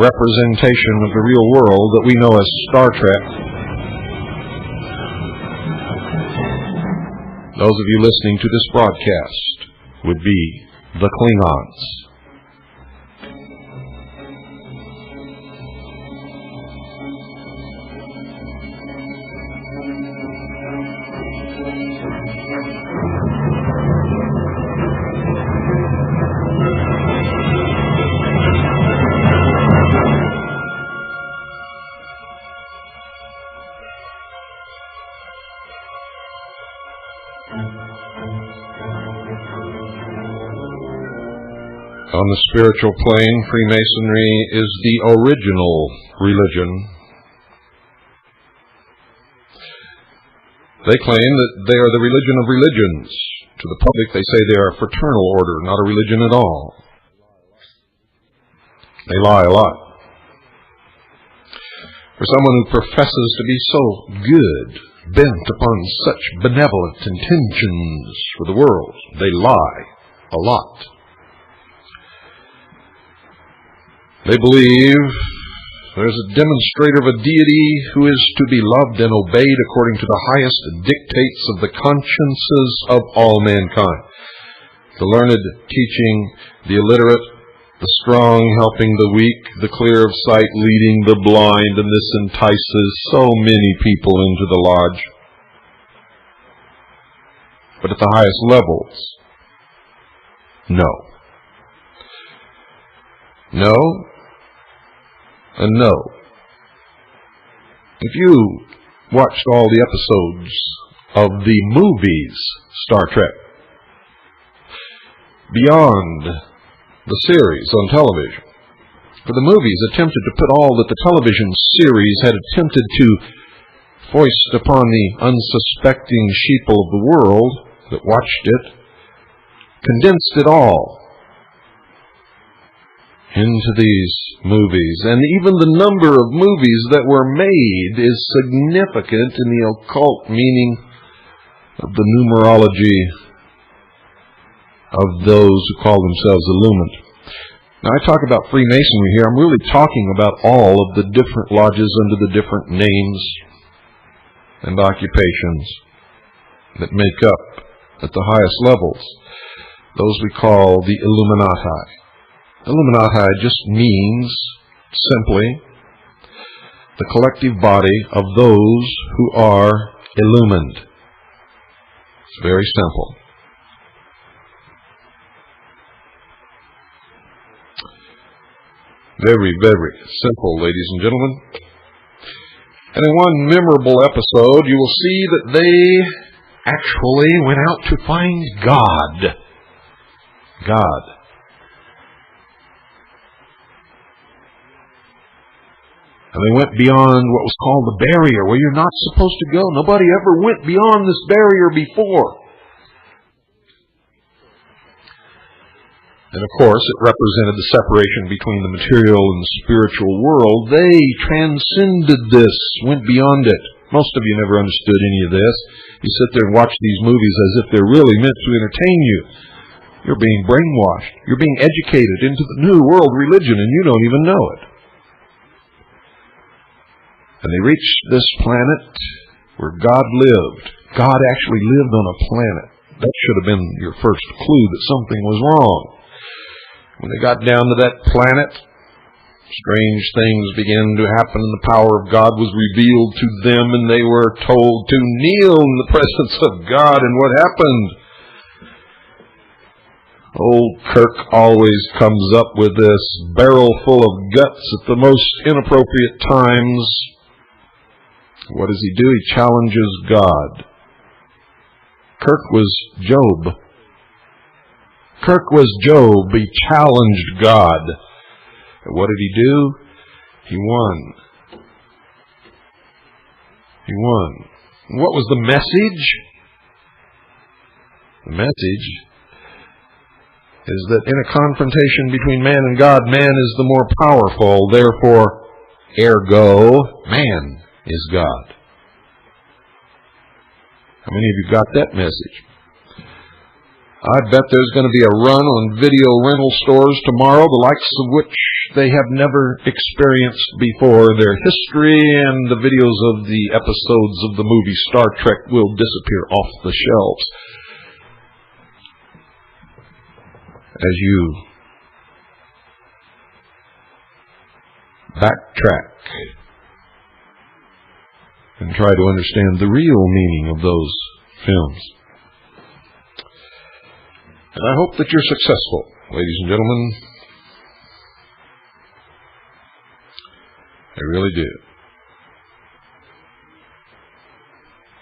representation of the real world that we know as Star Trek, those of you listening to this broadcast would be the Klingons. On the spiritual plane, Freemasonry is the original religion. They claim that they are the religion of religions. To the public, they say they are a fraternal order, not a religion at all. They lie a lot. For someone who professes to be so good, bent upon such benevolent intentions for the world, they lie a lot. They believe there's a demonstrator of a deity who is to be loved and obeyed according to the highest dictates of the consciences of all mankind. The learned teaching the illiterate, the strong helping the weak, the clear of sight leading the blind, and this entices so many people into the lodge. But at the highest levels, no. No. And no. If you watched all the episodes of the movies Star Trek, beyond the series on television, for the movies attempted to put all that the television series had attempted to foist upon the unsuspecting sheeple of the world that watched it, condensed it all into these movies. And even the number of movies that were made is significant in the occult meaning of the numerology of those who call themselves illumined. Now, I talk about Freemasonry here. I'm really talking about all of the different lodges under the different names and occupations that make up, at the highest levels, those we call the Illuminati. Illuminati just means, simply, the collective body of those who are illumined. It's very simple. Very, very simple, ladies and gentlemen. And in one memorable episode, you will see that they actually went out to find God. God. And they went beyond what was called the barrier, where you're not supposed to go. Nobody ever went beyond this barrier before. And of course, it represented the separation between the material and the spiritual world. They transcended this, went beyond it. Most of you never understood any of this. You sit there and watch these movies as if they're really meant to entertain you. You're being brainwashed. You're being educated into the new world religion, and you don't even know it. And they reached this planet where God lived. God actually lived on a planet. That should have been your first clue that something was wrong. When they got down to that planet, strange things began to happen, and the power of God was revealed to them, and they were told to kneel in the presence of God. And what happened? Old Kirk always comes up with this barrel full of guts at the most inappropriate times. What does he do? He challenges God. Kirk was Job. Kirk was Job. He challenged God. And what did he do? He won. He won. And what was the message? The message is that in a confrontation between man and God, man is the more powerful. Therefore, ergo, man is God. How many of you got that message? I bet there's going to be a run on video rental stores tomorrow, the likes of which they have never experienced before. Their history and the videos of the episodes of the movie Star Trek will disappear off the shelves. As you backtrack and try to understand the real meaning of those films. And I hope that you're successful, ladies and gentlemen. I really do.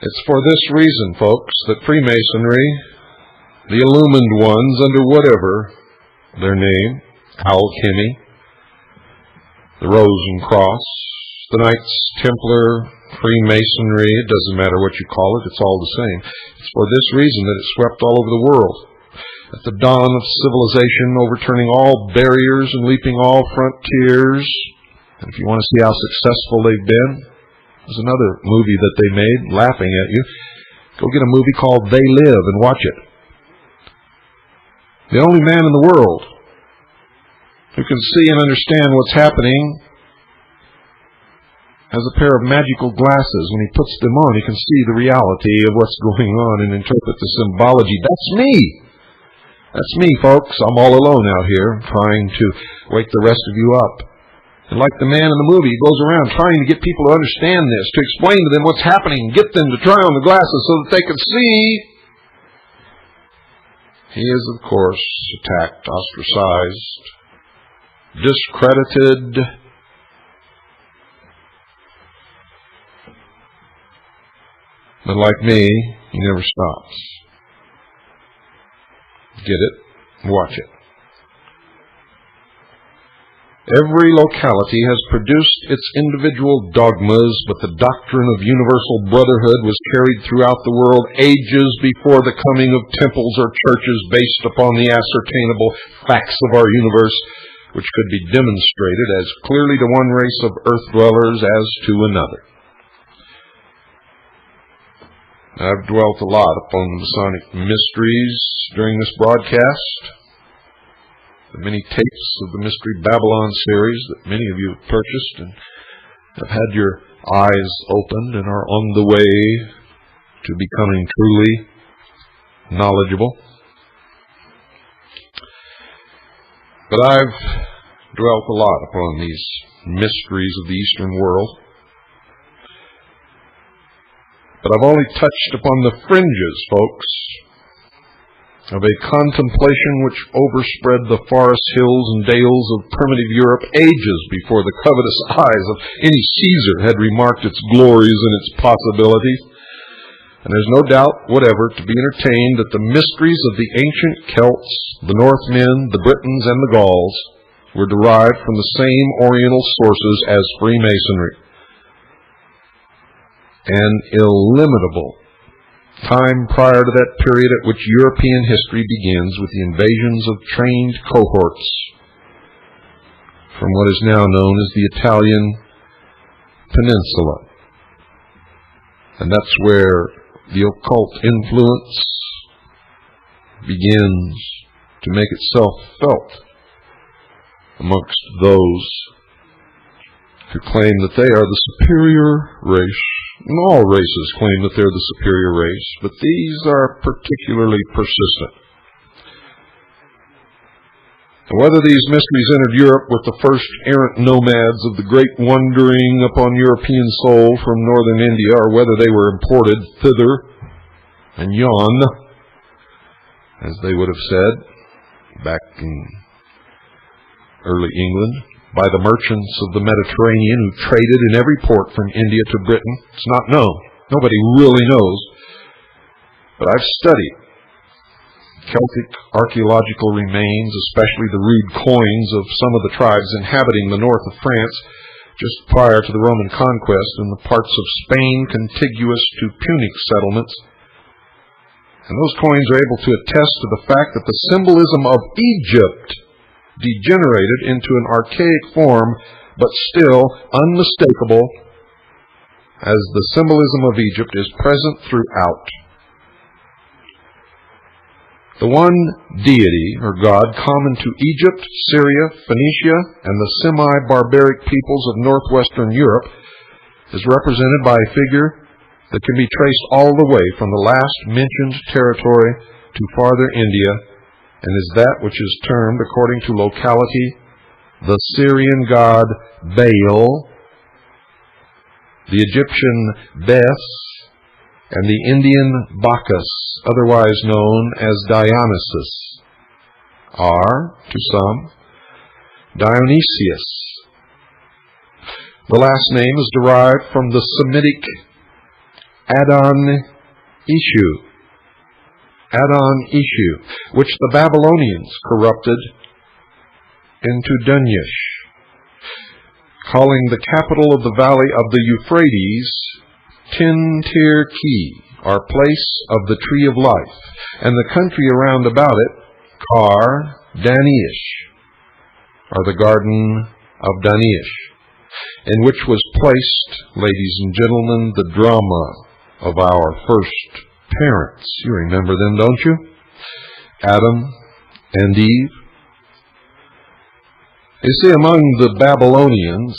It's for this reason, folks, that Freemasonry, the illumined ones, under whatever their name, alchemy, the Rosencross, the Knights Templar, Freemasonry, it doesn't matter what you call it, it's all the same. It's for this reason that it swept all over the world. At the dawn of civilization, overturning all barriers and leaping all frontiers. And if you want to see how successful they've been, there's another movie that they made, laughing at you. Go get a movie called They Live and watch it. The only man in the world who can see and understand what's happening has a pair of magical glasses. When he puts them on, he can see the reality of what's going on and interpret the symbology. That's me. That's me, folks. I'm all alone out here trying to wake the rest of you up. And like the man in the movie, he goes around trying to get people to understand this, to explain to them what's happening, get them to try on the glasses so that they can see. He is, of course, attacked, ostracized, discredited. But like me, he never stops. Get it? Watch it. Every locality has produced its individual dogmas, but the doctrine of universal brotherhood was carried throughout the world ages before the coming of temples or churches based upon the ascertainable facts of our universe, which could be demonstrated as clearly to one race of earth dwellers as to another. I've dwelt a lot upon the Masonic mysteries during this broadcast. The many tapes of the Mystery Babylon series that many of you have purchased and have had your eyes opened and are on the way to becoming truly knowledgeable. But I've dwelt a lot upon these mysteries of the Eastern world. But I've only touched upon the fringes, folks, of a contemplation which overspread the forest hills and dales of primitive Europe ages before the covetous eyes of any Caesar had remarked its glories and its possibilities. And there's no doubt whatever to be entertained that the mysteries of the ancient Celts, the Northmen, the Britons, and the Gauls were derived from the same Oriental sources as Freemasonry. An illimitable time prior to that period at which European history begins with the invasions of trained cohorts from what is now known as the Italian Peninsula. And that's where the occult influence begins to make itself felt amongst those who claim that they are the superior race. And all races claim that they're the superior race, but these are particularly persistent. And whether these mysteries entered Europe with the first errant nomads of the great wandering upon European soul from northern India, or whether they were imported thither and yon, as they would have said back in early England, by the merchants of the Mediterranean who traded in every port from India to Britain, it's not known. Nobody really knows. But I've studied Celtic archaeological remains, especially the rude coins of some of the tribes inhabiting the north of France just prior to the Roman conquest and the parts of Spain contiguous to Punic settlements. And those coins are able to attest to the fact that the symbolism of Egypt degenerated into an archaic form, but still unmistakable, as the symbolism of Egypt is present throughout. The one deity, or god, common to Egypt, Syria, Phoenicia, and the semi-barbaric peoples of northwestern Europe is represented by a figure that can be traced all the way from the last mentioned territory to farther India, and is that which is termed, according to locality, the Syrian god Baal, the Egyptian Bes, and the Indian Bacchus, otherwise known as Dionysus, are, to some, Dionysius. The last name is derived from the Semitic Adon-Ishu, which the Babylonians corrupted into Dunyush, calling the capital of the valley of the Euphrates Tin-Tir-Ki, or place of the tree of life, and the country around about it, Kar-Danish, or the garden of Danish, in which was placed, ladies and gentlemen, the drama of our first parents. You remember them, don't you? Adam and Eve. You see, among the Babylonians,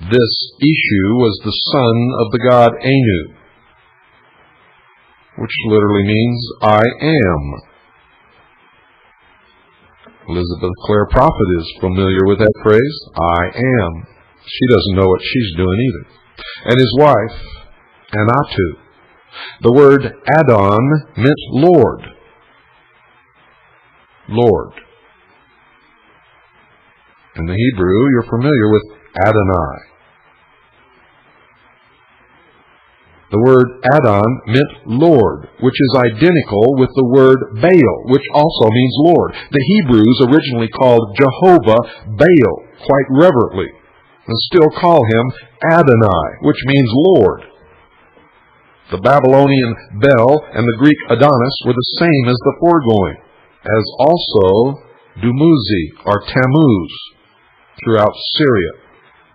this Ishu was the son of the god Anu, which literally means I am. Elizabeth Clare Prophet is familiar with that phrase, I am. She doesn't know what she's doing either. And his wife, Anatu. The word Adon meant Lord. Lord. In the Hebrew, you're familiar with Adonai. The word Adon meant Lord, which is identical with the word Baal, which also means Lord. The Hebrews originally called Jehovah Baal, quite reverently, and still call him Adonai, which means Lord. The Babylonian Bel and the Greek Adonis were the same as the foregoing, as also Dumuzi, or Tammuz, throughout Syria.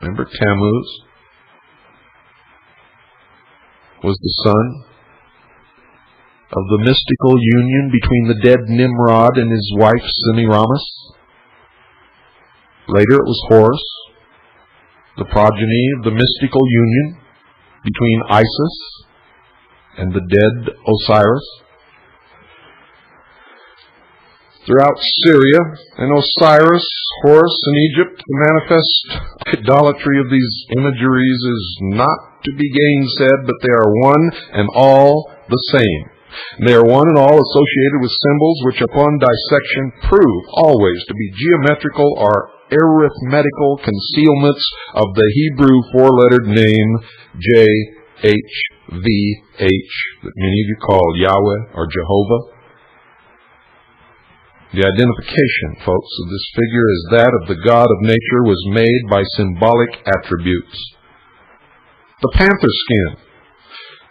Remember Tammuz was the son of the mystical union between the dead Nimrod and his wife Semiramis. Later it was Horus, the progeny of the mystical union between Isis and the dead Osiris. Throughout Syria and Osiris, Horus, and Egypt, the manifest idolatry of these imageries is not to be gainsaid, but they are one and all the same. They are one and all associated with symbols which upon dissection prove always to be geometrical or arithmetical concealments of the Hebrew four-lettered name JHVH, that many of you call Yahweh or Jehovah. The identification, folks, of this figure as that of the God of nature was made by symbolic attributes. The panther skin,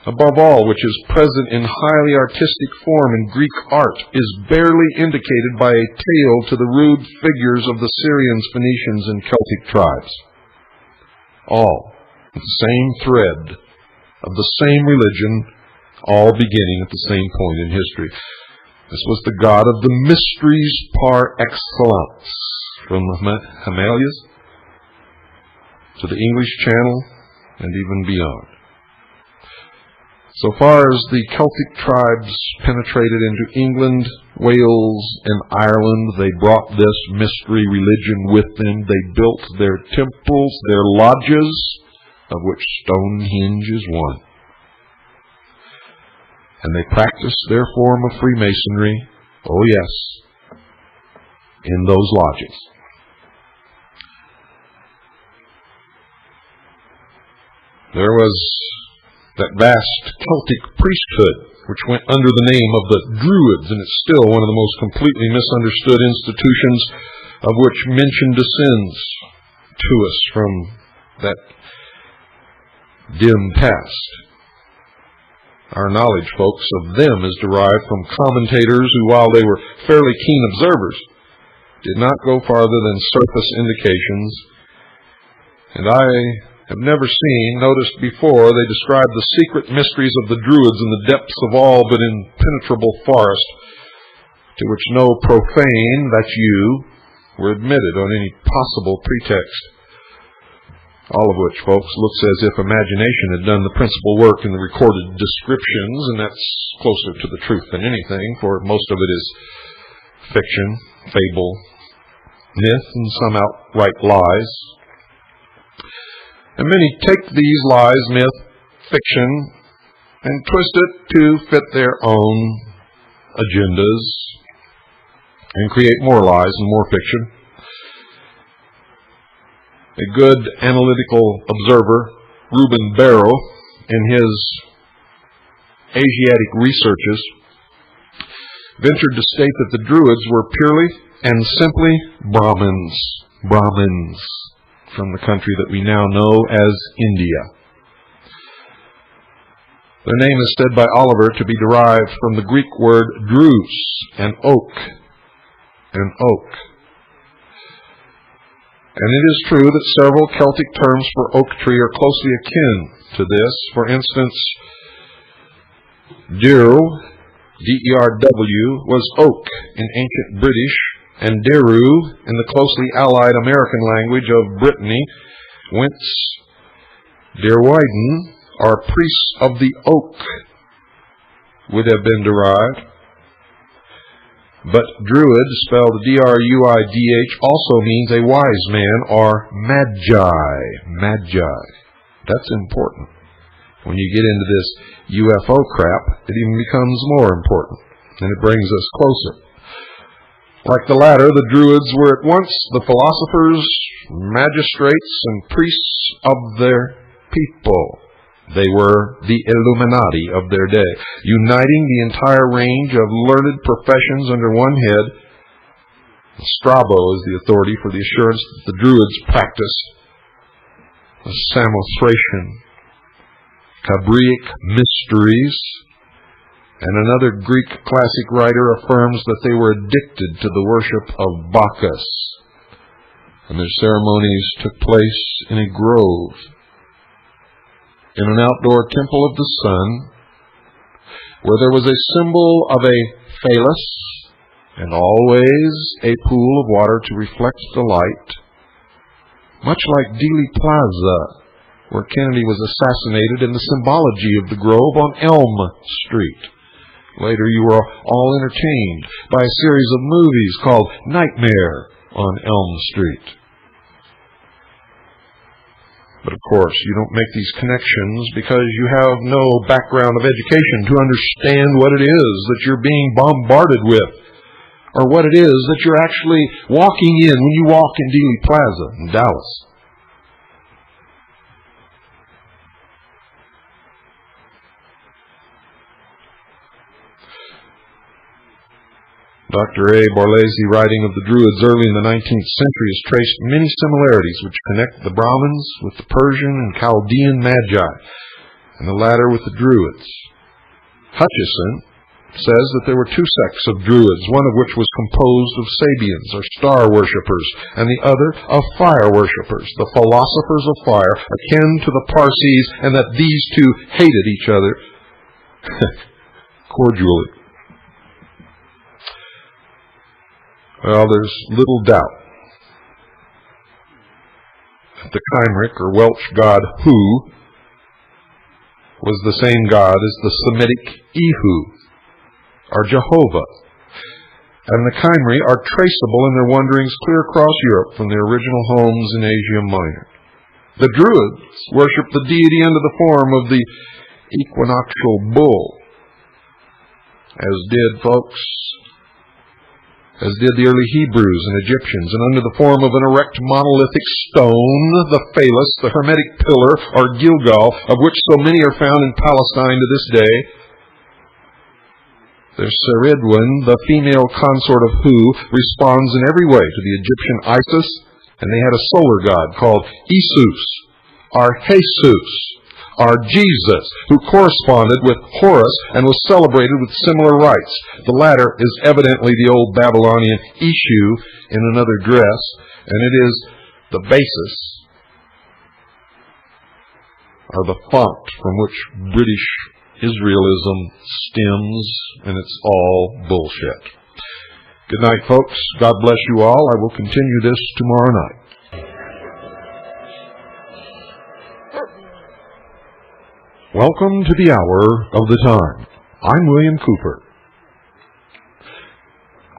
above all, which is present in highly artistic form in Greek art, is barely indicated by a tail to the rude figures of the Syrians, Phoenicians, and Celtic tribes. All with the same thread of the same religion, all beginning at the same point in history. This was the God of the mysteries par excellence, from Himalayas to the English Channel, and even beyond. So far as the Celtic tribes penetrated into England, Wales, and Ireland, they brought this mystery religion with them. They built their temples, their lodges, of which Stonehenge is one. And they practiced their form of Freemasonry, oh yes, in those lodges. There was that vast Celtic priesthood, which went under the name of the Druids, and it's still one of the most completely misunderstood institutions, of which mention descends to us from that dim past. Our knowledge, folks, of them is derived from commentators who, while they were fairly keen observers, did not go farther than surface indications. And I have never noticed before, they describe the secret mysteries of the Druids in the depths of all but impenetrable forest, to which no profane, that's you, were admitted on any possible pretext. All of which, folks, looks as if imagination had done the principal work in the recorded descriptions, and that's closer to the truth than anything, for most of it is fiction, fable, myth, and some outright lies. And many take these lies, myth, fiction, and twist it to fit their own agendas and create more lies and more fiction. A good analytical observer, Reuben Barrow, in his Asiatic researches, ventured to state that the Druids were purely and simply Brahmins from the country that we now know as India. Their name is said by Oliver to be derived from the Greek word drus, an oak. And it is true that several Celtic terms for oak tree are closely akin to this. For instance, Deru, D-E-R-W, was oak in ancient British, and Deru in the closely allied American language of Brittany, whence Derwyden, or priests of the oak, would have been derived. But Druid, spelled D-R-U-I-D-H, also means a wise man, or magi. That's important. When you get into this UFO crap, it even becomes more important, and it brings us closer. Like the latter, the Druids were at once the philosophers, magistrates, and priests of their people. They were the Illuminati of their day, uniting the entire range of learned professions under one head. Strabo is the authority for the assurance that the Druids practiced the Samothracian, Cabriic mysteries, and another Greek classic writer affirms that they were addicted to the worship of Bacchus, and their ceremonies took place in a grove, in an outdoor temple of the sun, where there was a symbol of a phallus, and always a pool of water to reflect the light, much like Dealey Plaza, where Kennedy was assassinated, and the symbology of the grove on Elm Street. Later, you were all entertained by a series of movies called Nightmare on Elm Street. But of course, you don't make these connections because you have no background of education to understand what it is that you're being bombarded with, or what it is that you're actually walking in when you walk in Dealey Plaza in Dallas. Dr. A. Borlase, writing of the Druids early in the 19th century, has traced many similarities which connect the Brahmins with the Persian and Chaldean Magi, and the latter with the Druids. Hutchison says that there were two sects of Druids, one of which was composed of Sabians, or star worshippers, and the other of fire worshippers, the philosophers of fire, akin to the Parsees, and that these two hated each other cordially. Well, there's little doubt that the Kymric or Welsh god Hu was the same god as the Semitic Ihu, or Jehovah. And the Kymri are traceable in their wanderings clear across Europe from their original homes in Asia Minor. The Druids worshipped the deity under the form of the equinoctial bull, as did the early Hebrews and Egyptians, and under the form of an erect monolithic stone, the Phallus, the Hermetic pillar, or Gilgal, of which so many are found in Palestine to this day. The Ceridwen, the female consort of Hu, responds in every way to the Egyptian Isis, and they had a solar god called Isus, or Jesus, or Jesus, who corresponded with Horus and was celebrated with similar rites. The latter is evidently the old Babylonian Ishu in another dress, and it is the basis, or the font from which British Israelism stems, and it's all bullshit. Good night, folks. God bless you all. I will continue this tomorrow night. Welcome to the hour of the time. I'm William Cooper.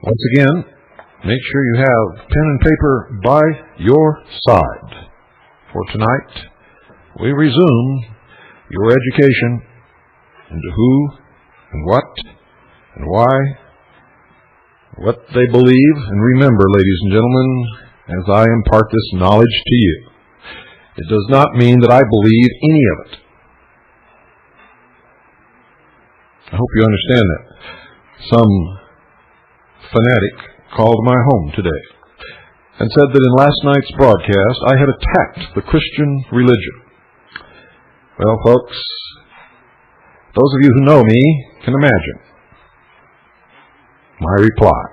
Once again, make sure you have pen and paper by your side. For tonight, we resume your education into who and what and why, what they believe. And remember, ladies and gentlemen, as I impart this knowledge to you, it does not mean that I believe any of it. I hope you understand that. Some fanatic called my home today and said that in last night's broadcast I had attacked the Christian religion. Well, folks, those of you who know me can imagine my reply.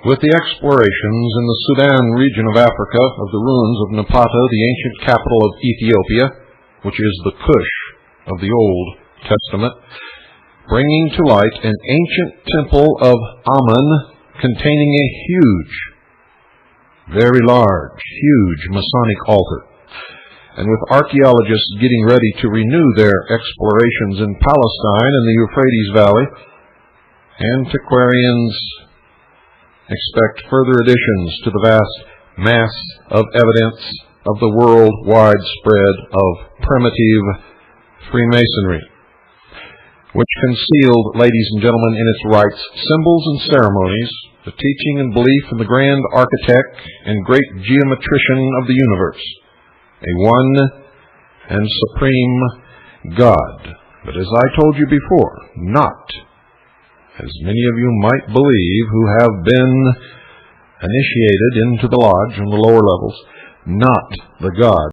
With the explorations in the Sudan region of Africa of the ruins of Napata, the ancient capital of Ethiopia, which is the Cush of the Old Testament, bringing to light an ancient temple of Amun containing a very large, huge Masonic altar, and with archaeologists getting ready to renew their explorations in Palestine and the Euphrates Valley, antiquarians expect further additions to the vast mass of evidence of the worldwide spread of primitive Freemasonry, which concealed, ladies and gentlemen, in its rites, symbols and ceremonies, the teaching and belief in the grand architect and great geometrician of the universe, a one and supreme God. But as I told you before, not, as many of you might believe who have been initiated into the lodge on the lower levels, not the God